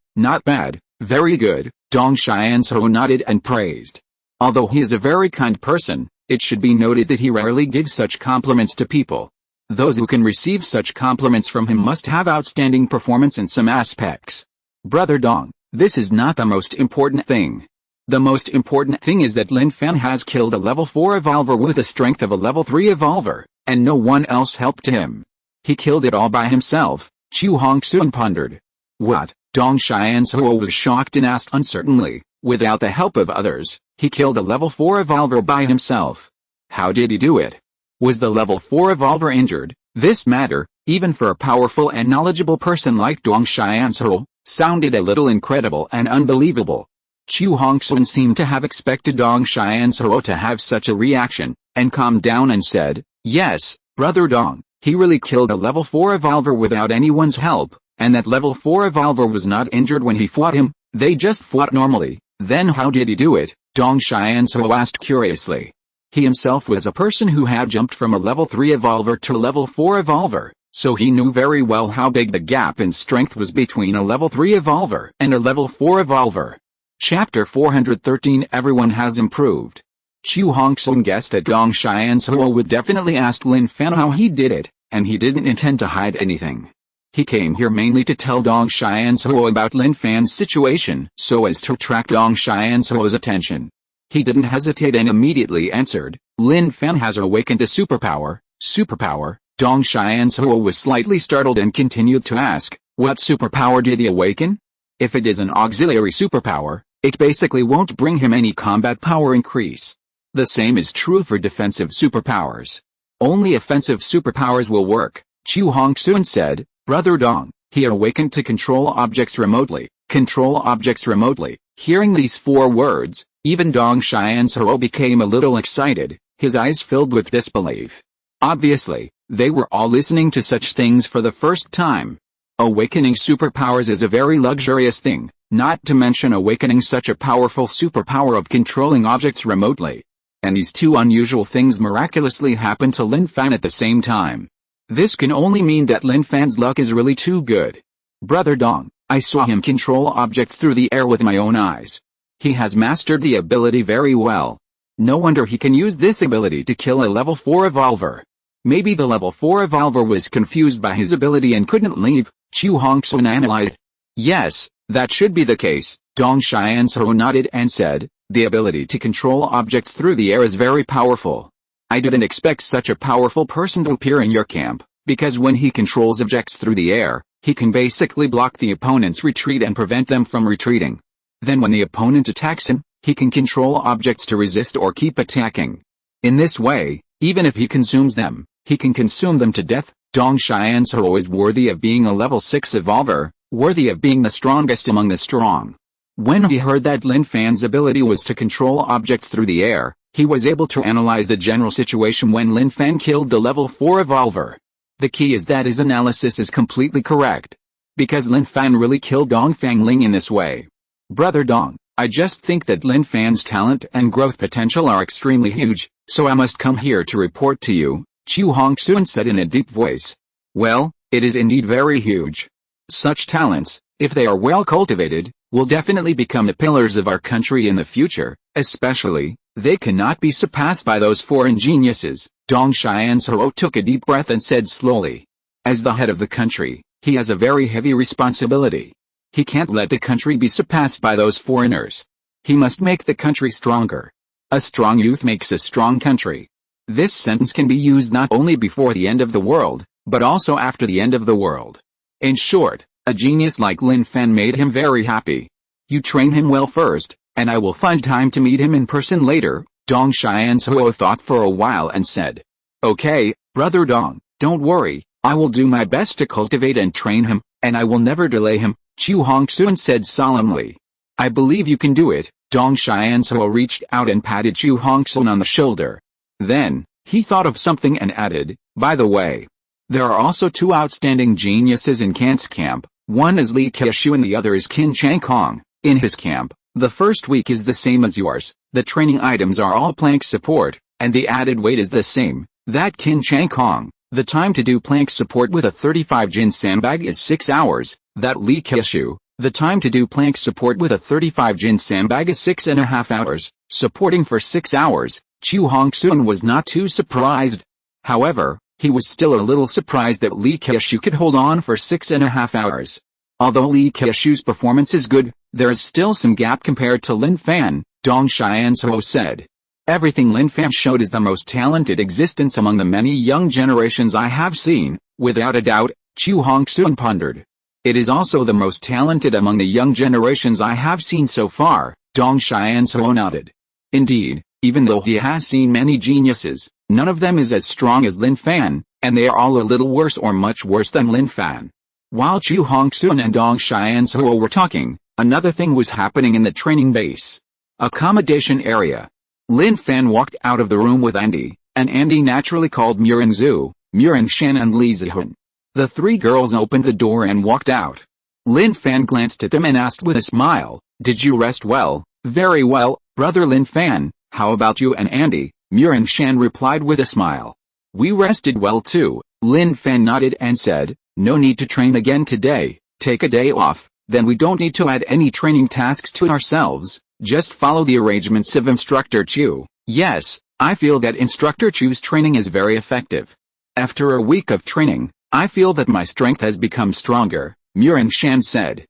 very good, Dong Xianzhuo nodded and praised. Although he is a very kind person, it should be noted that he rarely gives such compliments to people. Those who can receive such compliments from him must have outstanding performance in some aspects. Brother Dong, this is not the most important thing. The most important thing is that Lin Fan has killed a level 4 evolver with the strength of a level 3 evolver, and no one else helped him. He killed it all by himself, Chu Hongxuan pondered. What? Dong Xianzhuo was shocked and asked uncertainly, without the help of others, he killed a level 4 evolver by himself. How did he do it? Was the level 4 evolver injured? This matter, even for a powerful and knowledgeable person like Dong Xianzhuo, sounded a little incredible and unbelievable. Chu Hongxuan seemed to have expected Dong Xianzhuo to have such a reaction, and calmed down and said, yes, brother Dong, he really killed a level 4 evolver without anyone's help. And that level 4 evolver was not injured when he fought him, they just fought normally. Then how did he do it? Dong Xianzhuo asked curiously. He himself was a person who had jumped from a level 3 evolver to a level 4 evolver, so he knew very well how big the gap in strength was between a level 3 evolver and a level 4 evolver. Chapter 413 Everyone has improved. Chu Hongxuan guessed that Dong Xianzhuo would definitely ask Lin Fan how he did it, and he didn't intend to hide anything. He came here mainly to tell Dong Xianzhuo about Lin Fan's situation, so as to attract Dong Xianzhuo's attention. He didn't hesitate and immediately answered, Lin Fan has awakened a superpower. Superpower? Dong Xianzhuo was slightly startled and continued to ask, what superpower did he awaken? If it is an auxiliary superpower, it basically won't bring him any combat power increase. The same is true for defensive superpowers. Only offensive superpowers will work, Chu Hongxuan said. Brother Dong, he awakened to control objects remotely. Control objects remotely. Hearing these 4 words, even Dong Xianzhuo became a little excited, his eyes filled with disbelief. Obviously, they were all listening to such things for the first time. Awakening superpowers is a very luxurious thing, not to mention awakening such a powerful superpower of controlling objects remotely. And these 2 unusual things miraculously happened to Lin Fan at the same time. This can only mean that Lin Fan's luck is really too good. Brother Dong, I saw him control objects through the air with my own eyes. He has mastered the ability very well. No wonder he can use this ability to kill a level 4 evolver. Maybe the level 4 evolver was confused by his ability and couldn't leave, Chu Hongsun analyzed. Yes, that should be the case, Dong Xianzhou nodded and said, the ability to control objects through the air is very powerful. I didn't expect such a powerful person to appear in your camp, because when he controls objects through the air, he can basically block the opponent's retreat and prevent them from retreating. Then when the opponent attacks him, he can control objects to resist or keep attacking. In this way, even if he consumes them, he can consume them to death. Dong Xianzhou is worthy of being a level 6 evolver, worthy of being the strongest among the strong. When he heard that Lin Fan's ability was to control objects through the air, he was able to analyze the general situation when Lin Fan killed the level 4 evolver. The key is that his analysis is completely correct. Because Lin Fan really killed Dong Fangling in this way. Brother Dong, I just think that Lin Fan's talent and growth potential are extremely huge, so I must come here to report to you, Chu Hongsun said in a deep voice. Well, it is indeed very huge. Such talents, if they are well cultivated, will definitely become the pillars of our country in the future, especially, they cannot be surpassed by those foreign geniuses. Dong Xianzhou took a deep breath and said slowly. As the head of the country, he has a very heavy responsibility. He can't let the country be surpassed by those foreigners. He must make the country stronger. A strong youth makes a strong country. This sentence can be used not only before the end of the world, but also after the end of the world. In short, a genius like Lin Fan made him very happy. You train him well first, and I will find time to meet him in person later. Dong Xianzhou thought for a while and said. Okay, Brother Dong, don't worry, I will do my best to cultivate and train him, and I will never delay him, Chu Hongsun said solemnly. I believe you can do it. Dong Xianzhou reached out and patted Chu Hongsun on the shoulder. Then, he thought of something and added, by the way, there are also two outstanding geniuses in Kant's camp, one is Li Keishu and the other is Qin Chang Kong. In his camp, the first week is the same as yours, the training items are all plank support, and the added weight is the same. That Qin Chang Kong, the time to do plank support with a 35 jin sandbag is 6 hours, that Li Keishu, the time to do plank support with a 35 jin sandbag is 6.5 hours, supporting for 6 hours. Chu Hongsun was not too surprised. However, he was still a little surprised that Li Keishu could hold on for 6.5 hours. Although Li Keishu's performance is good, there is still some gap compared to Lin Fan, Dong Xianzhou said. Everything Lin Fan showed is the most talented existence among the many young generations I have seen, without a doubt, Chu Hongsun pondered. It is also the most talented among the young generations I have seen so far, Dong Xianzhou nodded. Indeed, even though he has seen many geniuses, none of them is as strong as Lin Fan, and they are all a little worse or much worse than Lin Fan. While Chu Hongsun and Dong Xianzhou were talking, another thing was happening in the training base. Accommodation area. Lin Fan walked out of the room with Andy, and Andy naturally called Murinzhu, Murinshan and Li Zihun. The three girls opened the door and walked out. Lin Fan glanced at them and asked with a smile, did you rest well? Very well, Brother Lin Fan, how about you and Andy? Murinshan replied with a smile. We rested well too, Lin Fan nodded and said, no need to train again today, take a day off, then we don't need to add any training tasks to ourselves, just follow the arrangements of Instructor Chu. Yes, I feel that Instructor Chu's training is very effective. After a week of training, I feel that my strength has become stronger, Murinshan said.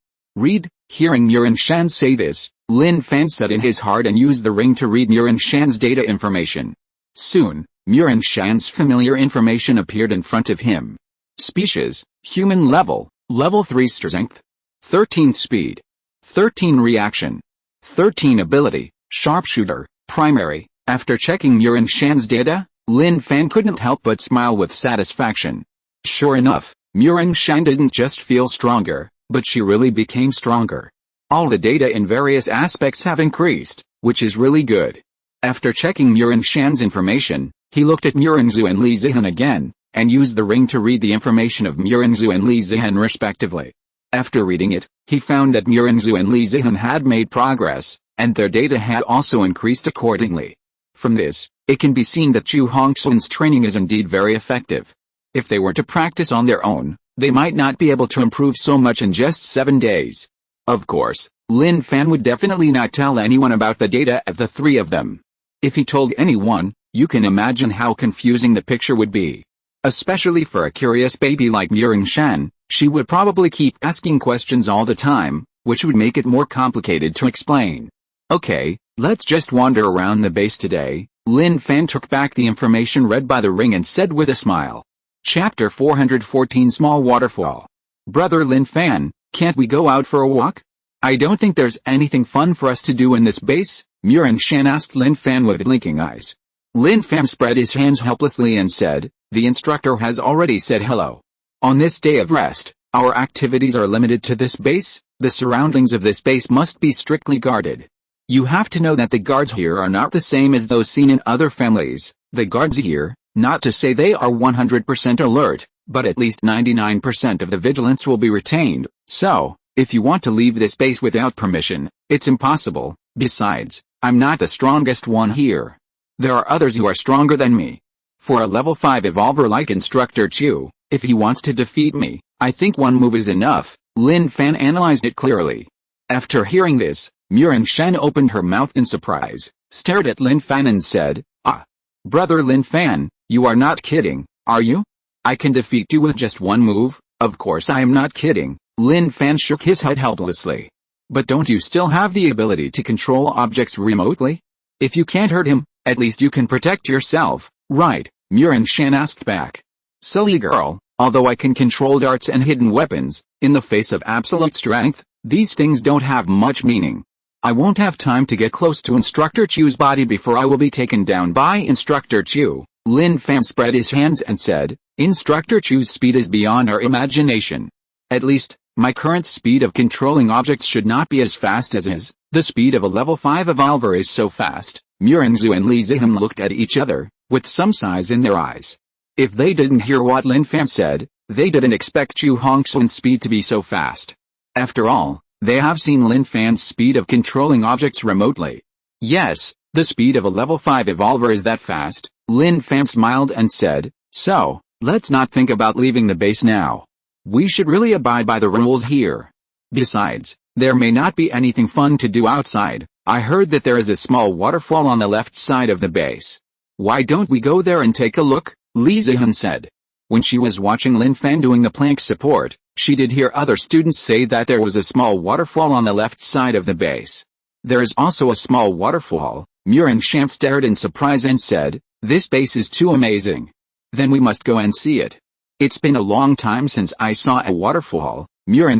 Hearing Murinshan say this, Lin Fan said in his heart and used the ring to read Murinshan's data information. Soon, Murinshan's familiar information appeared in front of him. Species, human level 3 strength, 13 speed, 13 reaction, 13 ability, sharpshooter, primary. After checking Murinshan's data, Lin Fan couldn't help but smile with satisfaction. Sure enough, Murinshan didn't just feel stronger, but she really became stronger. All the data in various aspects have increased, which is really good. After checking Murinshan's information, he looked at Murinzhu and Li Zihun again, and used the ring to read the information of Murinzhu and Li Zihun respectively. After reading it, he found that Murinzhu and Li Zihun had made progress, and their data had also increased accordingly. From this, it can be seen that Chu Hongsun's training is indeed very effective. If they were to practice on their own, they might not be able to improve so much in just 7 days. Of course, Lin Fan would definitely not tell anyone about the data of the three of them. If he told anyone, you can imagine how confusing the picture would be. Especially for a curious baby like Shan, she would probably keep asking questions all the time, which would make it more complicated to explain. Okay, let's just wander around the base today. Lin Fan took back the information read by the ring and said with a smile. Chapter 414 Small Waterfall. Brother Lin Fan, can't we go out for a walk? I don't think there's anything fun for us to do in this base, Shan asked Lin Fan with blinking eyes. Lin Fan spread his hands helplessly and said, the instructor has already said hello. On this day of rest, our activities are limited to this base. The surroundings of this base must be strictly guarded. You have to know that the guards here are not the same as those seen in other families. The guards here, not to say they are 100% alert, but at least 99% of the vigilance will be retained. So, if you want to leave this base without permission, it's impossible. Besides, I'm not the strongest one here. There are others who are stronger than me. For a level 5 evolver like Instructor Chu, if he wants to defeat me, I think one move is enough. Lin Fan analyzed it clearly. After hearing this, Shan opened her mouth in surprise, stared at Lin Fan and said, Brother Lin Fan, you are not kidding, are you? I can defeat you with just one move? Of course I am not kidding. Lin Fan shook his head helplessly. But don't you still have the ability to control objects remotely? If you can't hurt him, at least you can protect yourself, right? Shan asked back. Silly girl, although I can control darts and hidden weapons, in the face of absolute strength, these things don't have much meaning. I won't have time to get close to Instructor Chu's body before I will be taken down by Instructor Chu. Lin Fan spread his hands and said, Instructor Chu's speed is beyond our imagination. At least, my current speed of controlling objects should not be as fast as his. The speed of a level 5 evolver is so fast. Zhu and Li Zihim looked at each other, with some sighs in their eyes. If they didn't hear what Lin Fan said, they didn't expect Chu Hongxuan's speed to be so fast. After all, they have seen Lin Fan's speed of controlling objects remotely. Yes, the speed of a level 5 evolver is that fast. Lin Fan smiled and said, so, let's not think about leaving the base now. We should really abide by the rules here. Besides, there may not be anything fun to do outside. I heard that there is a small waterfall on the left side of the base. Why don't we go there and take a look? Li Zihan said. When she was watching Lin Fan doing the plank support, she did hear other students say that there was a small waterfall on the left side of the base. There is also a small waterfall. Shan stared in surprise and said, this base is too amazing. Then we must go and see it. It's been a long time since I saw a waterfall.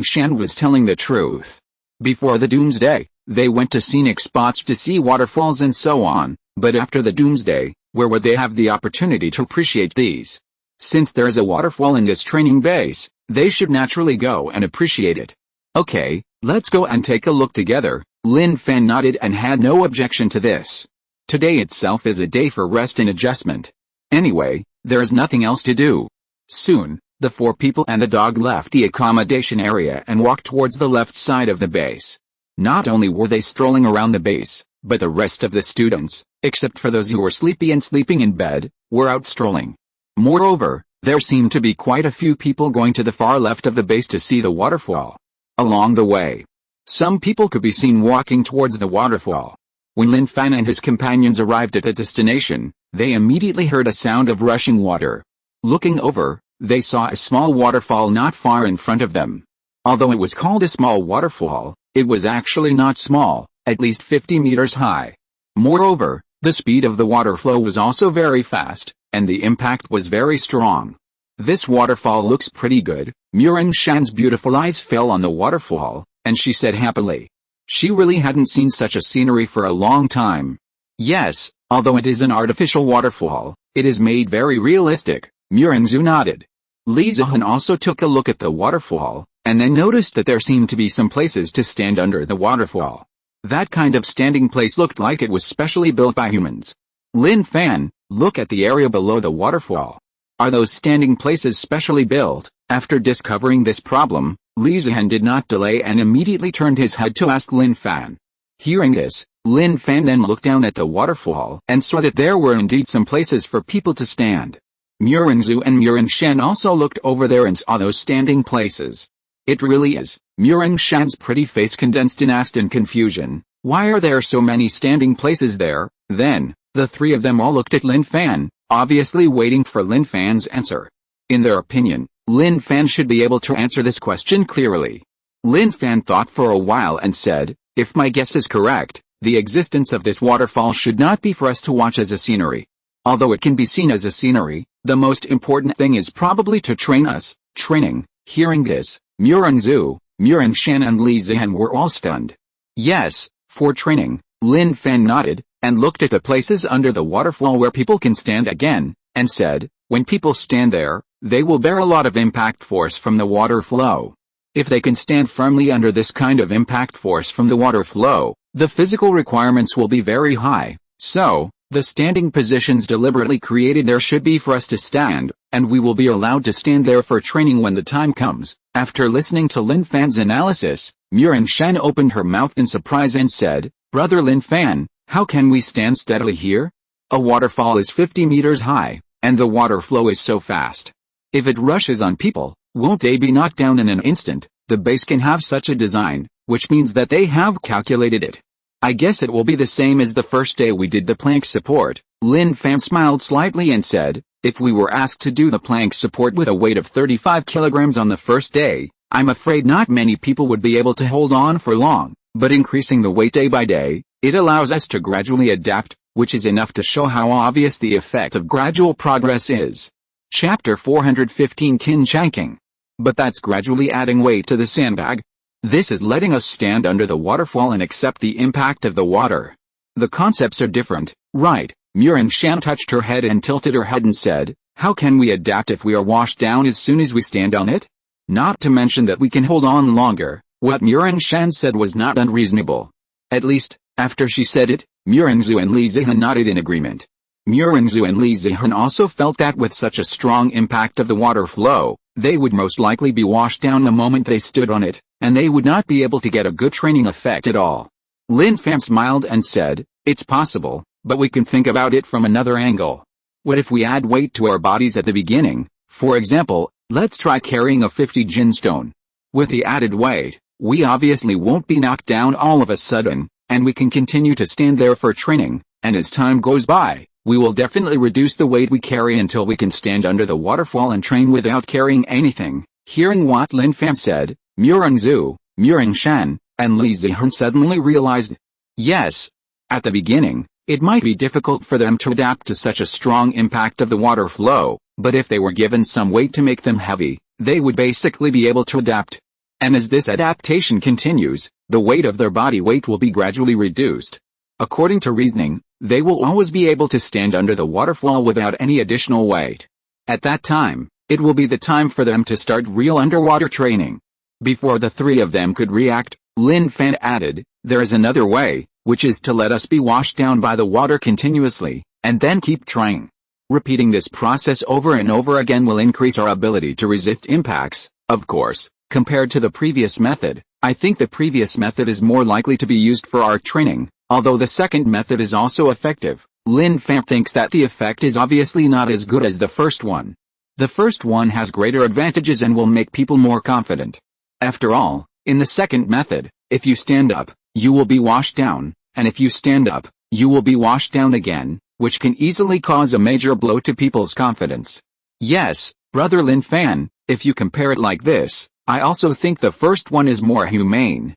Shan was telling the truth. Before the doomsday, they went to scenic spots to see waterfalls and so on, but after the doomsday, where would they have the opportunity to appreciate these? Since there is a waterfall in this training base, they should naturally go and appreciate it. Okay, let's go and take a look together. Lin Fan nodded and had no objection to this. Today itself is a day for rest and adjustment. Anyway, there is nothing else to do. Soon, the 4 people and the dog left the accommodation area and walked towards the left side of the base. Not only were they strolling around the base, but the rest of the students, except for those who were sleepy and sleeping in bed, were out strolling. Moreover, there seemed to be quite a few people going to the far left of the base to see the waterfall. Along the way, some people could be seen walking towards the waterfall. When Lin Fan and his companions arrived at the destination, they immediately heard a sound of rushing water. Looking over, they saw a small waterfall not far in front of them. Although it was called a small waterfall, it was actually not small, at least 50 meters high. Moreover, the speed of the water flow was also very fast, and the impact was very strong. This waterfall looks pretty good. Shan's beautiful eyes fell on the waterfall, and she said happily. She really hadn't seen such a scenery for a long time. Yes, although it is an artificial waterfall, it is made very realistic. Zhu nodded. Li Zihan also took a look at the waterfall, and then noticed that there seemed to be some places to stand under the waterfall. That kind of standing place looked like it was specially built by humans. Lin Fan, look at the area below the waterfall. Are those standing places specially built? After discovering this problem, Li Zihan did not delay and immediately turned his head to ask Lin Fan. Hearing this, Lin Fan then looked down at the waterfall and saw that there were indeed some places for people to stand. Zhu and Shan also looked over there and saw those standing places. It really is. Shan's pretty face condensed and asked in confusion, why are there so many standing places there? Then, The three of them all looked at Lin Fan, obviously waiting for Lin Fan's answer. In their opinion, Lin Fan should be able to answer this question clearly. Lin Fan thought for a while and said, "If my guess is correct, the existence of this waterfall should not be for us to watch as a scenery. Although it can be seen as a scenery, the most important thing is probably to train us." Training. Hearing this, Murenzhu, Shan and Li Zihan were all stunned. Yes, for training. Lin Fan nodded, and looked at the places under the waterfall where people can stand again, and said, "When people stand there, they will bear a lot of impact force from the water flow. If they can stand firmly under this kind of impact force from the water flow, the physical requirements will be very high. So, the standing positions deliberately created there should be for us to stand, and we will be allowed to stand there for training when the time comes." After listening to Lin Fan's analysis, Shan opened her mouth in surprise and said, "Brother Lin Fan, how can we stand steadily here? A waterfall is 50 meters high, and the water flow is so fast. If it rushes on people, won't they be knocked down in an instant?" The base can have such a design, which means that they have calculated it. "I guess it will be the same as the first day we did the plank support." Lin Fan smiled slightly and said, "If we were asked to do the plank support with a weight of 35 kilograms on the first day, I'm afraid not many people would be able to hold on for long, but increasing the weight day by day, it allows us to gradually adapt, which is enough to show how obvious the effect of gradual progress is." Chapter 415 Kin Chanking. But that's gradually adding weight to the sandbag. This is letting us stand under the waterfall and accept the impact of the water. The concepts are different, right? Shan touched her head and tilted her head and said, "How can we adapt if we are washed down as soon as we stand on it? Not to mention that we can hold on longer." What Shan said was not unreasonable. At least, after she said it, Murenzhu and Li Zihan nodded in agreement. Murenzhu and Li Zihan also felt that with such a strong impact of the water flow, they would most likely be washed down the moment they stood on it, and they would not be able to get a good training effect at all. Lin Fan smiled and said, "It's possible, but we can think about it from another angle. What if we add weight to our bodies at the beginning? For example, let's try carrying a 50 jin stone. With the added weight, we obviously won't be knocked down all of a sudden, and we can continue to stand there for training, and as time goes by, we will definitely reduce the weight we carry until we can stand under the waterfall and train without carrying anything." Hearing what Lin Fan said, Murenzhu, Shan, and Li Zihan suddenly realized, yes, at the beginning, it might be difficult for them to adapt to such a strong impact of the water flow, but if they were given some weight to make them heavy, they would basically be able to adapt. And as this adaptation continues, the weight of their body weight will be gradually reduced. According to reasoning, they will always be able to stand under the waterfall without any additional weight. At that time, it will be the time for them to start real underwater training. Before the three of them could react, Lin Fan added, "There is another way, which is to let us be washed down by the water continuously, and then keep trying. Repeating this process over and over again will increase our ability to resist impacts. Of course, compared to the previous method, I think the previous method is more likely to be used for our training, although the second method is also effective." Lin Fan thinks that the effect is obviously not as good as the first one. The first one has greater advantages and will make people more confident. After all, in the second method, if you stand up, you will be washed down, and if you stand up, you will be washed down again, which can easily cause a major blow to people's confidence. Yes, Brother Lin Fan, if you compare it like this, I also think the first one is more humane.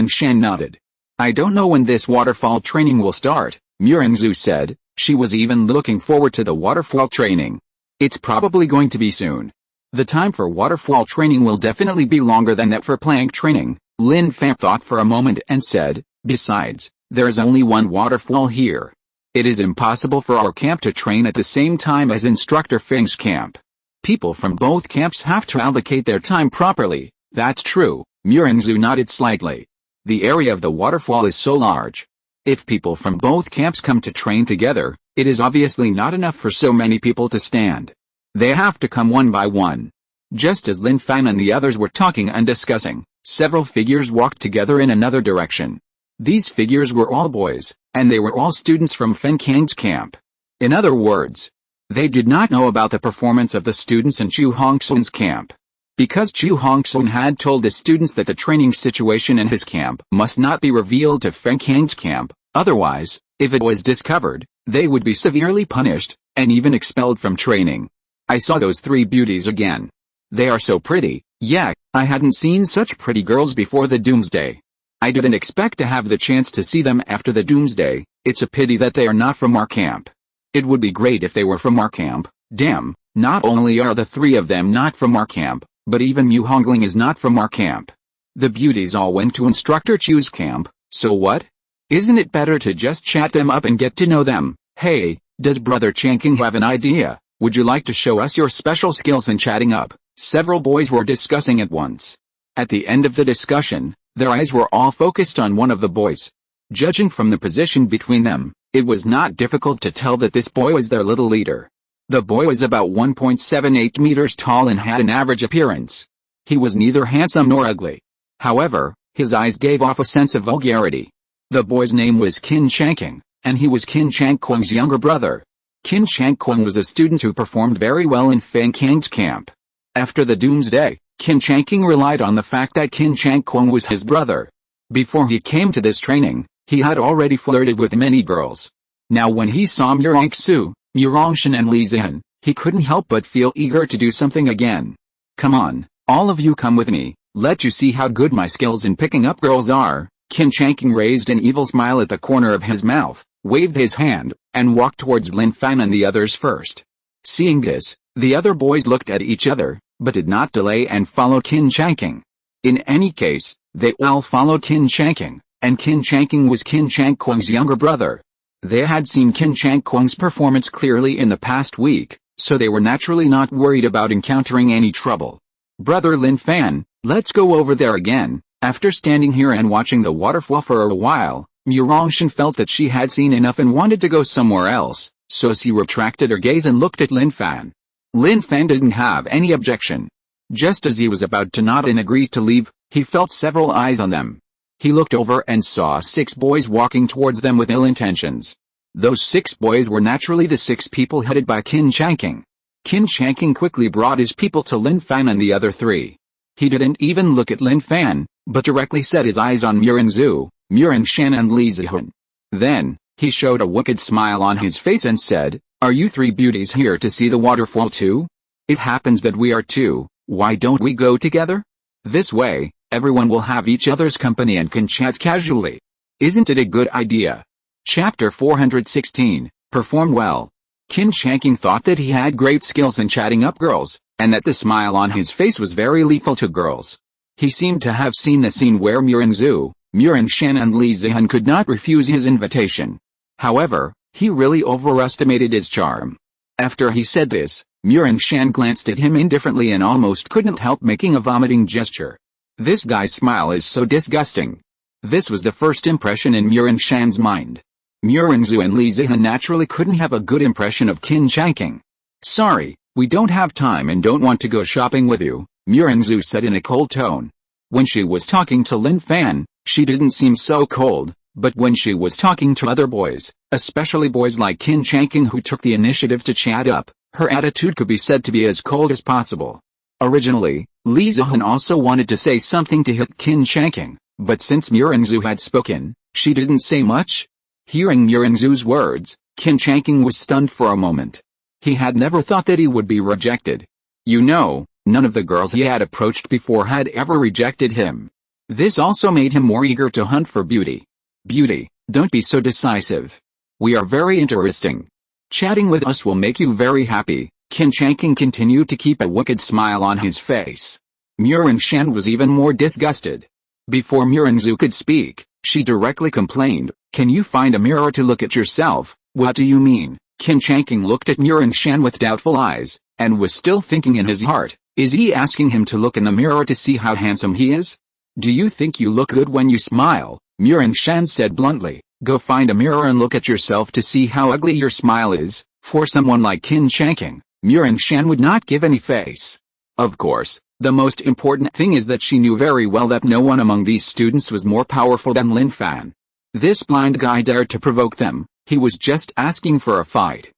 Shan nodded. "I don't know when this waterfall training will start," Murenzhu said. She was even looking forward to the waterfall training. "It's probably going to be soon. The time for waterfall training will definitely be longer than that for plank training." Lin Fan thought for a moment and said, "Besides, there is only one waterfall here. It is impossible for our camp to train at the same time as Instructor Feng's camp. People from both camps have to allocate their time properly." "That's true," Murenzhu nodded slightly. "The area of the waterfall is so large. If people from both camps come to train together, it is obviously not enough for so many people to stand. They have to come one by one." Just as Lin Fan and the others were talking and discussing, several figures walked together in another direction. These figures were all boys, and they were all students from Feng Kang's camp. In other words, they did not know about the performance of the students in Chu Hongsun's camp. Because Chu Hongsun had told the students that the training situation in his camp must not be revealed to Feng Kang's camp, otherwise, If it was discovered, they would be severely punished, and even expelled from training. I saw those three beauties again. They are so pretty. Yeah, I hadn't seen such pretty girls before the doomsday. I didn't expect to have the chance to see them after the doomsday. It's a pity that they are not from our camp. It would be great if they were from our camp. Damn, not only are the three of them not from our camp, but even Mu Hongling is not from our camp. The beauties all went to Instructor Chu's camp, so what? Isn't it better to just chat them up and get to know them? Hey, does Brother Chanking have an idea? Would you like to show us your special skills in chatting up? Several boys were discussing at once. At the end of the discussion, their eyes were all focused on one of the boys. Judging from the position between them, it was not difficult to tell that this boy was their little leader. The boy was about 1.78 meters tall and had an average appearance. He was neither handsome nor ugly. However, his eyes gave off a sense of vulgarity. The boy's name was Qin Chanking, and he was Qin Changquang's younger brother. Qin Changquang was a student who performed very well in Fang Kang's camp. After the doomsday, Qin Chanking relied on the fact that Qin Changquang was his brother. Before he came to this training, he had already flirted with many girls. Now when he saw Murangsu, Murongshan and Li Zihan, he couldn't help but feel eager to do something again. Come on, all of you come with me, let you see how good my skills in picking up girls are. Qin Chanking raised an evil smile at the corner of his mouth, waved his hand, and walked towards Lin Fan and the others first. Seeing this, the other boys looked at each other, but did not delay and follow Qin Chanking. In any case, they all followed Qin Chanking, and Qin Chanking was Qin Changquang's younger brother. They had seen Qin Changquang's performance clearly in the past week, so they were naturally not worried about encountering any trouble. Brother Lin Fan, let's go over there again. After standing here and watching the waterfall for a while, Murongshan felt that she had seen enough and wanted to go somewhere else, so she retracted her gaze and looked at Lin Fan. Lin Fan didn't have any objection. Just as he was about to nod and agree to leave, he felt several eyes on them. He looked over and saw 6 boys walking towards them with ill intentions. Those 6 boys were naturally the 6 people headed by Qin Chanking. Qin Chanking quickly brought his people to Lin Fan and the other 3. He didn't even look at Lin Fan, but directly set his eyes on Murangzu, Murangshan and Li Zihan. Then, he showed a wicked smile on his face and said, "Are you 3 beauties here to see the waterfall too? It happens that we are 2, why don't we go together? This way, everyone will have each other's company and can chat casually. Isn't it a good idea?" Chapter 416, Perform Well. Qin Chanking thought that he had great skills in chatting up girls, and that the smile on his face was very lethal to girls. He seemed to have seen the scene where Murangzu, Murangshan and Li Zihan could not refuse his invitation. However, he really overestimated his charm. After he said this, Murangshan glanced at him indifferently and almost couldn't help making a vomiting gesture. This guy's smile is so disgusting. This was the first impression in Murangshan's mind. Murangzu and Li Zihan naturally couldn't have a good impression of Qin Chanking. "Sorry, we don't have time and don't want to go shopping with you," Murangzu said in a cold tone. When she was talking to Lin Fan, she didn't seem so cold, but when she was talking to other boys, especially boys like Qin Chanking who took the initiative to chat up, her attitude could be said to be as cold as possible. Originally, Li Zihan also wanted to say something to hit Qin Chanking, but since Murangzu had spoken, she didn't say much. Hearing Murangzu's words, Qin Chanking was stunned for a moment. He had never thought that he would be rejected. You know, none of the girls he had approached before had ever rejected him. This also made him more eager to hunt for beauty. "Beauty, don't be so decisive. We are very interesting. Chatting with us will make you very happy." Qin Chanking continued to keep a wicked smile on his face. Murangshan was even more disgusted. Before Murangzu could speak, she directly complained, "Can you find a mirror to look at yourself?" "What do you mean?" Qin Chanking looked at Murangshan with doubtful eyes, and was still thinking in his heart, is he asking him to look in the mirror to see how handsome he is? "Do you think you look good when you smile?" Murangshan said bluntly. "Go find a mirror and look at yourself to see how ugly your smile is." For someone like Qin Chanking, Murangshan would not give any face. Of course, the most important thing is that she knew very well that no one among these students was more powerful than Lin Fan. This blind guy dared to provoke them. He was just asking for a fight.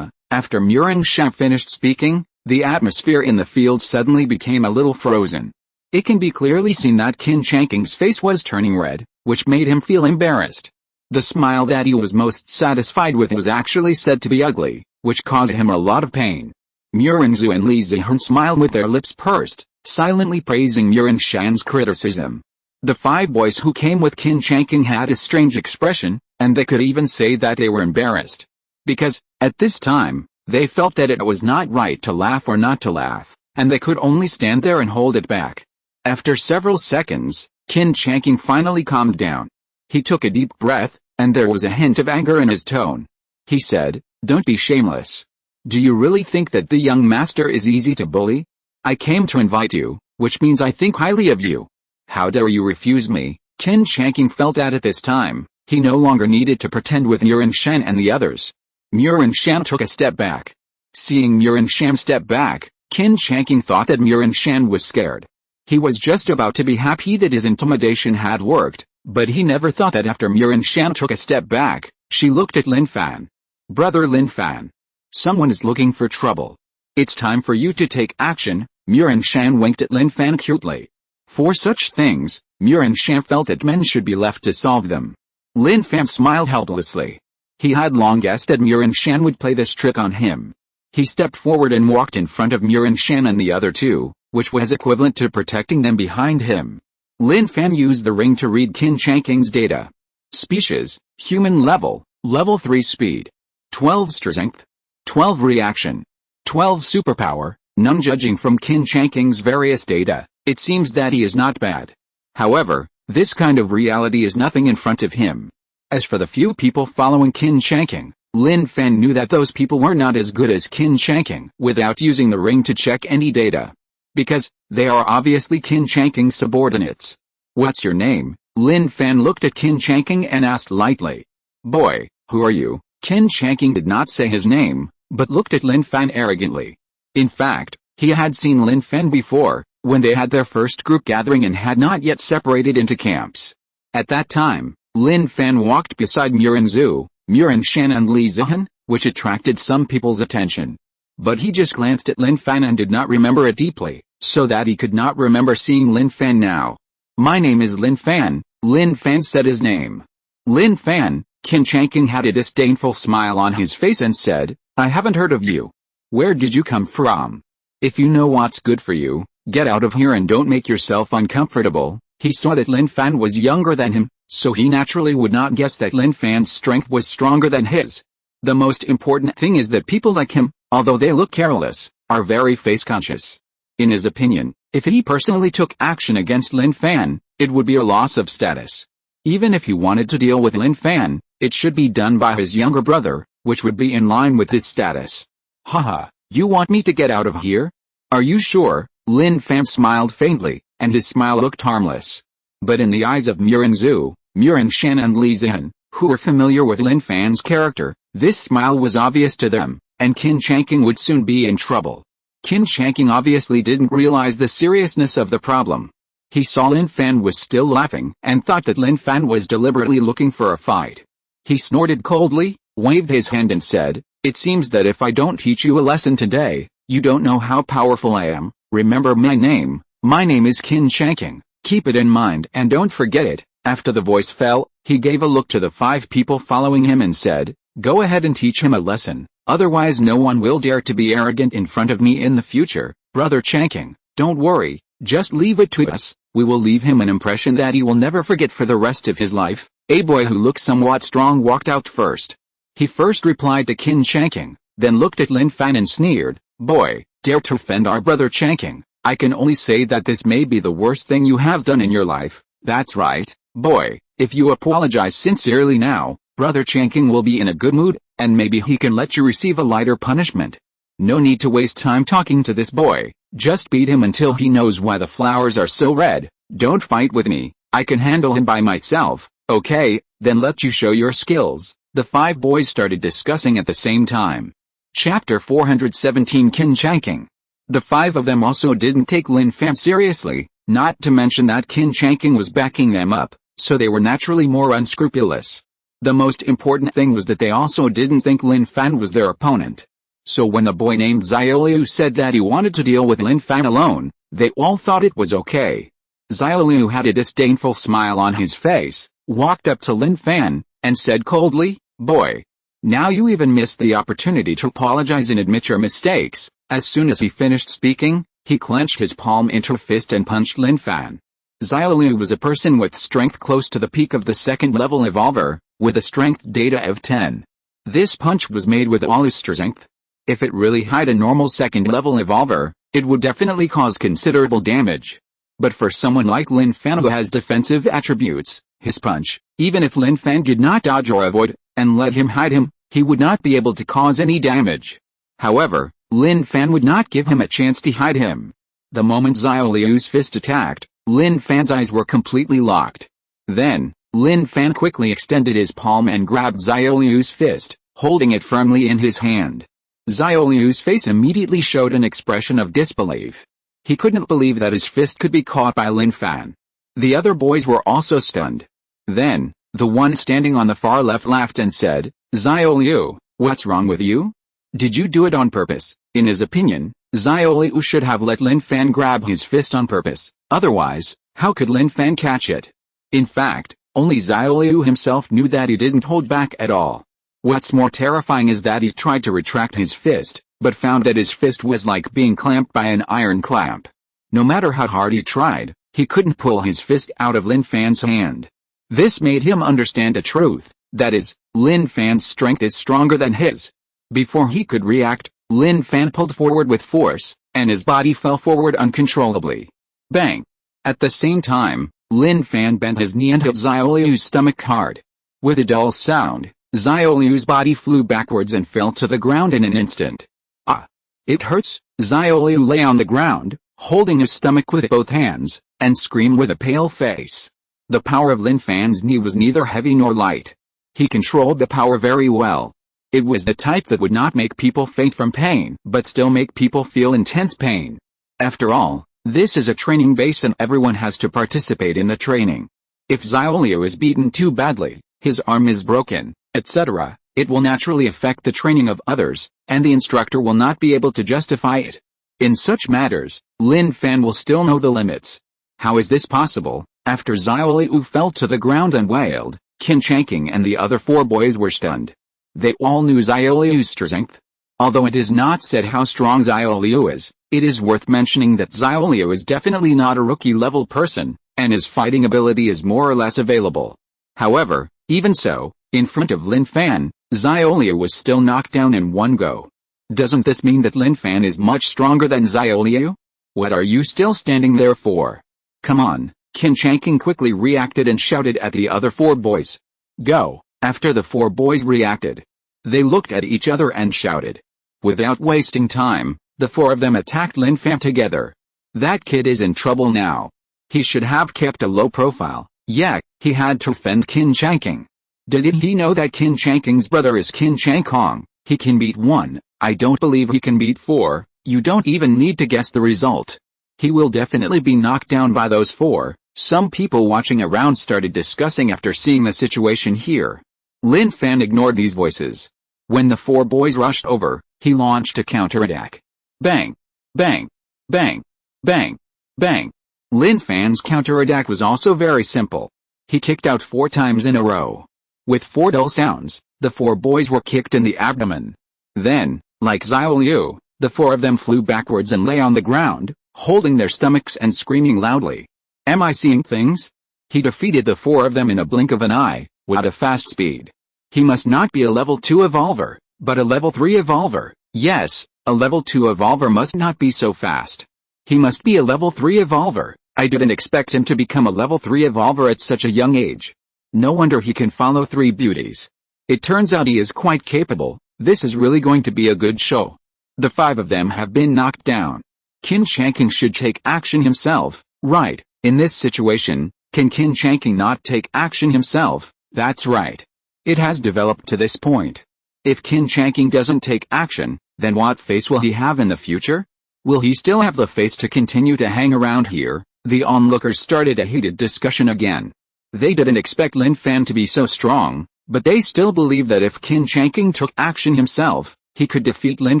After Murangshan finished speaking, the atmosphere in the field suddenly became a little frozen. It can be clearly seen that Qin Chanking's face was turning red, which made him feel embarrassed. The smile that he was most satisfied with was actually said to be ugly, which caused him a lot of pain. Murinzu and Li Zihan smiled with their lips pursed, silently praising Murin Shan's criticism. The 5 boys who came with Qin Changqing had a strange expression, and they could even say that they were embarrassed. Because, at this time, they felt that it was not right to laugh or not to laugh, and they could only stand there and hold it back. After several seconds, Qin Changqing finally calmed down. He took a deep breath, and there was a hint of anger in his tone. He said, "Don't be shameless. Do you really think that the young master is easy to bully? I came to invite you, which means I think highly of you. How dare you refuse me?" Qin Changqing felt that at this time, he no longer needed to pretend with Murin Shan and the others. Murin Shan took a step back. Seeing Murin Shan step back, Qin Changqing thought that Murin Shan was scared. He was just about to be happy that his intimidation had worked, but he never thought that after Murin Shan took a step back, she looked at Lin Fan. "Brother Lin Fan. Someone is looking for trouble. It's time for you to take action." Murin Shan winked at Lin Fan cutely. For such things, Murin Shan felt that men should be left to solve them. Lin Fan smiled helplessly. He had long guessed that Murin Shan would play this trick on him. He stepped forward and walked in front of Murin Shan and the other 2, which was equivalent to protecting them behind him. Lin Fan used the ring to read Qin Changqing's data. Species, human level, level 3 speed. 12 strength. 12 reaction. 12 superpower, none. Judging from Qin Changqing's various data, it seems that he is not bad. However, this kind of reality is nothing in front of him. As for the few people following Qin Changqing, Lin Fan knew that those people were not as good as Qin Changqing without using the ring to check any data. Because, they are obviously Qin Changqing's subordinates. "What's your name?" Lin Fan looked at Qin Changqing and asked lightly. "Boy, who are you?" Qin Changqing did not say his name, but looked at Lin Fan arrogantly. In fact, he had seen Lin Fan before, when they had their first group gathering and had not yet separated into camps. At that time, Lin Fan walked beside Murinzu, Murin Shan and Li Zihan, which attracted some people's attention. But he just glanced at Lin Fan and did not remember it deeply, so that he could not remember seeing Lin Fan now. "My name is Lin Fan," Lin Fan said his name. "Lin Fan," Qin Changqing had a disdainful smile on his face and said, "I haven't heard of you. Where did you come from? If you know what's good for you, get out of here and don't make yourself uncomfortable." He saw that Lin Fan was younger than him, so he naturally would not guess that Lin Fan's strength was stronger than his. The most important thing is that people like him, although they look careless, are very face-conscious. In his opinion, if he personally took action against Lin Fan, it would be a loss of status. Even if he wanted to deal with Lin Fan, it should be done by his younger brother, which would be in line with his status. "Haha, you want me to get out of here? Are you sure?" Lin Fan smiled faintly, and his smile looked harmless. But in the eyes of Murinzu, Murin Shan and Li Zihan, who were familiar with Lin Fan's character, this smile was obvious to them, and Qin Changqing would soon be in trouble. Qin Changqing obviously didn't realize the seriousness of the problem. He saw Lin Fan was still laughing and thought that Lin Fan was deliberately looking for a fight. He snorted coldly, waved his hand and said, "It seems that if I don't teach you a lesson today, you don't know how powerful I am. Remember my name. My name is Qin Changqing. Keep it in mind and don't forget it." After the voice fell, he gave a look to the 5 people following him and said, "Go ahead and teach him a lesson, otherwise no one will dare to be arrogant in front of me in the future. Brother Changqing, don't worry, just leave it to us. We will leave him an impression that he will never forget for the rest of his life." A boy who looked somewhat strong walked out first. He first replied to Qin Changqing, then looked at Lin Fan and sneered, "Boy, dare to offend our brother Changqing. I can only say that this may be the worst thing you have done in your life." "That's right, boy, if you apologize sincerely now, brother Changqing will be in a good mood, and maybe he can let you receive a lighter punishment. No need to waste time talking to this boy, just beat him until he knows why the flowers are so red. Don't fight with me, I can handle him by myself." "Okay, then let you show your skills." The 5 boys started discussing at the same time. Chapter 417 Qin Changqing. The 5 of them also didn't take Lin Fan seriously, not to mention that Qin Changqing was backing them up, so they were naturally more unscrupulous. The most important thing was that they also didn't think Lin Fan was their opponent. So when a boy named Xiaoliu said that he wanted to deal with Lin Fan alone, they all thought it was okay. Xiaoliu had a disdainful smile on his face, walked up to Lin Fan, and said coldly, "Boy. Now you even missed the opportunity to apologize and admit your mistakes." As soon as he finished speaking, he clenched his palm into a fist and punched Lin Fan. Xiaoliu was a person with strength close to the peak of the second-level evolver, with a strength data of 10. This punch was made with all his strength. If it really had a normal second-level evolver, it would definitely cause considerable damage. But for someone like Lin Fan who has defensive attributes, his punch, even if Lin Fan did not dodge or avoid, and let him hide him, he would not be able to cause any damage. However, Lin Fan would not give him a chance to hide him. The moment Xiaoliu's fist attacked, Lin Fan's eyes were completely locked. Then, Lin Fan quickly extended his palm and grabbed Xiaoliu's fist, holding it firmly in his hand. Xiaoliu's face immediately showed an expression of disbelief. He couldn't believe that his fist could be caught by Lin Fan. The other boys were also stunned. Then, the one standing on the far left laughed and said, "Xiaoliu, what's wrong with you? Did you do it on purpose?" In his opinion, Xiaoliu should have let Lin Fan grab his fist on purpose. Otherwise, how could Lin Fan catch it? In fact, only Xiaoliu himself knew that he didn't hold back at all. What's more terrifying is that he tried to retract his fist, but found that his fist was like being clamped by an iron clamp. No matter how hard he tried, he couldn't pull his fist out of Lin Fan's hand. This made him understand a truth, that is, Lin Fan's strength is stronger than his. Before he could react, Lin Fan pulled forward with force, and his body fell forward uncontrollably. Bang! At the same time, Lin Fan bent his knee and hit Xiaoliu's stomach hard. With a dull sound, Xiaoliu's body flew backwards and fell to the ground in an instant. "Ah! It hurts." Xiaoliu lay on the ground, holding his stomach with both hands, and screamed with a pale face. The power of Lin Fan's knee was neither heavy nor light. He controlled the power very well. It was the type that would not make people faint from pain, but still make people feel intense pain. After all, this is a training base and everyone has to participate in the training. If Xiaoliu is beaten too badly, his arm is broken, etc., it will naturally affect the training of others, and the instructor will not be able to justify it. In such matters, Lin Fan will still know the limits. How is this possible? After Xiaoliu fell to the ground and wailed, Qin Changqing and the other four boys were stunned. They all knew Xiaoliu's strength. Although it is not said how strong Xiaoliu is, it is worth mentioning that Xiaoliu is definitely not a rookie-level person, and his fighting ability is more or less available. However, even so, in front of Lin Fan, Xiaoliu was still knocked down in one go. Doesn't this mean that Lin Fan is much stronger than Xiaoliu? What are you still standing there for? Come on! Qin Changqing quickly reacted and shouted at the other four boys. Go! After the four boys reacted, they looked at each other and shouted. Without wasting time, the four of them attacked Lin Fan together. That kid is in trouble now. He should have kept a low profile. Yeah, he had to defend Qin Changqing. Didn't he know that Qin Changqing's brother is Qin Changkong? He can beat one. I don't believe he can beat four. You don't even need to guess the result. He will definitely be knocked down by those four. Some people watching around started discussing after seeing the situation here. Lin Fan ignored these voices. When the four boys rushed over, he launched a counterattack. Bang! Bang! Bang! Bang! Bang! Lin Fan's counterattack was also very simple. He kicked out 4 times in a row. With 4 dull sounds, the 4 boys were kicked in the abdomen. Then, like Xiaoliu, the 4 of them flew backwards and lay on the ground, holding their stomachs and screaming loudly. Am I seeing things? He defeated the 4 of them in a blink of an eye, at a fast speed. He must not be a level 2 evolver, but a level 3 evolver. Yes, a level 2 evolver must not be so fast. He must be a level 3 evolver. I didn't expect him to become a level 3 evolver at such a young age. No wonder he can follow 3 beauties. It turns out he is quite capable. This is really going to be a good show. The 5 of them have been knocked down. Qin Changqing should take action himself, right? In this situation, can Qin Changqing not take action himself? That's right. It has developed to this point. If Qin Changqing doesn't take action, then what face will he have in the future? Will he still have the face to continue to hang around here? The onlookers started a heated discussion again. They didn't expect Lin Fan to be so strong, but they still believe that if Qin Changqing took action himself, he could defeat Lin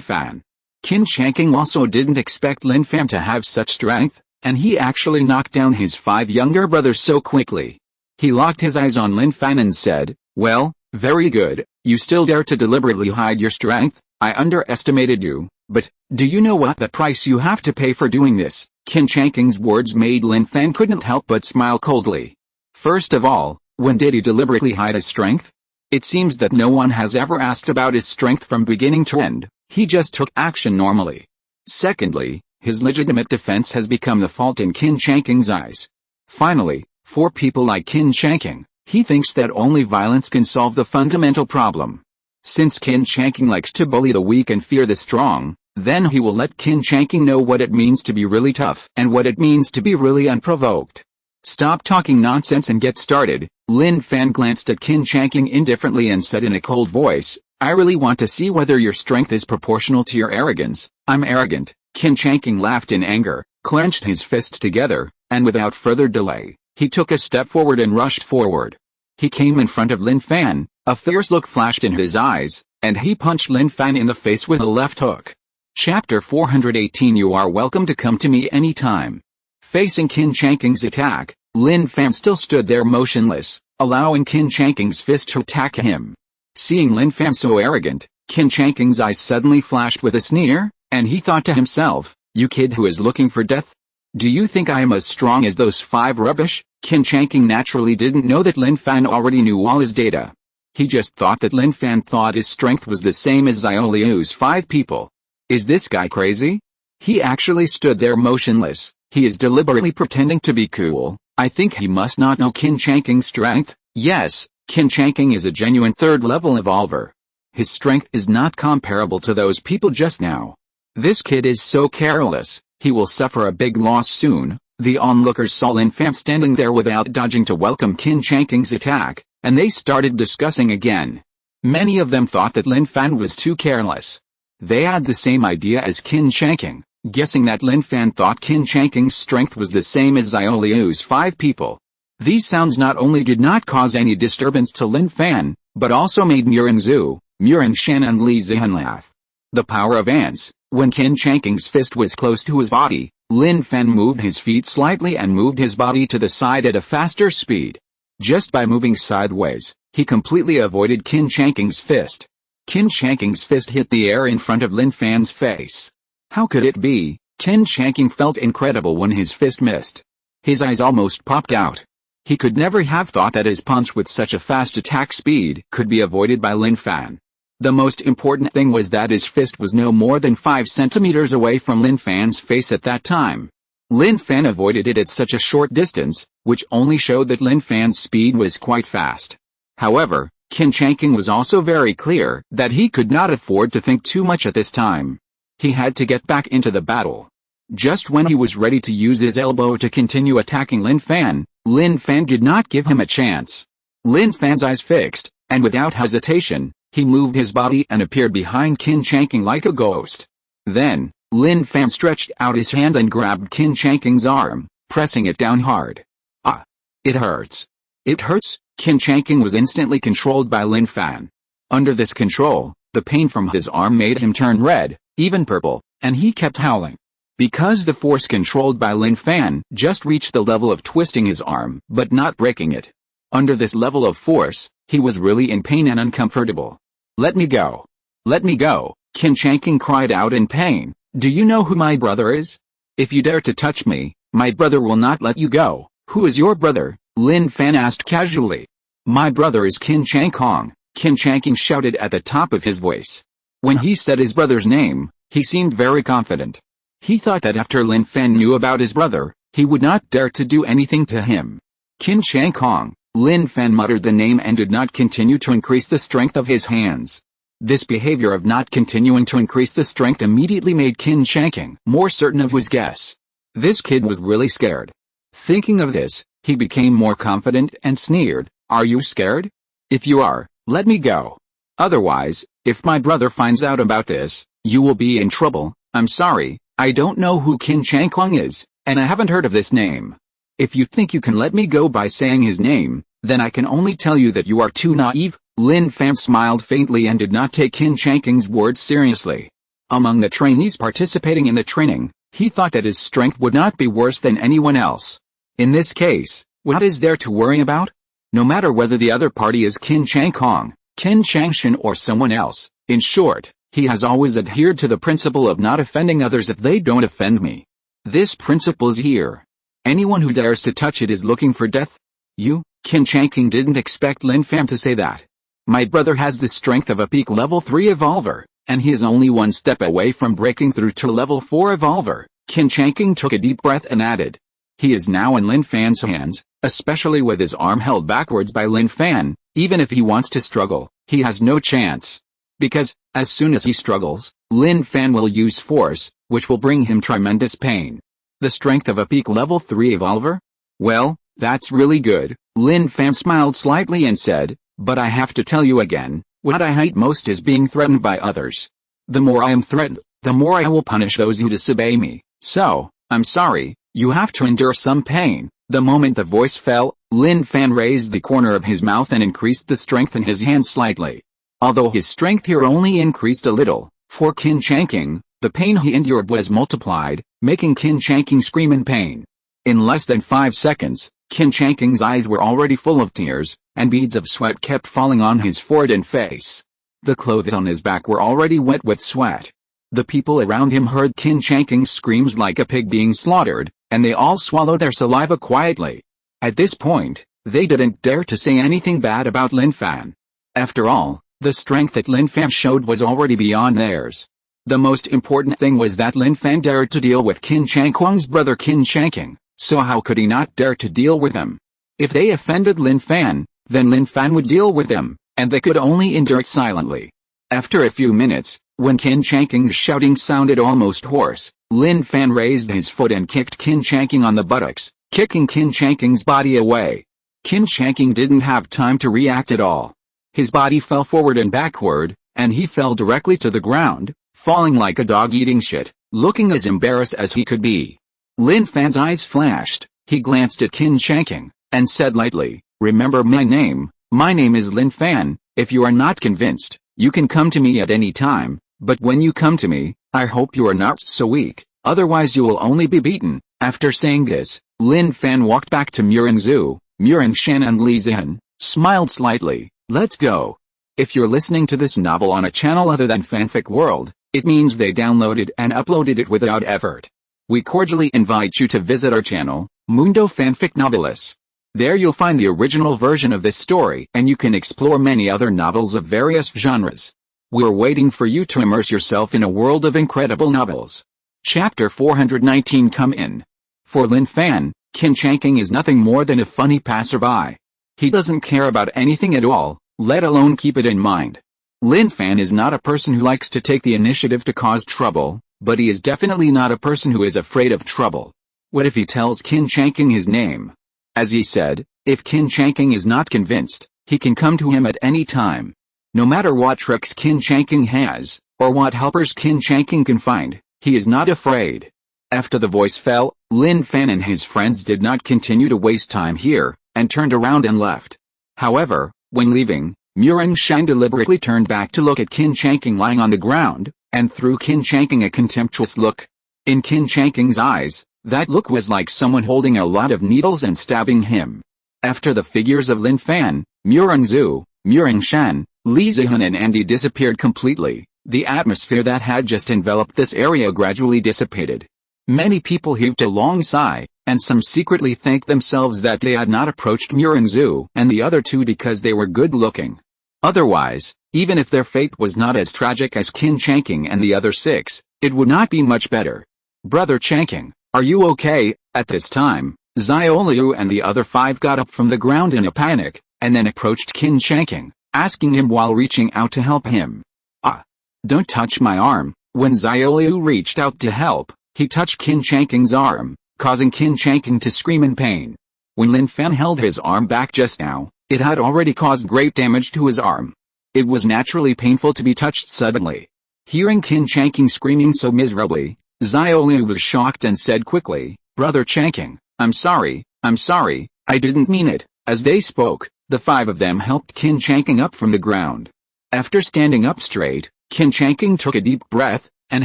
Fan. Qin Changqing also didn't expect Lin Fan to have such strength, and he actually knocked down his 5 younger brothers so quickly. He locked his eyes on Lin Fan and said, Well, very good. You still dare to deliberately hide your strength? I underestimated you, but do you know what the price you have to pay for doing this? Qin Shanking's words made Lin Fan couldn't help but smile coldly. First of all, when did he deliberately hide his strength? It seems that no one has ever asked about his strength from beginning to end. He just took action normally. Secondly, his legitimate defense has become the fault in Qin Shanking's eyes. Finally, for people like Qin Shanking, he thinks that only violence can solve the fundamental problem. Since Qin Shanking likes to bully the weak and fear the strong, then he will let Qin Shanking know what it means to be really tough and what it means to be really unprovoked. Stop talking nonsense and get started. Lin Fan glanced at Qin Shanking indifferently and said in a cold voice, I really want to see whether your strength is proportional to your arrogance. I'm arrogant. Qin Shanking laughed in anger, clenched his fists together, and without further delay, he took a step forward and rushed forward. He came in front of Lin Fan, a fierce look flashed in his eyes, and he punched Lin Fan in the face with a left hook. Chapter 418 You are welcome to come to me anytime. Facing Qin Shanking's attack, Lin Fan still stood there motionless, allowing Qin Shanking's fist to attack him. Seeing Lin Fan so arrogant, Qin Shanking's eyes suddenly flashed with a sneer, and he thought to himself, you kid who is looking for death? Do you think I am as strong as those 5 rubbish? Qin Shanking naturally didn't know that Lin Fan already knew all his data. He just thought that Lin Fan thought his strength was the same as Xiaoliu's 5 people. Is this guy crazy? He actually stood there motionless. He is deliberately pretending to be cool. I think he must not know Qin Shanking's strength. Yes, Qin Shanking is a genuine 3rd level evolver. His strength is not comparable to those people just now. This kid is so careless, he will suffer a big loss soon. The onlookers saw Lin Fan standing there without dodging to welcome Qin Shanking's attack, and they started discussing again. Many of them thought that Lin Fan was too careless. They had the same idea as Qin Shanking, guessing that Lin Fan thought Qin Shanking's strength was the same as Xiaoliu's 5 people. These sounds not only did not cause any disturbance to Lin Fan, but also made Murin Zhu, Murin Shan and Li Zihan laugh. The power of ants. When Qin Shanking's fist was close to his body, Lin Fan moved his feet slightly and moved his body to the side at a faster speed. Just by moving sideways, he completely avoided Qin Shanking's fist. Qin Shanking's fist hit the air in front of Lin Fan's face. How could it be? Qin Shanking felt incredible when his fist missed. His eyes almost popped out. He could never have thought that his punch with such a fast attack speed could be avoided by Lin Fan. The most important thing was that his fist was no more than 5 centimeters away from Lin Fan's face at that time. Lin Fan avoided it at such a short distance, which only showed that Lin Fan's speed was quite fast. However, Qin Shanking was also very clear that he could not afford to think too much at this time. He had to get back into the battle. Just when he was ready to use his elbow to continue attacking Lin Fan did not give him a chance. Lin Fan's eyes fixed, and without hesitation, he moved his body and appeared behind Qin Shanking like a ghost. Then, Lin Fan stretched out his hand and grabbed Qin Shanking's arm, pressing it down hard. Ah! It hurts. It hurts? Qin Shanking was instantly controlled by Lin Fan. Under this control, the pain from his arm made him turn red, even purple, and he kept howling. Because the force controlled by Lin Fan just reached the level of twisting his arm but not breaking it. Under this level of force, he was really in pain and uncomfortable. Let me go. Let me go, Qin Shanking cried out in pain. Do you know who my brother is? If you dare to touch me, my brother will not let you go. Who is your brother? Lin Fan asked casually. My brother is Qin Shankong, Qin Shanking shouted at the top of his voice. When he said his brother's name, he seemed very confident. He thought that after Lin Fan knew about his brother, he would not dare to do anything to him. Qin Shankong. Lin Fan muttered the name and did not continue to increase the strength of his hands. This behavior of not continuing to increase the strength immediately made Qin Shanking more certain of his guess. This kid was really scared. Thinking of this, he became more confident and sneered, Are you scared? If you are, let me go. Otherwise, if my brother finds out about this, you will be in trouble. I'm sorry, I don't know who Qin Shankong is, and I haven't heard of this name. If you think you can let me go by saying his name, then I can only tell you that you are too naive. Lin Fan smiled faintly and did not take Qin Shanking's words seriously. Among the trainees participating in the training, he thought that his strength would not be worse than anyone else. In this case, what is there to worry about? No matter whether the other party is Qin Chang Kong, Qin Changshan or someone else. In short, he has always adhered to the principle of not offending others if they don't offend me. This principle is here. Anyone who dares to touch it is looking for death. You, Qin Changking didn't expect Lin Fan to say that. My brother has the strength of a peak level 3 evolver, and he is only one step away from breaking through to level 4 evolver. Qin Changking took a deep breath and added. He is now in Lin Fan's hands, especially with his arm held backwards by Lin Fan. Even if he wants to struggle, he has no chance. Because, as soon as he struggles, Lin Fan will use force, which will bring him tremendous pain. The strength of a peak level 3 evolver? Well, that's really good. Lin Fan smiled slightly and said, but I have to tell you again, what I hate most is being threatened by others. The more I am threatened, the more I will punish those who disobey me. So, I'm sorry, you have to endure some pain. The moment the voice fell, Lin Fan raised the corner of his mouth and increased the strength in his hand slightly. Although his strength here only increased a little, for Qin Changking, the pain he endured was multiplied, making Qin Changking scream in pain. In less than 5 seconds, Qin Changking's eyes were already full of tears, and beads of sweat kept falling on his forehead and face. The clothes on his back were already wet with sweat. The people around him heard Qin Changking's screams like a pig being slaughtered, and they all swallowed their saliva quietly. At this point, they didn't dare to say anything bad about Lin Fan. After all, the strength that Lin Fan showed was already beyond theirs. The most important thing was that Lin Fan dared to deal with Qin Changkong's brother Qin Changking, so how could he not dare to deal with him? If they offended Lin Fan, then Lin Fan would deal with them, and they could only endure it silently. After a few minutes, when Qin Changking's shouting sounded almost hoarse, Lin Fan raised his foot and kicked Qin Changking on the buttocks, kicking Qin Changking's body away. Qin Changking didn't have time to react at all. His body fell forward and backward, and he fell directly to the ground, falling like a dog eating shit, looking as embarrassed as he could be. Lin Fan's eyes flashed. He glanced at Qin Changking, and said lightly, remember my name is Lin Fan. If you are not convinced, you can come to me at any time, but when you come to me, I hope you are not so weak, otherwise you will only be beaten. After saying this, Lin Fan walked back to Murangzhu, Murangshan and Li Zihan, smiled slightly. Let's go. If you're listening to this novel on a channel other than Fanfic World, it means they downloaded and uploaded it without effort. We cordially invite you to visit our channel, Mundo Fanfic Novelis. There you'll find the original version of this story and you can explore many other novels of various genres. We're waiting for you to immerse yourself in a world of incredible novels. Chapter 419 Come In. For Lin Fan, Qin Changking is nothing more than a funny passerby. He doesn't care about anything at all, let alone keep it in mind. Lin Fan is not a person who likes to take the initiative to cause trouble, but he is definitely not a person who is afraid of trouble. What if he tells Qin Changking his name? As he said, if Qin Changking is not convinced, he can come to him at any time. No matter what tricks Qin Changking has, or what helpers Qin Changking can find, he is not afraid. After the voice fell, Lin Fan and his friends did not continue to waste time here, and turned around and left. However, when leaving, Murangshan deliberately turned back to look at Qin Changking lying on the ground, and threw Qin Changking a contemptuous look. In Qin Changking's eyes, that look was like someone holding a lot of needles and stabbing him. After the figures of Lin Fan, Murangzhu, Murangshan, Li Zihan and Andy disappeared completely, the atmosphere that had just enveloped this area gradually dissipated. Many people heaved a long sigh, and some secretly thanked themselves that they had not approached Murangzhu and the other two because they were good-looking. Otherwise, even if their fate was not as tragic as Qin Changking and the other 6, it would not be much better. Brother Changking, are you okay? At this time, Xiaoliu and the other 5 got up from the ground in a panic, and then approached Qin Changking, asking him while reaching out to help him. Ah! Don't touch my arm. When Xiaoliu reached out to help, he touched Qin Changking's arm, causing Qin Changking to scream in pain. When Lin Fan held his arm back just now, it had already caused great damage to his arm. It was naturally painful to be touched suddenly. Hearing Qin Changking screaming so miserably, Xiaoliu was shocked and said quickly, Brother Changking, I'm sorry, I didn't mean it. As they spoke, the 5 of them helped Qin Changking up from the ground. After standing up straight, Qin Changking took a deep breath, and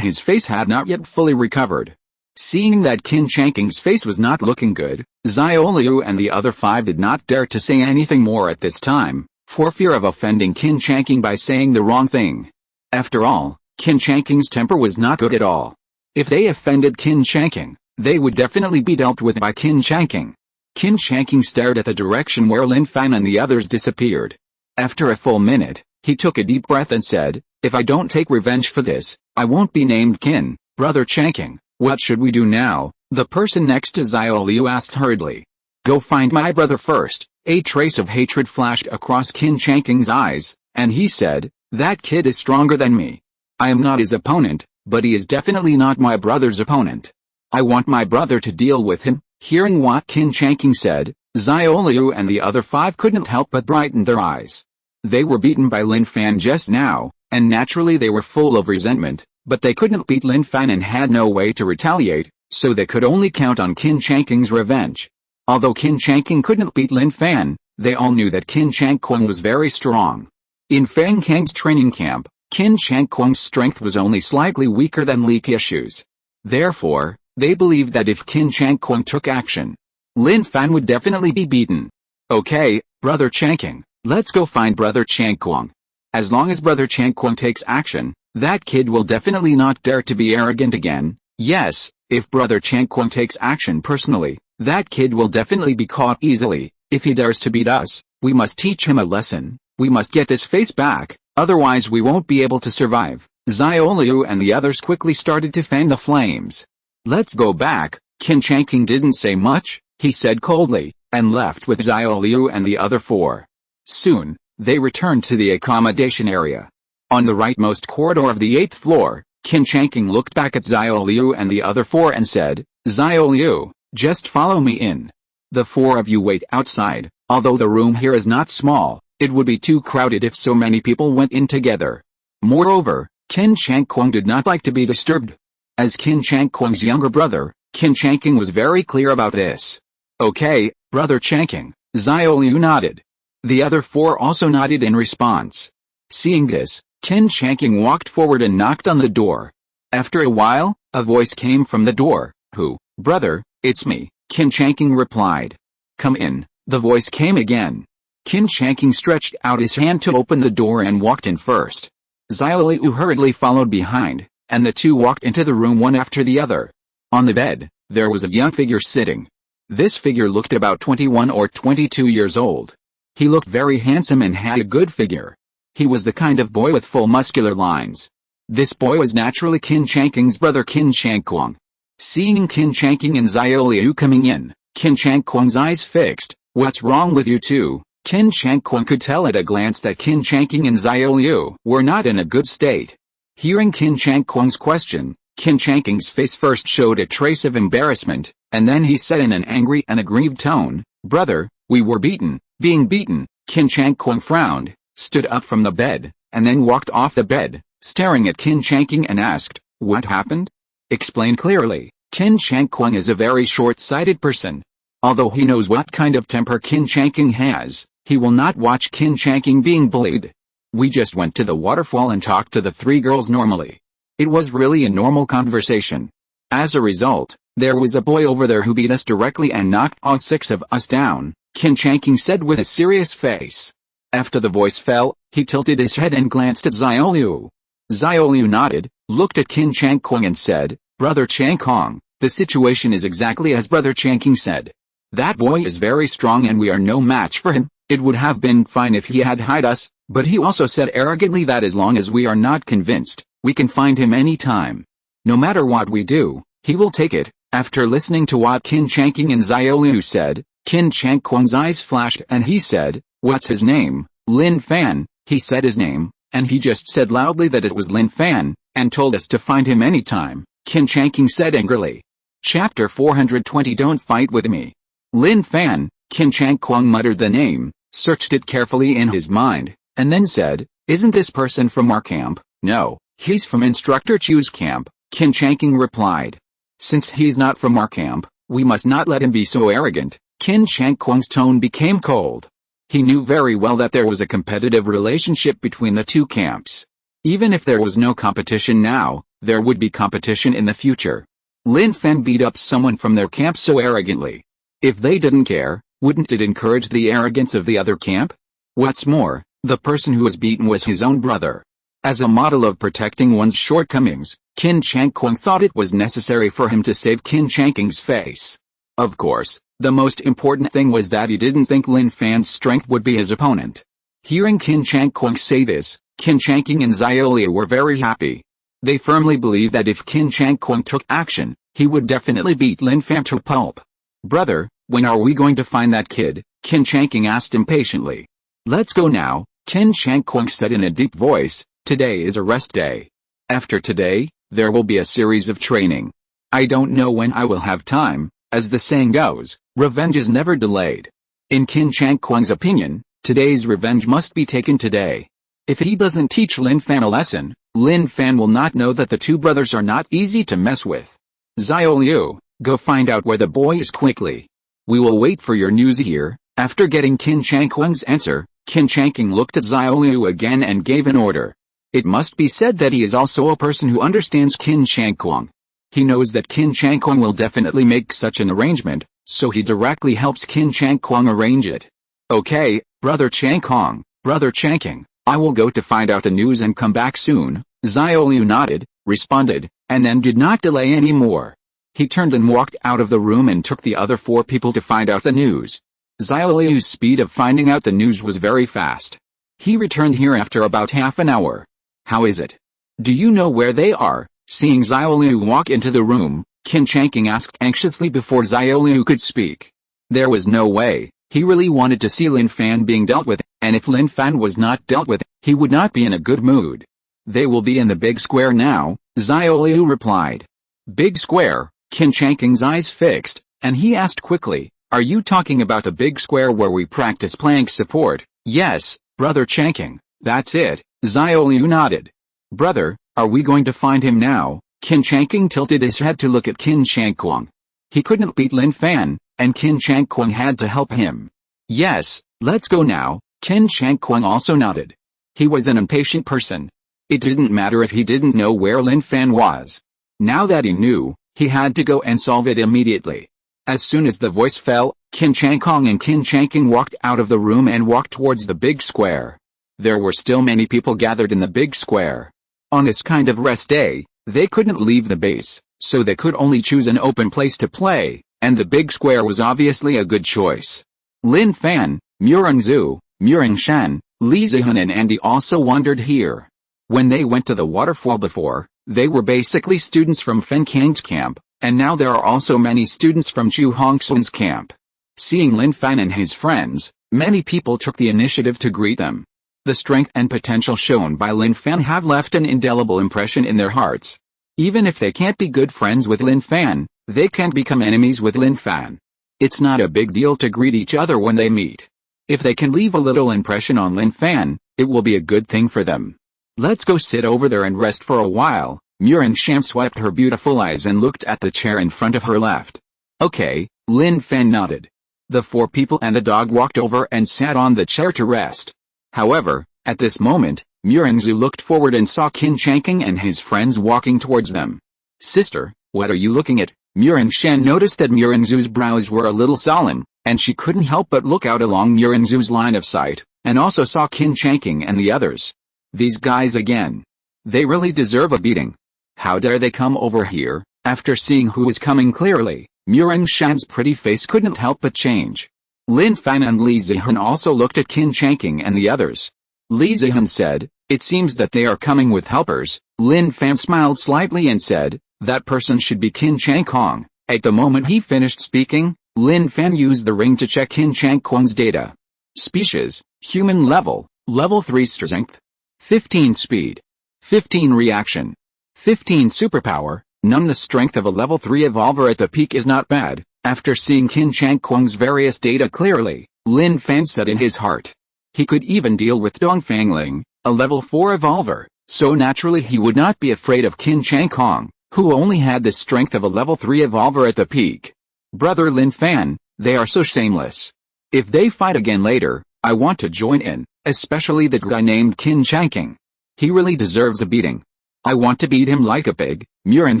his face had not yet fully recovered. Seeing that Qin Shanking's face was not looking good, Xiaoliu and the other 5 did not dare to say anything more at this time, for fear of offending Qin Shanking by saying the wrong thing. After all, Qin Shanking's temper was not good at all. If they offended Qin Shanking, they would definitely be dealt with by Qin Shanking. Qin Shanking stared at the direction where Lin Fan and the others disappeared. After a full minute, he took a deep breath and said, "If I don't take revenge for this, I won't be named Qin, Brother Shanking. What should we do now?" The person next to Xiaoliu asked hurriedly. "Go find my brother first." A trace of hatred flashed across Qin Shanking's eyes, and he said, "That kid is stronger than me. I am not his opponent, but he is definitely not my brother's opponent. I want my brother to deal with him." Hearing what Qin Shanking said, Xiaoliu and the other 5 couldn't help but brighten their eyes. They were beaten by Lin Fan just now, and naturally they were full of resentment, but they couldn't beat Lin Fan and had no way to retaliate, so they could only count on Qin Shanking's revenge. Although Qin Shanking couldn't beat Lin Fan, they all knew that Qin Shanking was very strong. In Fang Kang's training camp, Qin Shanking's strength was only slightly weaker than Li Qiushu's. Therefore, they believed that if Qin Shanking took action, Lin Fan would definitely be beaten. "Okay, Brother Shanking, let's go find Brother Shanking. As long as Brother Shanking takes action, that kid will definitely not dare to be arrogant again. Yes, if Brother Shanking takes action personally, that kid will definitely be caught easily. If he dares to beat us, we must teach him a lesson. We must get his face back, otherwise we won't be able to survive." Xiaoliu and the others quickly started to fan the flames. "Let's go back." Qin Shanking didn't say much, he said coldly, and left with Xiaoliu and the other 4. Soon, they returned to the accommodation area. On the rightmost corridor of the 8th floor, Qin Shanking looked back at Xiaoliu and the other 4 and said, "Xiaoliu, just follow me in. The 4 of you wait outside. Although the room here is not small, it would be too crowded if so many people went in together." Moreover, Qin Shanking did not like to be disturbed. As Qin Shanking's younger brother, Qin Shanking was very clear about this. "Okay, Brother Shanking," Xiaoliu nodded. The other 4 also nodded in response. Seeing this, Qin Shanking walked forward and knocked on the door. After a while, a voice came from the door. "Who?" "Brother, it's me," Qin Shanking replied. "Come in." The voice came again. Qin Shanking stretched out his hand to open the door and walked in first. Xiaoliu hurriedly followed behind, and the 2 walked into the room one after the other. On the bed, there was a young figure sitting. This figure looked about 21 or 22 years old. He looked very handsome and had a good figure. He was the kind of boy with full muscular lines. This boy was naturally Qin Shanking's brother Qin Shanking. Seeing Qin Shanking and Xiaoliu coming in, Qin Shanking's eyes fixed. "What's wrong with you two?" Qin Shanking could tell at a glance that Qin Shanking and Xiaoliu were not in a good state. Hearing Qin Shanking's question, Qin Shanking's face first showed a trace of embarrassment, and then he said in an angry and aggrieved tone, "Brother, we were beaten." Being beaten, Qin Shanking frowned, stood up from the bed, and then walked off the bed, staring at Qin Shanking and asked, "What happened? Explain clearly." Qin Shanking is a very short-sighted person. Although he knows what kind of temper Qin Shanking has, he will not watch Qin Shanking being bullied. "We just went to the waterfall and talked to the 3 girls normally. It was really a normal conversation. As a result, there was a boy over there who beat us directly and knocked all 6 of us down," Qin Shanking said with a serious face. After the voice fell, he tilted his head and glanced at Xiaoliu. Xiaoliu nodded, looked at Qin Shanking and said, "Brother Shanking, the situation is exactly as Brother Shanking said. That boy is very strong and we are no match for him. It would have been fine if he had hid us, but he also said arrogantly that as long as we are not convinced, we can find him any time. No matter what we do, he will take it." After listening to what Qin Shanking and Xiaoliu said, Qin Shanking's eyes flashed and he said, "What's his name?" "Lin Fan." He said his name, and he just said loudly that it was Lin Fan, and told us to find him anytime, Qin Shanking said angrily. Chapter 420 Don't Fight With Me. Lin Fan. Qin Shanking muttered the name, searched it carefully in his mind, and then said, "Isn't this person from our camp?" "No, he's from Instructor Chu's camp," Qin Shanking replied. "Since he's not from our camp, we must not let him be so arrogant." Qin Shanking's tone became cold. He knew very well that there was a competitive relationship between the 2 camps. Even if there was no competition now, there would be competition in the future. Lin Fan beat up someone from their camp so arrogantly. If they didn't care, wouldn't it encourage the arrogance of the other camp? What's more, the person who was beaten was his own brother. As a model of protecting one's shortcomings, Qin Changquang thought it was necessary for him to save Qin Changqing's face. Of course, the most important thing was that he didn't think Lin Fan's strength would be his opponent. Hearing Qin Changquang say this, Qin Changqing and Xiaoliu were very happy. They firmly believed that if Qin Changquang took action, he would definitely beat Lin Fan to pulp. "Brother, when are we going to find that kid?" Qin Changqing asked impatiently. "Let's go now," Qin Changquang said in a deep voice. "Today is a rest day. After today, there will be a series of training. I don't know when I will have time. As the saying goes, revenge is never delayed." In Qin Changquang's opinion, today's revenge must be taken today. If he doesn't teach Lin Fan a lesson, Lin Fan will not know that the two brothers are not easy to mess with. "Xiaoliu, go find out where the boy is quickly. We will wait for your news here." After getting Qin Changquang's answer, Qin Changqing looked at Xiaoliu again and gave an order. It must be said that he is also a person who understands Qin Changquang. He knows that Qin Changquang will definitely make such an arrangement, so he directly helps Qin Changquang arrange it. "Okay, Brother Changquang, Brother Changqing, I will go to find out the news and come back soon," Xiaoliu nodded, responded, and then did not delay any more. He turned and walked out of the room and took the other 4 people to find out the news. Xiaoliu's speed of finding out the news was very fast. He returned here after about half an hour. "How is it? Do you know where they are?" Seeing Xiaoliu walk into the room, Qin Changqing asked anxiously before Xiaoliu could speak. There was no way. He really wanted to see Lin Fan being dealt with, and if Lin Fan was not dealt with, he would not be in a good mood. "They will be in the big square now," Xiaoliu replied. "Big square?" Qin Changqing's eyes fixed, and he asked quickly, "Are you talking about the big square where we practice plank support?" "Yes, Brother Changqing, that's it," Xiaoliu nodded. "Brother, are we going to find him now?" Qin Changqing tilted his head to look at Qin Changquang. He couldn't beat Lin Fan, and Qin Changquang had to help him. "Yes, let's go now," Qin Changquang also nodded. He was an impatient person. It didn't matter if he didn't know where Lin Fan was. Now that he knew, he had to go and solve it immediately. As soon as the voice fell, Qin Changquang and Qin Changqing walked out of the room and walked towards the big square. There were still many people gathered in the big square. On this kind of rest day, they couldn't leave the base, so they could only choose an open place to play, and the big square was obviously a good choice. Lin Fan, Murengzhu, Murengshan, Li Zihan and Andy also wandered here. When they went to the waterfall before, they were basically students from Fen Kang's camp, and now there are also many students from Chu Hongxun's camp. Seeing Lin Fan and his friends, many people took the initiative to greet them. The strength and potential shown by Lin Fan have left an indelible impression in their hearts. Even if they can't be good friends with Lin Fan, they can't become enemies with Lin Fan. It's not a big deal to greet each other when they meet. If they can leave a little impression on Lin Fan, it will be a good thing for them. "Let's go sit over there and rest for a while." Murengshan swept her beautiful eyes and looked at the chair in front of her left. "Okay," Lin Fan nodded. The 4 people and the dog walked over and sat on the chair to rest. However, at this moment, Murengzhu looked forward and saw Qin Changqing and his friends walking towards them. "Sister, what are you looking at?" Murengshan noticed that Murengzhu's brows were a little sullen, and she couldn't help but look out along Murengzhu's line of sight, and also saw Qin Changqing and the others. These guys again. They really deserve a beating. How dare they come over here? After seeing who was coming clearly, Murengshan's pretty face couldn't help but change. Lin Fan and Li Zihan also looked at Qin Changqing and the others. Li Zihan said, "It seems that they are coming with helpers." Lin Fan smiled slightly and said, "That person should be Qin Changquang." At the moment he finished speaking, Lin Fan used the ring to check Qin Changquang's data. Species, human level, level 3 strength, 15 speed, 15 reaction, 15 superpower, none. The strength of a level 3 evolver at the peak is not bad. After seeing Qin Changquang's various data clearly, Lin Fan said in his heart. He could even deal with Dongfangling, a level 4 evolver, so naturally he would not be afraid of Qin Changquang, who only had the strength of a level 3 evolver at the peak. Brother Lin Fan, they are so shameless. If they fight again later, I want to join in, especially that guy named Qin Changqing. He really deserves a beating. I want to beat him like a pig. Muran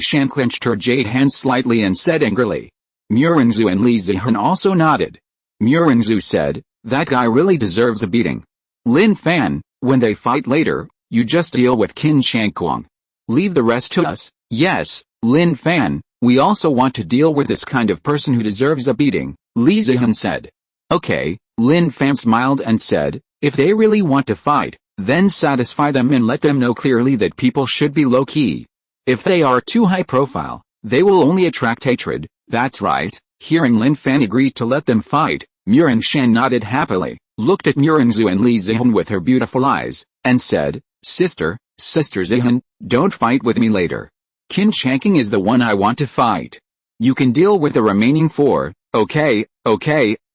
Shan clenched her jade hand slightly and said angrily. Muranzu and Li Zihan also nodded. Muranzu said, that guy really deserves a beating. Lin Fan, when they fight later, you just deal with Qin Shangquang. Leave the rest to us. Yes, Lin Fan, we also want to deal with this kind of person who deserves a beating, Li Zihan said. Okay, Lin Fan smiled and said, if they really want to fight, then satisfy them and let them know clearly that people should be low-key. If they are too high-profile, they will only attract hatred. That's right. Hearing Lin Fan agree to let them fight, Muran Shan nodded happily, looked at Muranzu and Li Zihan with her beautiful eyes, and said, Sister Zihan, don't fight with me later. Qin Shangquang is the one I want to fight. You can deal with the remaining 4, okay,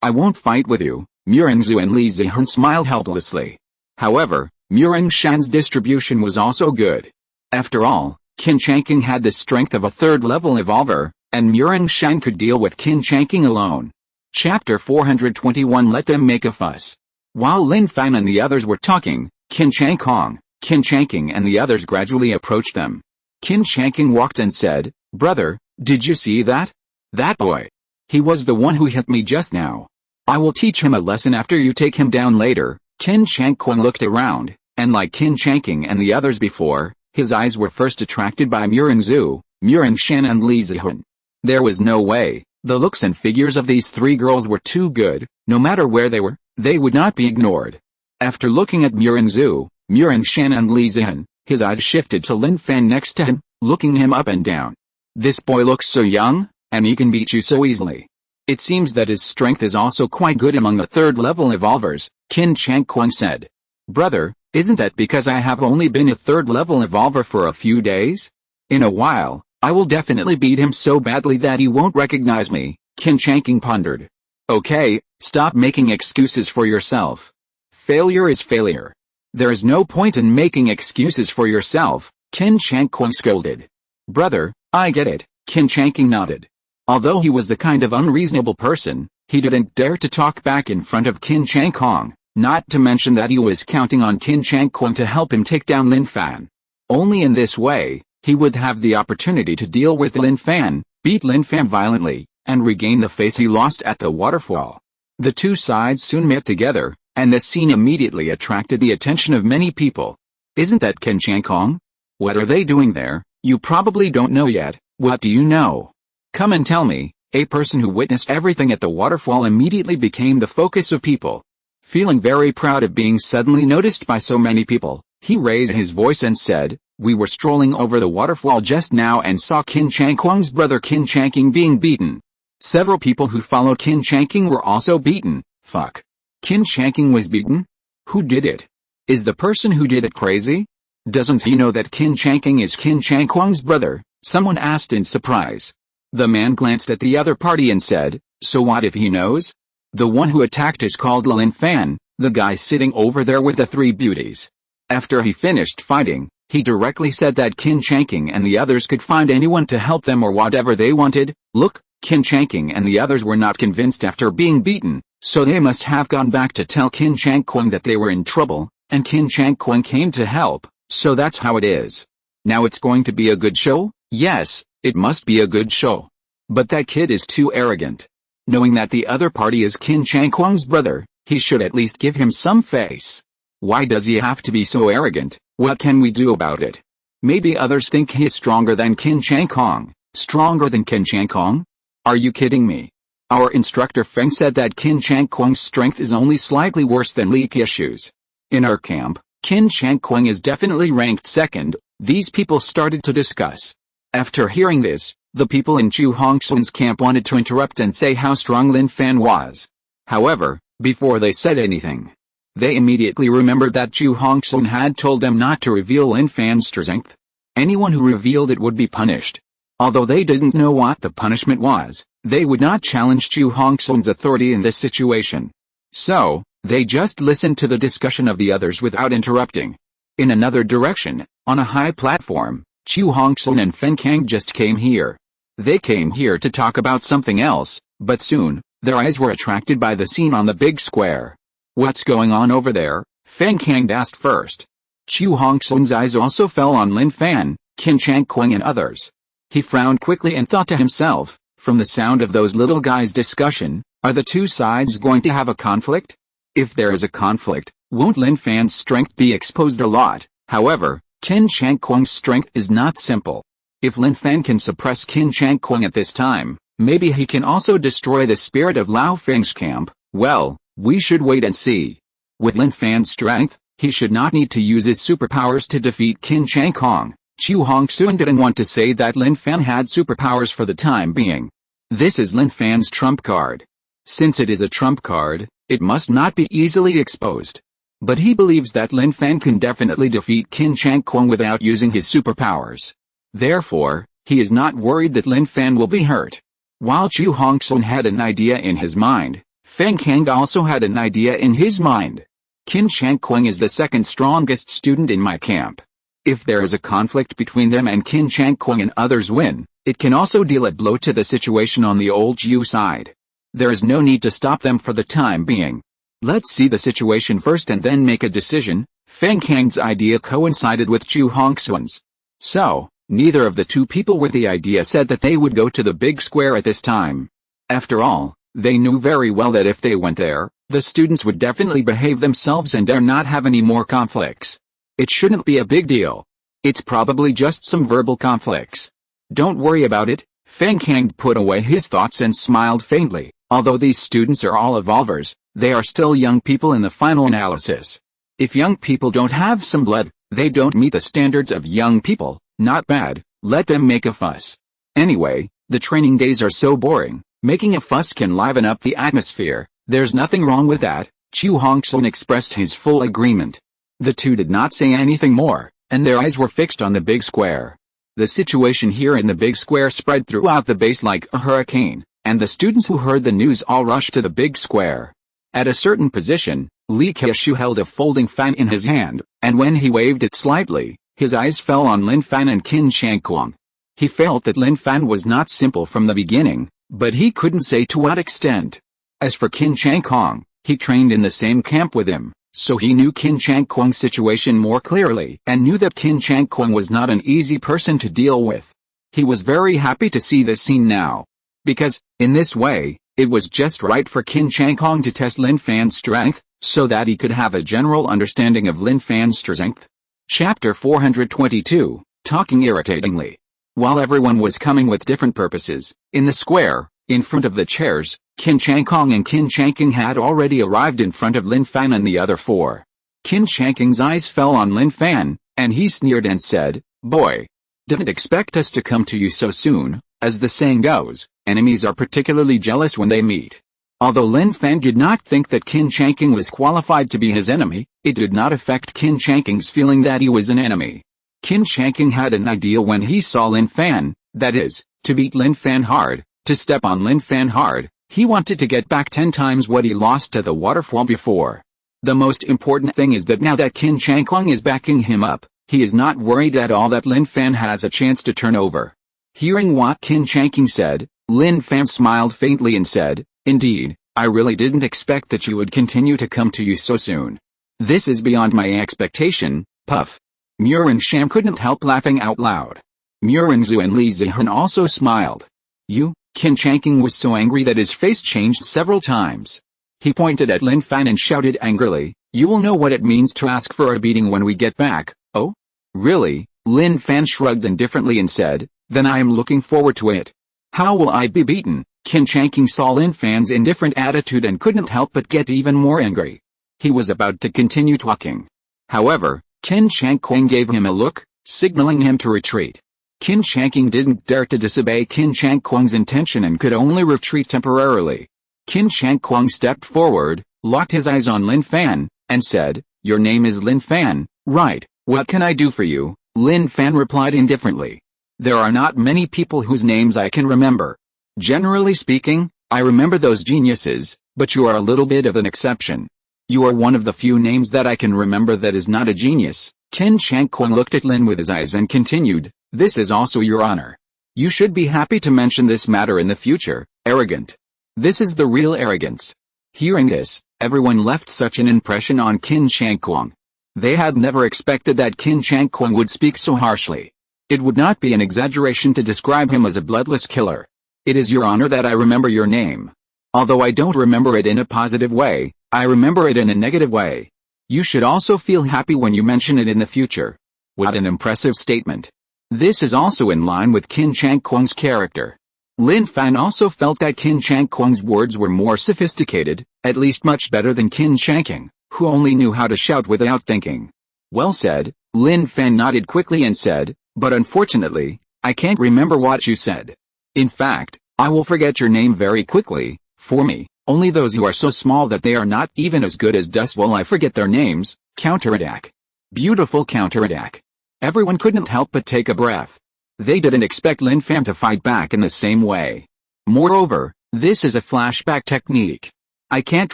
I won't fight with you. Muranzu and Li Zihan smiled helplessly. However, Muran Shan's distribution was also good. After all, Qin Shangquang had the strength of a 3rd-level evolver, and Muran Shan could deal with Qin Shangquang alone. Chapter 421 Let them make a fuss. While Lin Fan and the others were talking, Qin Shangquang and the others gradually approached them. Qin Shangquang walked and said, Brother, did you see that? That boy. He was the one who hit me just now. I will teach him a lesson after you take him down later. Qin Shangquang looked around, and like Qin Shangquang and the others before, his eyes were first attracted by Muranzu, Muran Shan and Li Zihan. There was no way. The looks and figures of these 3 girls were too good. No matter where they were, they would not be ignored. After looking at Muranzu, Muran Shan and Li Zihan, his eyes shifted to Lin Fan next to him, looking him up and down. This boy looks so young, and he can beat you so easily. It seems that his strength is also quite good among the 3rd-level evolvers, Qin Shangquang said. Brother, isn't that because I have only been a 3rd-level evolver for a few days? In a while, I will definitely beat him so badly that he won't recognize me, Qin Shangquang pondered. Okay, stop making excuses for yourself. Failure is failure. There is no point in making excuses for yourself, Qin Shangquang scolded. Brother, I get it, Qin Shangquang nodded. Although he was the kind of unreasonable person, he didn't dare to talk back in front of Qin Shangquang, not to mention that he was counting on Qin Shangquang to help him take down Lin Fan. Only in this way, he would have the opportunity to deal with Lin Fan, beat Lin Fan violently, and regain the face he lost at the waterfall. The two sides soon met together, and this scene immediately attracted the attention of many people. Isn't that Qin Shangquang? What are they doing there? You probably don't know yet. What do you know? Come and tell me. A person who witnessed everything at the waterfall immediately became the focus of people. Feeling very proud of being suddenly noticed by so many people, he raised his voice and said, we were strolling over the waterfall just now and saw Qin Shangquang's brother Qin Shangquang being beaten. Several people who followed Qin Shangquang were also beaten. Fuck. Qin Shangquang was beaten? Who did it? Is the person who did it crazy? Doesn't he know that Qin Shangquang is Qin Shangquang's brother? Someone asked in surprise. The man glanced at the other party and said, so what if he knows? The one who attacked is called Lin Fan, the guy sitting over there with the 3 beauties. After he finished fighting, he directly said that Qin Shangquang and the others could find anyone to help them or whatever they wanted. Look, Qin Shangquang and the others were not convinced after being beaten, so they must have gone back to tell Qin Shangquang that they were in trouble, and Qin Shangquang came to help, so that's how it is. Now it's going to be a good show? Yes, it must be a good show. But that kid is too arrogant. Knowing that the other party is Qin Shangquang's brother, he should at least give him some face. Why does he have to be so arrogant? What can we do about it? Maybe others think he is stronger than Qin Shangquang. Stronger than Qin Shangquang? Are you kidding me? Our instructor Feng said that Qin Shangquang's strength is only slightly worse than Li Keishu's. In our camp, Qin Shangquang is definitely ranked 2nd. These people started to discuss. After hearing this, the people in Chu Hongxun's camp wanted to interrupt and say how strong Lin Fan was. However, before they said anything, they immediately remembered that Chu Hongxun had told them not to reveal Lin Fan's strength. Anyone who revealed it would be punished. Although they didn't know what the punishment was, they would not challenge Chu Hongxun's authority in this situation. So, they just listened to the discussion of the others without interrupting. In another direction, on a high platform, Chu Hongxun and Feng Kang just came here. They came here to talk about something else, but soon, their eyes were attracted by the scene on the big square. What's going on over there? Feng Kang asked first. Chu Hongxun's eyes also fell on Lin Fan, Qin Chang Kuang and others. He frowned quickly and thought to himself, from the sound of those little guys' discussion, are the two sides going to have a conflict? If there is a conflict, won't Lin Fan's strength be exposed a lot? However, Qin Chang Kuang's strength is not simple. If Lin Fan can suppress Qin Chang Kuang at this time, maybe he can also destroy the spirit of Lao Feng's camp. Well, we should wait and see. With Lin Fan's strength, he should not need to use his superpowers to defeat Qin Chang Kuang. Chu Hongxun didn't want to say that Lin Fan had superpowers for the time being. This is Lin Fan's trump card. Since it is a trump card, it must not be easily exposed. But he believes that Lin Fan can definitely defeat Qin Chang Kuang without using his superpowers. Therefore, he is not worried that Lin Fan will be hurt. While Chu Hongxun had an idea in his mind, Feng Kang also had an idea in his mind. Qin Chang Kuang is the second strongest student in my camp. If there is a conflict between them and Qin Chang Kuang and others win, it can also deal a blow to the situation on the old Zhu side. There is no need to stop them for the time being. Let's see the situation first and then make a decision. Feng Kang's idea coincided with Chu Hongxun's. So, neither of the two people with the idea said that they would go to the big square at this time. After all, they knew very well that if they went there, the students would definitely behave themselves and dare not have any more conflicts. It shouldn't be a big deal. It's probably just some verbal conflicts. Don't worry about it. Feng Kang put away his thoughts and smiled faintly. Although these students are all evolvers, they are still young people in the final analysis. If young people don't have some blood, they don't meet the standards of young people. Not bad, let them make a fuss. Anyway, the training days are so boring. Making a fuss can liven up the atmosphere. There's nothing wrong with that. Chu Hongxun expressed his full agreement. The two did not say anything more, and their eyes were fixed on the big square. The situation here in the big square spread throughout the base like a hurricane, and the students who heard the news all rushed to the big square. At a certain position, Li Keishu held a folding fan in his hand, and when he waved it slightly, his eyes fell on Lin Fan and Qin Chang Kuang. He felt that Lin Fan was not simple from the beginning, but he couldn't say to what extent. As for Qin Chang Kuang, he trained in the same camp with him, so he knew Qin Chang Kuang's situation more clearly and knew that Qin Chang Kuang was not an easy person to deal with. He was very happy to see this scene now. Because, in this way, it was just right for Qin Chang Kuang to test Lin Fan's strength, so that he could have a general understanding of Lin Fan's strength. Chapter 422, Talking Irritatingly. While everyone was coming with different purposes, in the square, in front of the chairs, Qin Chang Kuang and Qin Chang King had already arrived in front of Lin Fan and the other four. Qin Chang King's eyes fell on Lin Fan, and he sneered and said, "Boy, didn't expect us to come to you so soon." As the saying goes, enemies are particularly jealous when they meet. Although Lin Fan did not think that Qin Chang King was qualified to be his enemy, it did not affect Qin Chang King's feeling that he was an enemy. Qin Chang King had an idea when he saw Lin Fan, that is, to beat Lin Fan hard, to step on Lin Fan hard. He wanted to get back 10 times what he lost to the waterfall before. The most important thing is that now that Qin Chang Kuang is backing him up, he is not worried at all that Lin Fan has a chance to turn over. Hearing what Qin Chang King said, Lin Fan smiled faintly and said, "Indeed, I really didn't expect that you would continue to come to you so soon. This is beyond my expectation." Puff. Murin Sham couldn't help laughing out loud. Murin Zhu and Li Zihan also smiled. "You?" Qin Chang King was so angry that his face changed several times. He pointed at Lin Fan and shouted angrily, "You will know what it means to ask for a beating when we get back." "Oh? Really?" Lin Fan shrugged indifferently and said, "Then I am looking forward to it." "How will I be beaten?" Qin Chang King saw Lin Fan's indifferent attitude and couldn't help but get even more angry. He was about to continue talking. However, Qin Chang Kuang gave him a look, signaling him to retreat. Qin Chang King didn't dare to disobey Qin Chang Kuang's intention and could only retreat temporarily. Qin Chang Kuang stepped forward, locked his eyes on Lin Fan, and said, "Your name is Lin Fan, right? What can I do for you?" Lin Fan replied indifferently. "There are not many people whose names I can remember. Generally speaking, I remember those geniuses, but you are a little bit of an exception. You are one of the few names that I can remember that is not a genius." Qin Chang Kuang looked at Lin with his eyes and continued, "This is also your honor. You should be happy to mention this matter in the future, arrogant." This is the real arrogance. Hearing this, everyone left such an impression on Qin Chang Kuang. They had never expected that Qin Chang Kuang would speak so harshly. It would not be an exaggeration to describe him as a bloodless killer. It is your honor that I remember your name. Although I don't remember it in a positive way, I remember it in a negative way. You should also feel happy when you mention it in the future. What an impressive statement. This is also in line with Qin Chang Kuang's character. Lin Fan also felt that Qin Chang Kuang's words were more sophisticated, at least much better than Qin Changqing, who only knew how to shout without thinking. Well said, Lin Fan nodded quickly and said, but unfortunately, I can't remember what you said. In fact, I will forget your name very quickly. For me, only those who are so small that they are not even as good as dust will I forget their names. Counterattack. Beautiful counterattack. Everyone couldn't help but take a breath. They didn't expect Lin Fan to fight back in the same way. Moreover, this is a flashback technique. I can't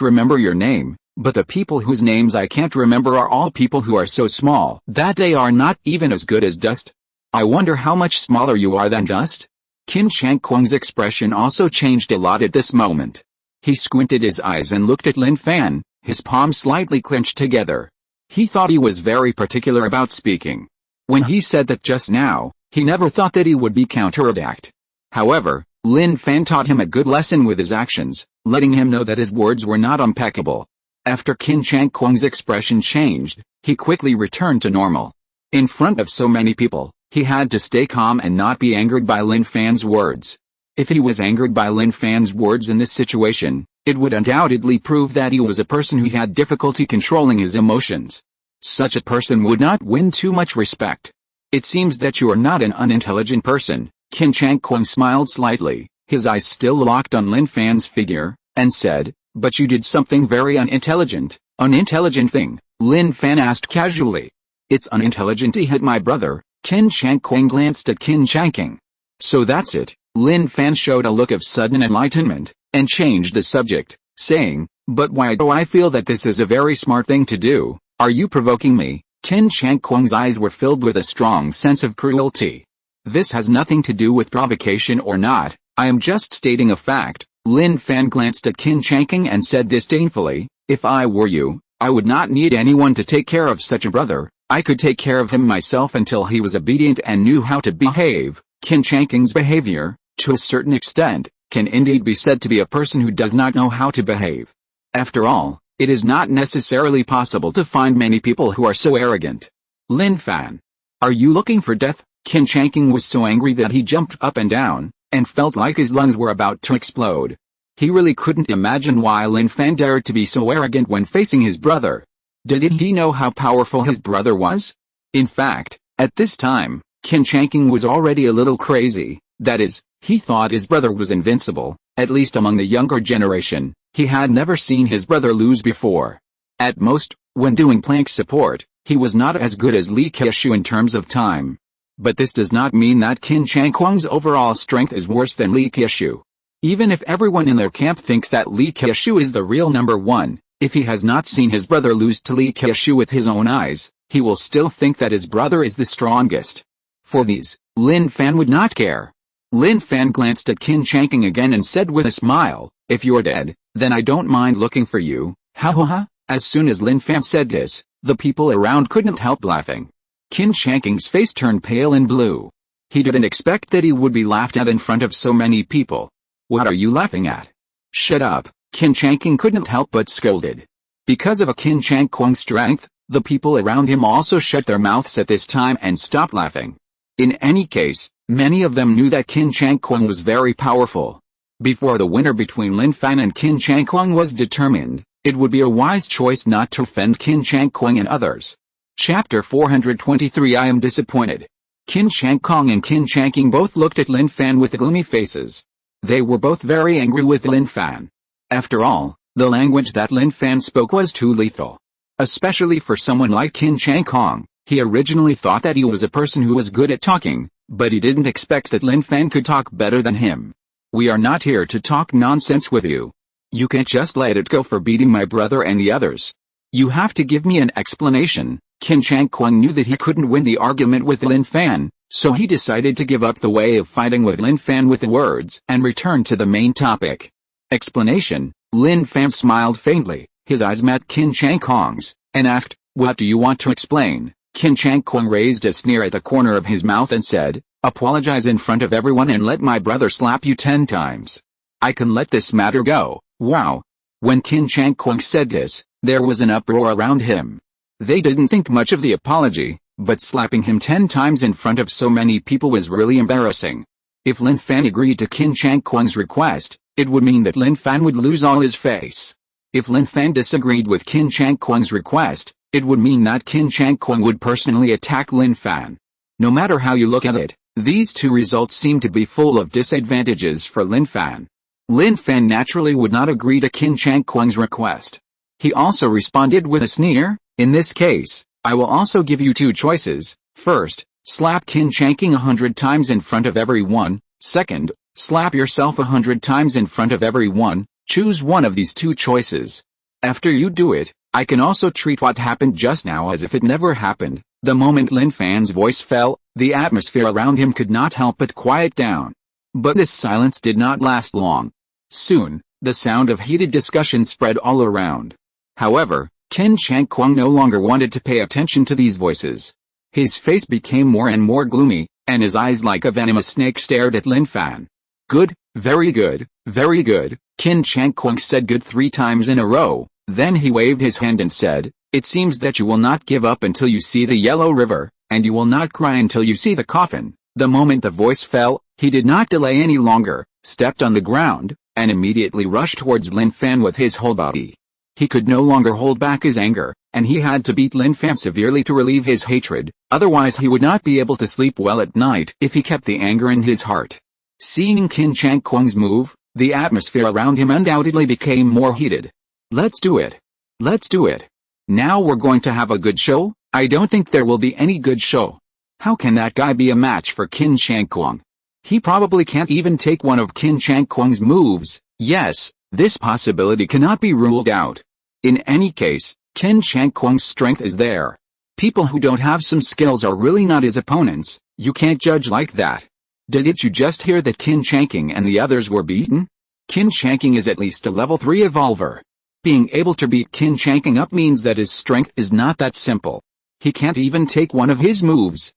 remember your name, but the people whose names I can't remember are all people who are so small that they are not even as good as dust. I wonder how much smaller you are than dust? Qin Chang Kuang's expression also changed a lot at this moment. He squinted his eyes and looked at Lin Fan, his palms slightly clenched together. He thought he was very particular about speaking. When he said that just now, he never thought that he would be counterattacked. However, Lin Fan taught him a good lesson with his actions, letting him know that his words were not impeccable. After Qin Chang Kuang's expression changed, he quickly returned to normal. In front of so many people, he had to stay calm and not be angered by Lin Fan's words. If he was angered by Lin Fan's words in this situation, it would undoubtedly prove that he was a person who had difficulty controlling his emotions. Such a person would not win too much respect. It seems that you are not an unintelligent person. Qin Chang Kuang smiled slightly, his eyes still locked on Lin Fan's figure, and said, but you did something very unintelligent. Unintelligent thing? Lin Fan asked casually. It's unintelligent to hit my brother. Qin Chang Kuang glanced at Qin Changqing. So that's it. Lin Fan showed a look of sudden enlightenment, and changed the subject, saying, but why do I feel that this is a very smart thing to do? Are you provoking me? Qin Chang Kuang's eyes were filled with a strong sense of cruelty. This has nothing to do with provocation or not, I am just stating a fact. Lin Fan glanced at Qin Changqing and said disdainfully, if I were you, I would not need anyone to take care of such a brother. I could take care of him myself until he was obedient and knew how to behave. Qin Changqing's behavior, to a certain extent, can indeed be said to be a person who does not know how to behave. After all, it is not necessarily possible to find many people who are so arrogant. Lin Fan. Are you looking for death? Qin Changqing was so angry that he jumped up and down, and felt like his lungs were about to explode. He really couldn't imagine why Lin Fan dared to be so arrogant when facing his brother. Didn't he know how powerful his brother was? In fact, at this time, Qin Changqing was already a little crazy. That is, he thought his brother was invincible, at least among the younger generation. He had never seen his brother lose before. At most, when doing plank support, he was not as good as Li Keishu in terms of time. But this does not mean that Qin Chang Kuang's overall strength is worse than Li Keishu. Even if everyone in their camp thinks that Li Keishu is the real number one, if he has not seen his brother lose to Li Keishu with his own eyes, he will still think that his brother is the strongest. For these, Lin Fan would not care. Lin Fan glanced at Qin Changqing again and said with a smile, if you're dead, then I don't mind looking for you. Ha ha ha. As soon as Lin Fan said this, the people around couldn't help laughing. Qin Changqing's face turned pale and blue. He didn't expect that he would be laughed at in front of so many people. What are you laughing at? Shut up, Qin Changqing couldn't help but scolded. Because of a Qin Chang Kuang's strength, the people around him also shut their mouths at this time and stopped laughing. In any case, many of them knew that Qin Chang Kuang was very powerful. Before the winner between Lin Fan and Qin Chang Kuang was determined, it would be a wise choice not to offend Qin Chang Kuang and others. Chapter 423 I am disappointed. Qin Chang Kuang and Qin Changqing both looked at Lin Fan with gloomy faces. They were both very angry with Lin Fan. After all, the language that Lin Fan spoke was too lethal. Especially for someone like Qin Chang Kuang. He originally thought that he was a person who was good at talking, but he didn't expect that Lin Fan could talk better than him. We are not here to talk nonsense with you. You can't just let it go for beating my brother and the others. You have to give me an explanation. Qin Chang Kuang knew that he couldn't win the argument with Lin Fan, so he decided to give up the way of fighting with Lin Fan with the words and return to the main topic. Explanation. Lin Fan smiled faintly, his eyes met Qin Chang Kuang's, and asked, what do you want to explain? Qin Chang Kuang raised a sneer at the corner of his mouth and said, "Apologize in front of everyone and let my brother slap you 10 times. I can let this matter go." Wow. When Qin Chang Kuang said this, there was an uproar around him. They didn't think much of the apology, but slapping him 10 times in front of so many people was really embarrassing. If Lin Fan agreed to Qin Chang Kuang's request, it would mean that Lin Fan would lose all his face. If Lin Fan disagreed with Qin Chang Kuang's request, it would mean that Qin Chang Kuang would personally attack Lin Fan. No matter how you look at it, these two results seem to be full of disadvantages for Lin Fan. Lin Fan naturally would not agree to Qin Chang Kuang's request. He also responded with a sneer, "In this case, I will also give you two choices. First, slap Qin Chang 100 times in front of everyone. Second, slap yourself 100 times in front of everyone. Choose one of these two choices. After you do it, I can also treat what happened just now as if it never happened." The moment Lin Fan's voice fell, the atmosphere around him could not help but quiet down. But this silence did not last long. Soon, the sound of heated discussion spread all around. However, Qin Chang Kuang no longer wanted to pay attention to these voices. His face became more and more gloomy, and his eyes like a venomous snake stared at Lin Fan. "Good, very good, very good," Qin Chang Kuang said good 3 times in a row. Then he waved his hand and said, "It seems that you will not give up until you see the Yellow River, and you will not cry until you see the coffin." The moment the voice fell, he did not delay any longer, stepped on the ground, and immediately rushed towards Lin Fan with his whole body. He could no longer hold back his anger, and he had to beat Lin Fan severely to relieve his hatred, otherwise he would not be able to sleep well at night if he kept the anger in his heart. Seeing Qin Chang Kuang's move, the atmosphere around him undoubtedly became more heated. "Let's do it. Let's do it. Now we're going to have a good show." "I don't think there will be any good show. How can that guy be a match for Qin Chang Kuang? He probably can't even take one of Qin Chang Kuang's moves." Yes, this possibility cannot be ruled out. In any case, Qin Chang Kuang's strength is there. People who don't have some skills are really not his opponents. You can't judge like that. Didn't you just hear that Qin Chang and the others were beaten? Qin Chang is at least a level 3 evolver. Being able to beat Qin Chang up means that his strength is not that simple. He can't even take one of his moves.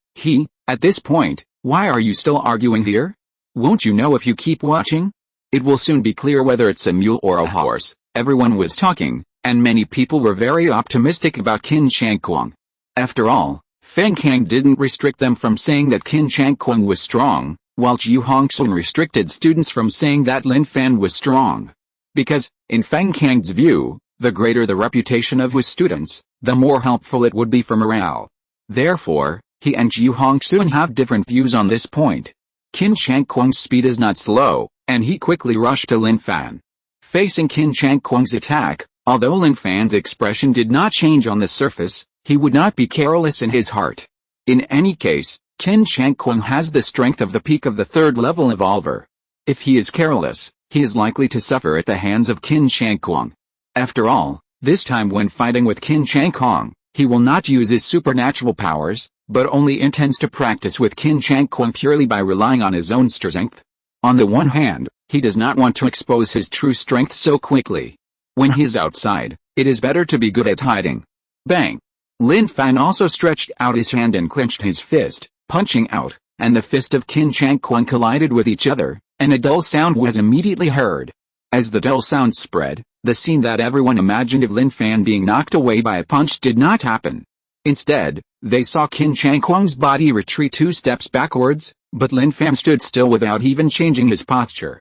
At this point, why are you still arguing here? Won't you know if you keep watching? It will soon be clear whether it's a mule or a horse. Everyone was talking, and many people were very optimistic about Qin Chang Kuang. After all, Feng Kang didn't restrict them from saying that Qin Chang Kuang was strong, while Zhu Hongsun restricted students from saying that Lin Fan was strong. Because, in Feng Kang's view, the greater the reputation of his students, the more helpful it would be for morale. Therefore, he and Zhu Hongsun have different views on this point. Qin Chang Kuang's speed is not slow, and he quickly rushed to Lin Fan. Facing Qin Chang Kuang's attack, although Lin Fan's expression did not change on the surface, he would not be careless in his heart. In any case, Qin Chang Kuang has the strength of the peak of the 3rd level evolver. If he is careless, he is likely to suffer at the hands of Qin Chang Kuang. After all, this time when fighting with Qin Chang Kuang, he will not use his supernatural powers, but only intends to practice with Qin Chang Kuang purely by relying on his own strength. On the one hand, he does not want to expose his true strength so quickly. When he's outside, it is better to be good at hiding. Bang! Lin Fan also stretched out his hand and clenched his fist, punching out, and the fist of Qin Chang Kuang collided with each other, and a dull sound was immediately heard. As the dull sound spread, the scene that everyone imagined of Lin Fan being knocked away by a punch did not happen. Instead, they saw Qin Chang Kuang's body retreat 2 steps backwards, but Lin Fan stood still without even changing his posture.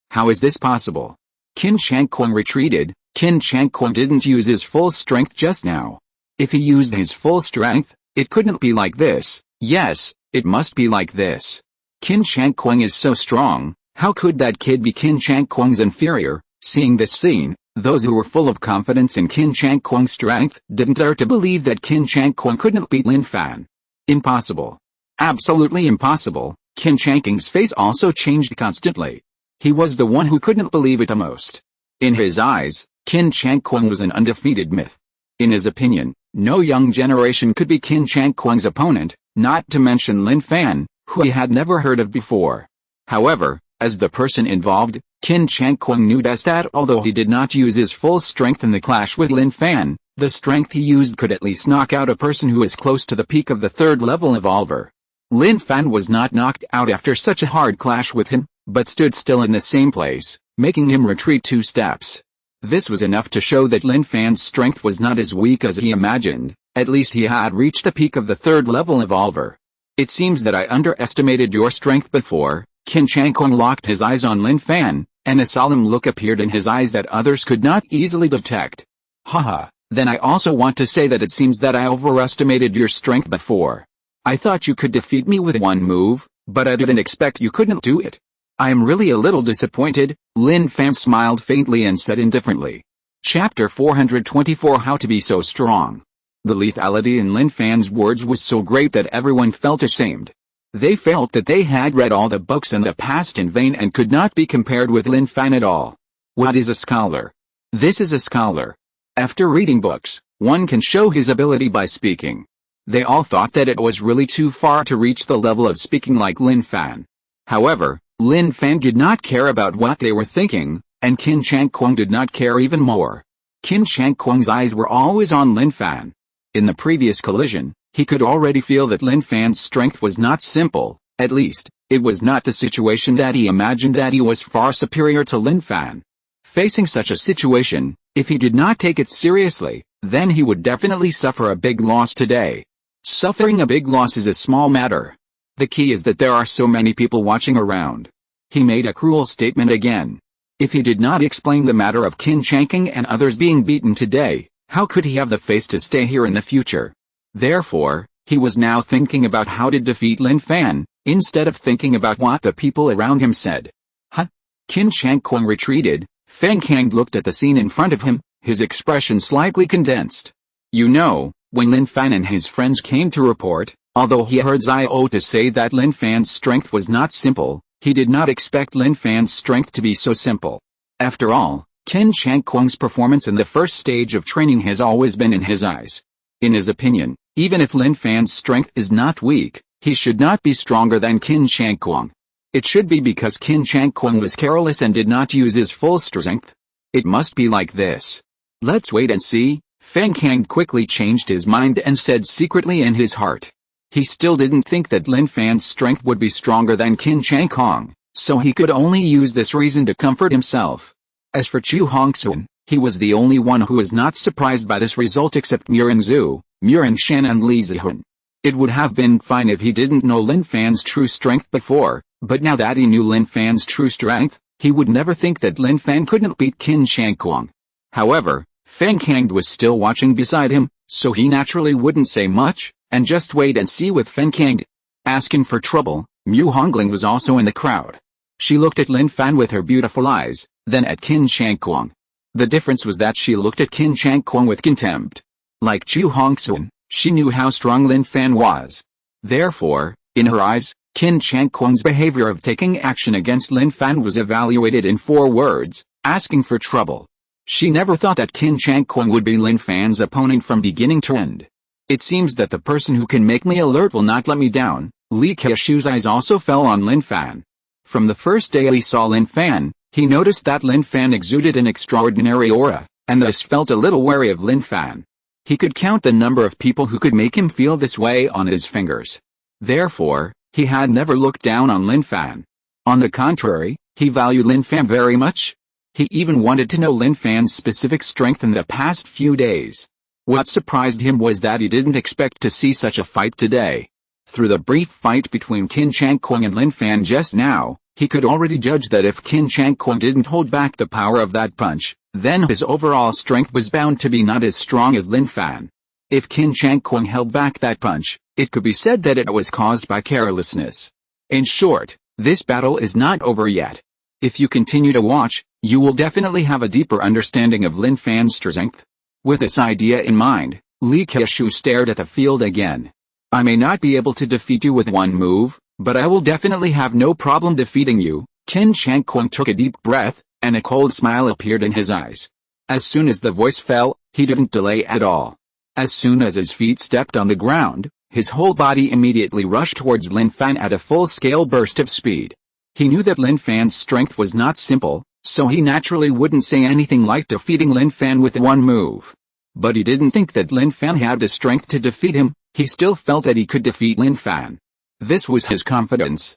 How is this possible? Qin Chang Kuang retreated. Qin Chang Kuang didn't use his full strength just now. If he used his full strength, it couldn't be like this. Yes, it must be like this. Qin Chang Kuang is so strong, how could that kid be Qin Chang Kuang's inferior? Seeing this scene, those who were full of confidence in Qin Chang Kuang's strength didn't dare to believe that Qin Chang Kuang couldn't beat Lin Fan. Impossible. Absolutely impossible. Qin Chang Kuang's face also changed constantly. He was the one who couldn't believe it the most. In his eyes, Qin Chang Kuang was an undefeated myth. In his opinion, no young generation could be Qin Chang Kuang's opponent, not to mention Lin Fan, who he had never heard of before. However, as the person involved, Qin Chang Kuang knew best that although he did not use his full strength in the clash with Lin Fan, The strength he used could at least knock out a person who is close to the peak of the third level evolver. Lin Fan was not knocked out after such a hard clash with him, but stood still in the same place, making him retreat 2 steps. This was enough to show that Lin Fan's strength was not as weak as he imagined. At least he had reached the peak of the third level evolver. It seems that I underestimated your strength before. Qin Chang Kong locked his eyes on Lin Fan, and a solemn look appeared in his eyes that others could not easily detect. Haha, then I also want to say that it seems that I overestimated your strength before. I thought you could defeat me with one move, but I didn't expect you couldn't do it. I am really a little disappointed. Lin Fan smiled faintly and said indifferently. Chapter 424 How to be so strong. The lethality in Lin Fan's words was so great that everyone felt ashamed. They felt that they had read all the books in the past in vain and could not be compared with Lin Fan at all. What is a scholar? This is a scholar. After reading books, one can show his ability by speaking. They all thought that it was really too far to reach the level of speaking like Lin Fan. However, Lin Fan did not care about what they were thinking, and Qin Chang Kong did not care even more. Qin Chang Kong's eyes were always on Lin Fan. In the previous collision, he could already feel that Lin Fan's strength was not simple. At least, it was not the situation that he imagined, that he was far superior to Lin Fan. Facing such a situation, if he did not take it seriously, then he would definitely suffer a big loss today. Suffering a big loss is a small matter. The key is that there are so many people watching around. He made a cruel statement again. If he did not explain the matter of Qin Chang Kong and others being beaten today, how could he have the face to stay here in the future? Therefore, he was now thinking about how to defeat Lin Fan, instead of thinking about what the people around him said. Huh? Qin Chang Kong retreated. Feng Kang looked at the scene in front of him, his expression slightly condensed. You know, when Lin Fan and his friends came to report, although he heard Zio to say that Lin Fan's strength was not simple, he did not expect Lin Fan's strength to be so simple. After all, Qin Chang Kong's performance in the first stage of training has always been in his eyes. In his opinion, even if Lin Fan's strength is not weak, he should not be stronger than Qin Chang Kong. It should be because Qin Chang Kong was careless and did not use his full strength. It must be like this. Let's wait and see. Feng Kang quickly changed his mind and said secretly in his heart. He still didn't think that Lin Fan's strength would be stronger than Qin Chang Kong, so he could only use this reason to comfort himself. As for Chu Hongxun, he was the only one who was not surprised by this result except Murin Zhu, Murin Shan and Li Zihun. It would have been fine if he didn't know Lin Fan's true strength before, but now that he knew Lin Fan's true strength, he would never think that Lin Fan couldn't beat Qin Chang Kong. However, Feng Kang was still watching beside him, so he naturally wouldn't say much, and just wait and see with Feng Kang. Asking for trouble, Mu Hongling was also in the crowd. She looked at Lin Fan with her beautiful eyes, then at Qin Chang Kong. The difference was that she looked at Qin Chang Kong with contempt. Like Chu Hongxun, she knew how strong Lin Fan was. Therefore, in her eyes, Qin Chang Kong's behavior of taking action against Lin Fan was evaluated in 4 words, asking for trouble. She never thought that Qin Chang Kong would be Lin Fan's opponent from beginning to end. It seems that the person who can make me alert will not let me down. Li Keishu's eyes also fell on Lin Fan. From the first day he saw Lin Fan, he noticed that Lin Fan exuded an extraordinary aura, and thus felt a little wary of Lin Fan. He could count the number of people who could make him feel this way on his fingers. Therefore, he had never looked down on Lin Fan. On the contrary, he valued Lin Fan very much. He even wanted to know Lin Fan's specific strength in the past few days. What surprised him was that he didn't expect to see such a fight today. Through the brief fight between Qin Chang Kong and Lin Fan just now, he could already judge that if Qin Chang Kong didn't hold back the power of that punch, then his overall strength was bound to be not as strong as Lin Fan. If Qin Chang Kong held back that punch, it could be said that it was caused by carelessness. In short, this battle is not over yet. If you continue to watch, you will definitely have a deeper understanding of Lin Fan's strength. With this idea in mind, Li Keishu stared at the field again. I may not be able to defeat you with one move, but I will definitely have no problem defeating you. Qin Chang Kong took a deep breath, and a cold smile appeared in his eyes. As soon as the voice fell, he didn't delay at all. As soon as his feet stepped on the ground, his whole body immediately rushed towards Lin Fan at a full-scale burst of speed. He knew that Lin Fan's strength was not simple, so he naturally wouldn't say anything like defeating Lin Fan with one move. But he didn't think that Lin Fan had the strength to defeat him. He still felt that he could defeat Lin Fan. This was his confidence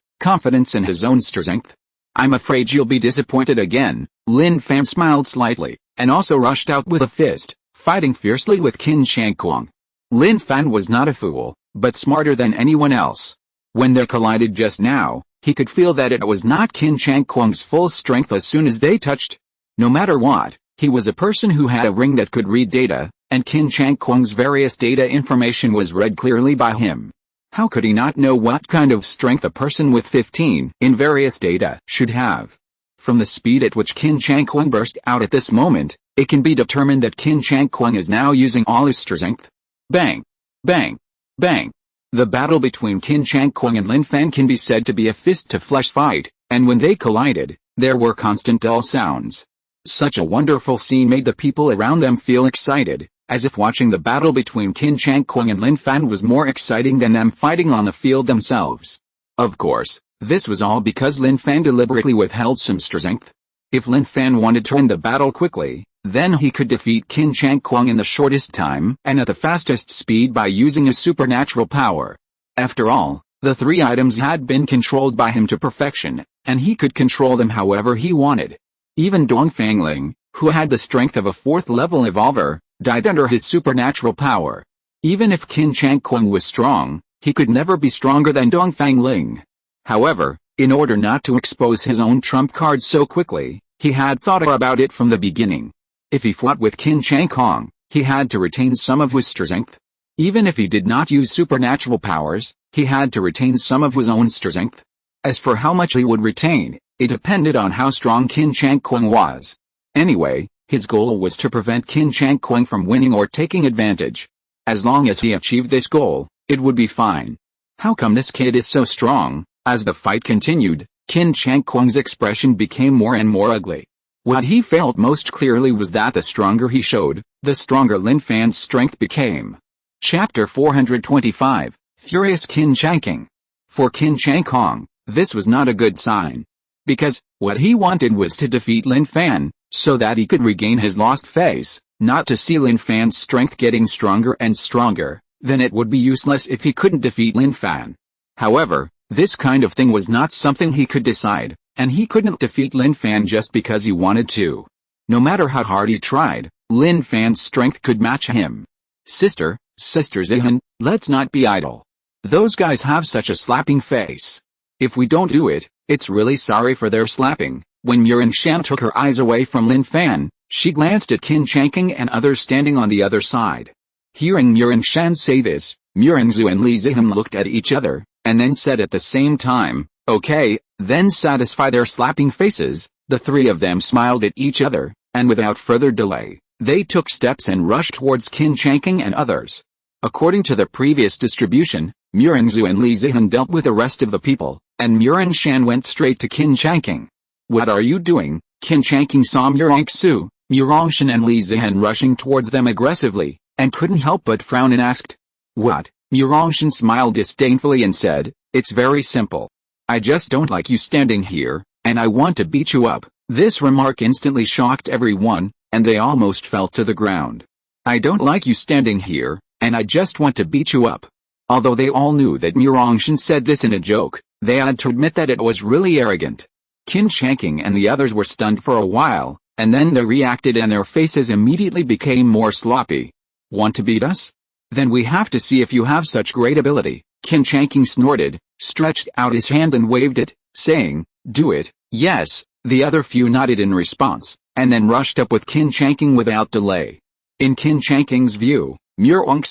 in his own strength. "I'm afraid you'll be disappointed again." Lin Fan smiled slightly, and also rushed out with a fist, fighting fiercely with Qin Shangquang. Lin Fan was not a fool, but smarter than anyone else. When they collided just now, he could feel that it was not Qin Shangquang's full strength as soon as they touched. No matter what, he was a person who had a ring that could read data, and Qin Shangquang's various data information was read clearly by him. How could he not know what kind of strength a person with 15 in various data should have? From the speed at which Qin Shangquang burst out at this moment, it can be determined that Qin Shangquang is now using all his strength. Bang! Bang! Bang! The battle between Qin Shangquang and Lin Fan can be said to be a fist-to-flesh fight, and when they collided, there were constant dull sounds. Such a wonderful scene made the people around them feel excited, as if watching the battle between Qin Shangquang and Lin Fan was more exciting than them fighting on the field themselves. Of course, this was all because Lin Fan deliberately withheld some strength. If Lin Fan wanted to end the battle quickly, then he could defeat Qin Shangquang in the shortest time and at the fastest speed by using his supernatural power. After all, the three items had been controlled by him to perfection, and he could control them however he wanted. Even Dongfang Ling, who had the strength of a fourth-level evolver, died under his supernatural power. Even if Qin Shangquang was strong, he could never be stronger than Dongfang Ling. However, in order not to expose his own trump card so quickly, he had thought about it from the beginning. If he fought with Qin Shangquang, he had to retain some of his strength. Even if he did not use supernatural powers, he had to retain some of his own strength. As for how much he would retain, it depended on how strong Qin Shangquang was. Anyway, his goal was to prevent Qin Shangquang from winning or taking advantage. As long as he achieved this goal, it would be fine. How come this kid is so strong? As the fight continued, Qin Shangquang's expression became more and more ugly. What he felt most clearly was that the stronger he showed, the stronger Lin Fan's strength became. Chapter 425, Furious Qin Shangquang. For Qin Shangquang, this was not a good sign. Because, what he wanted was to defeat Lin Fan, so that he could regain his lost face, not to see Lin Fan's strength getting stronger and stronger. Then it would be useless if he couldn't defeat Lin Fan. However, this kind of thing was not something he could decide, and he couldn't defeat Lin Fan just because he wanted to. No matter how hard he tried, Lin Fan's strength could match him. Sister Zihan, let's not be idle. Those guys have such a slapping face. If we don't do it, it's really sorry for their slapping. When Murin Shan took her eyes away from Lin Fan, she glanced at Qin Shangquang and others standing on the other side. Hearing Murin Shan say this, Murin Zhu and Li Ziham looked at each other, and then said at the same time, "Okay." Then satisfy their slapping faces, the three of them smiled at each other, and without further delay, they took steps and rushed towards Qin Shangquang and others. According to the previous distribution, Murin Zhu and Li Zihan dealt with the rest of the people, and Murin Shan went straight to Qin Shangquang. "What are you doing?" Qin Shangquang saw Murong Shan and Li Zihan rushing towards them aggressively, and couldn't help but frown and asked, "What?" Murong Shan smiled disdainfully and said, "It's very simple. I just don't like you standing here, and I want to beat you up." This remark instantly shocked everyone, and they almost fell to the ground. "I don't like you standing here, and I just want to beat you up." Although they all knew that Murong Shan said this in a joke, they had to admit that it was really arrogant. Qin Shangquang and the others were stunned for a while, and then they reacted and their faces immediately became more sloppy. "Want to beat us? Then we have to see if you have such great ability." Qin Shangquang snorted, stretched out his hand and waved it, saying, "Do it." "Yes." The other few nodded in response, and then rushed up with Qin Shangquang without delay. In Qin Shangquang's view, Murong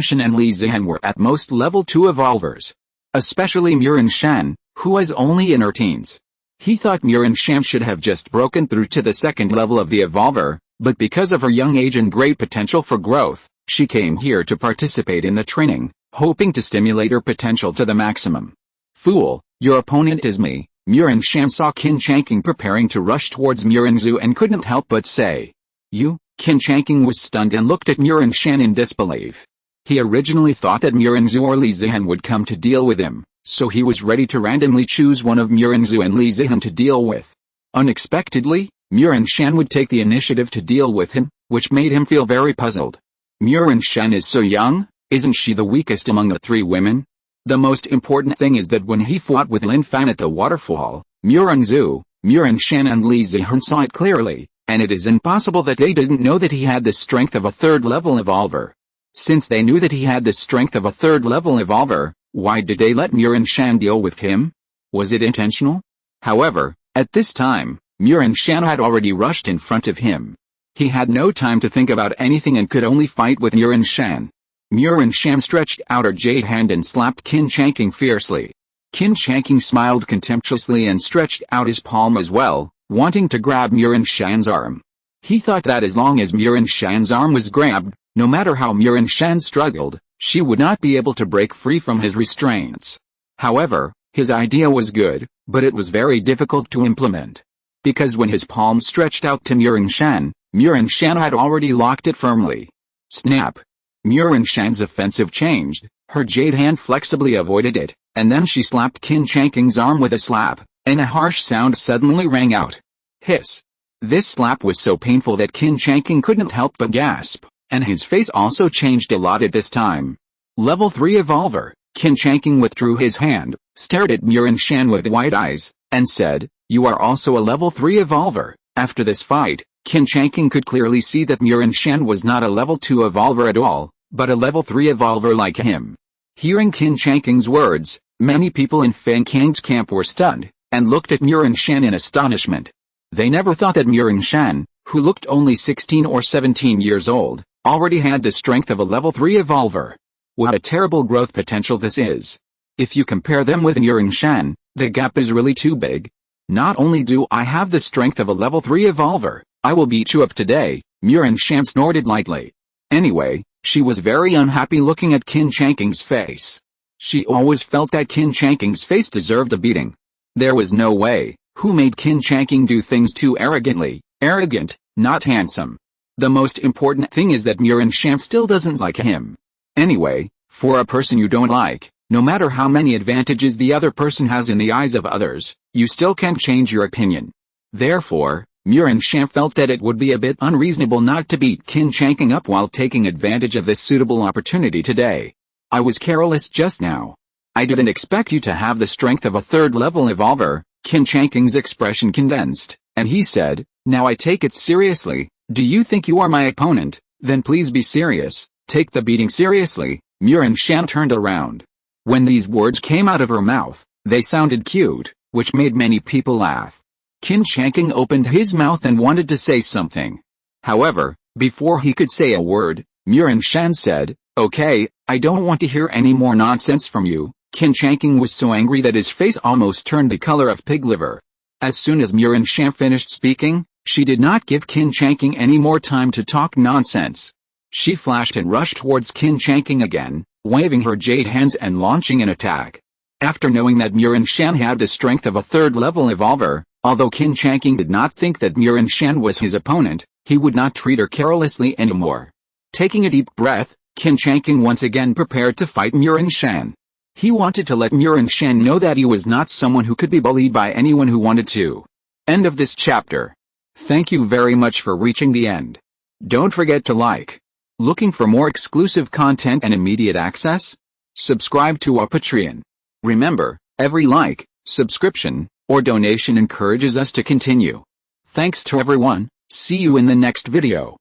Shan and Li Zihan were at most level 2 evolvers. Especially Murin Shan, who was only in her teens. He thought Murin Shan should have just broken through to the second level of the evolver, but because of her young age and great potential for growth, she came here to participate in the training, hoping to stimulate her potential to the maximum. "Fool, your opponent is me." Murin Shan saw Qin Shangquang preparing to rush towards Murin Zhu and couldn't help but say, "You?" Qin Shangquang was stunned and looked at Murin Shan in disbelief. He originally thought that Murin Zhu or Li Zihan would come to deal with him, so he was ready to randomly choose one of Murin Zhu and Li Zihan to deal with. Unexpectedly, Murin Shan would take the initiative to deal with him. which made him feel very puzzled. Murin Shen is so young, isn't she the weakest among the three women? The most important thing is that when he fought with Lin Fan at the waterfall, Murin Zhu, Murin Shen and Li Zihun saw it clearly, and it is impossible that they didn't know that he had the strength of a third-level evolver. Since they knew that he had the strength of a third-level evolver, why did they let Murin Shen deal with him? Was it intentional? However, at this time, Murin Shen had already rushed in front of him. He had no time to think about anything and could only fight with Murin Shen. Murin Shen stretched out her jade hand and slapped Qin Changqing fiercely. Qin Changqing smiled contemptuously and stretched out his palm as well, wanting to grab Murin Shen's arm. He thought that as long as Murin Shen's arm was grabbed, no matter how Murin Shen struggled, she would not be able to break free from his restraints. However, his idea was good, but it was very difficult to implement. Because when his palm stretched out to Murin Shen had already locked it firmly. Snap! Murin Shen's offensive changed, her jade hand flexibly avoided it, and then she slapped Qin Changqing's arm with a slap, and a harsh sound suddenly rang out. Hiss! This slap was so painful that Qin Changqing couldn't help but gasp, and his face also changed a lot at this time. Level 3 Evolver, Qin Changqing withdrew his hand, stared at Murin Shen with wide eyes, and said, "You are also a Level 3 Evolver." After this fight, Qin Changqing could clearly see that Murin Shen was not a Level 2 Evolver at all, but a Level 3 Evolver like him. Hearing Qin Changqing's words, many people in Fan Kang's camp were stunned, and looked at Murin Shen in astonishment. They never thought that Murin Shen, who looked only 16 or 17 years old, already had the strength of a Level 3 Evolver. What a terrible growth potential this is. If you compare them with Murin Shen, the gap is really too big. Not only do I have the strength of a Level 3 Evolver, I will beat you up today, Murin Shen snorted lightly. Anyway, she was very unhappy looking at Qin Changqing's face. She always felt that Qin Changqing's face deserved a beating. There was no way. Who made Qin Changqing do things too arrogantly? Arrogant, not handsome. The most important thing is that Murin Shen still doesn't like him. Anyway, for a person you don't like, no matter how many advantages the other person has in the eyes of others, you still can't change your opinion. Therefore, Murin Shen felt that it would be a bit unreasonable not to beat Qin Changqing up while taking advantage of this suitable opportunity today. I was careless just now. I didn't expect you to have the strength of a third-level Evolver. Qin Changqing's expression condensed, and he said, "Now I take it seriously. Do you think you are my opponent? Then please be serious. Take the beating seriously." Murin Shen turned around. When these words came out of her mouth, they sounded cute, which made many people laugh. Qin Changqing opened his mouth and wanted to say something. However, before he could say a word, Murin Shen said, "Okay, I don't want to hear any more nonsense from you." Qin Changqing was so angry that his face almost turned the color of pig liver. As soon as Murin Shen finished speaking, she did not give Qin Changqing any more time to talk nonsense. She flashed and rushed towards Qin Changqing again, waving her jade hands and launching an attack. After knowing that Murin Shen had the strength of a third-level Evolver, although Qin Changqing did not think that Murin Shen was his opponent, he would not treat her carelessly anymore. Taking a deep breath, Qin Changqing once again prepared to fight Murin Shen. He wanted to let Murin Shen know that he was not someone who could be bullied by anyone who wanted to. End of this chapter. Thank you very much for reaching the end. Don't forget to like. Looking for more exclusive content and immediate access? Subscribe to our Patreon. Remember, every like, subscription, or donation encourages us to continue. Thanks to everyone. See you in the next video.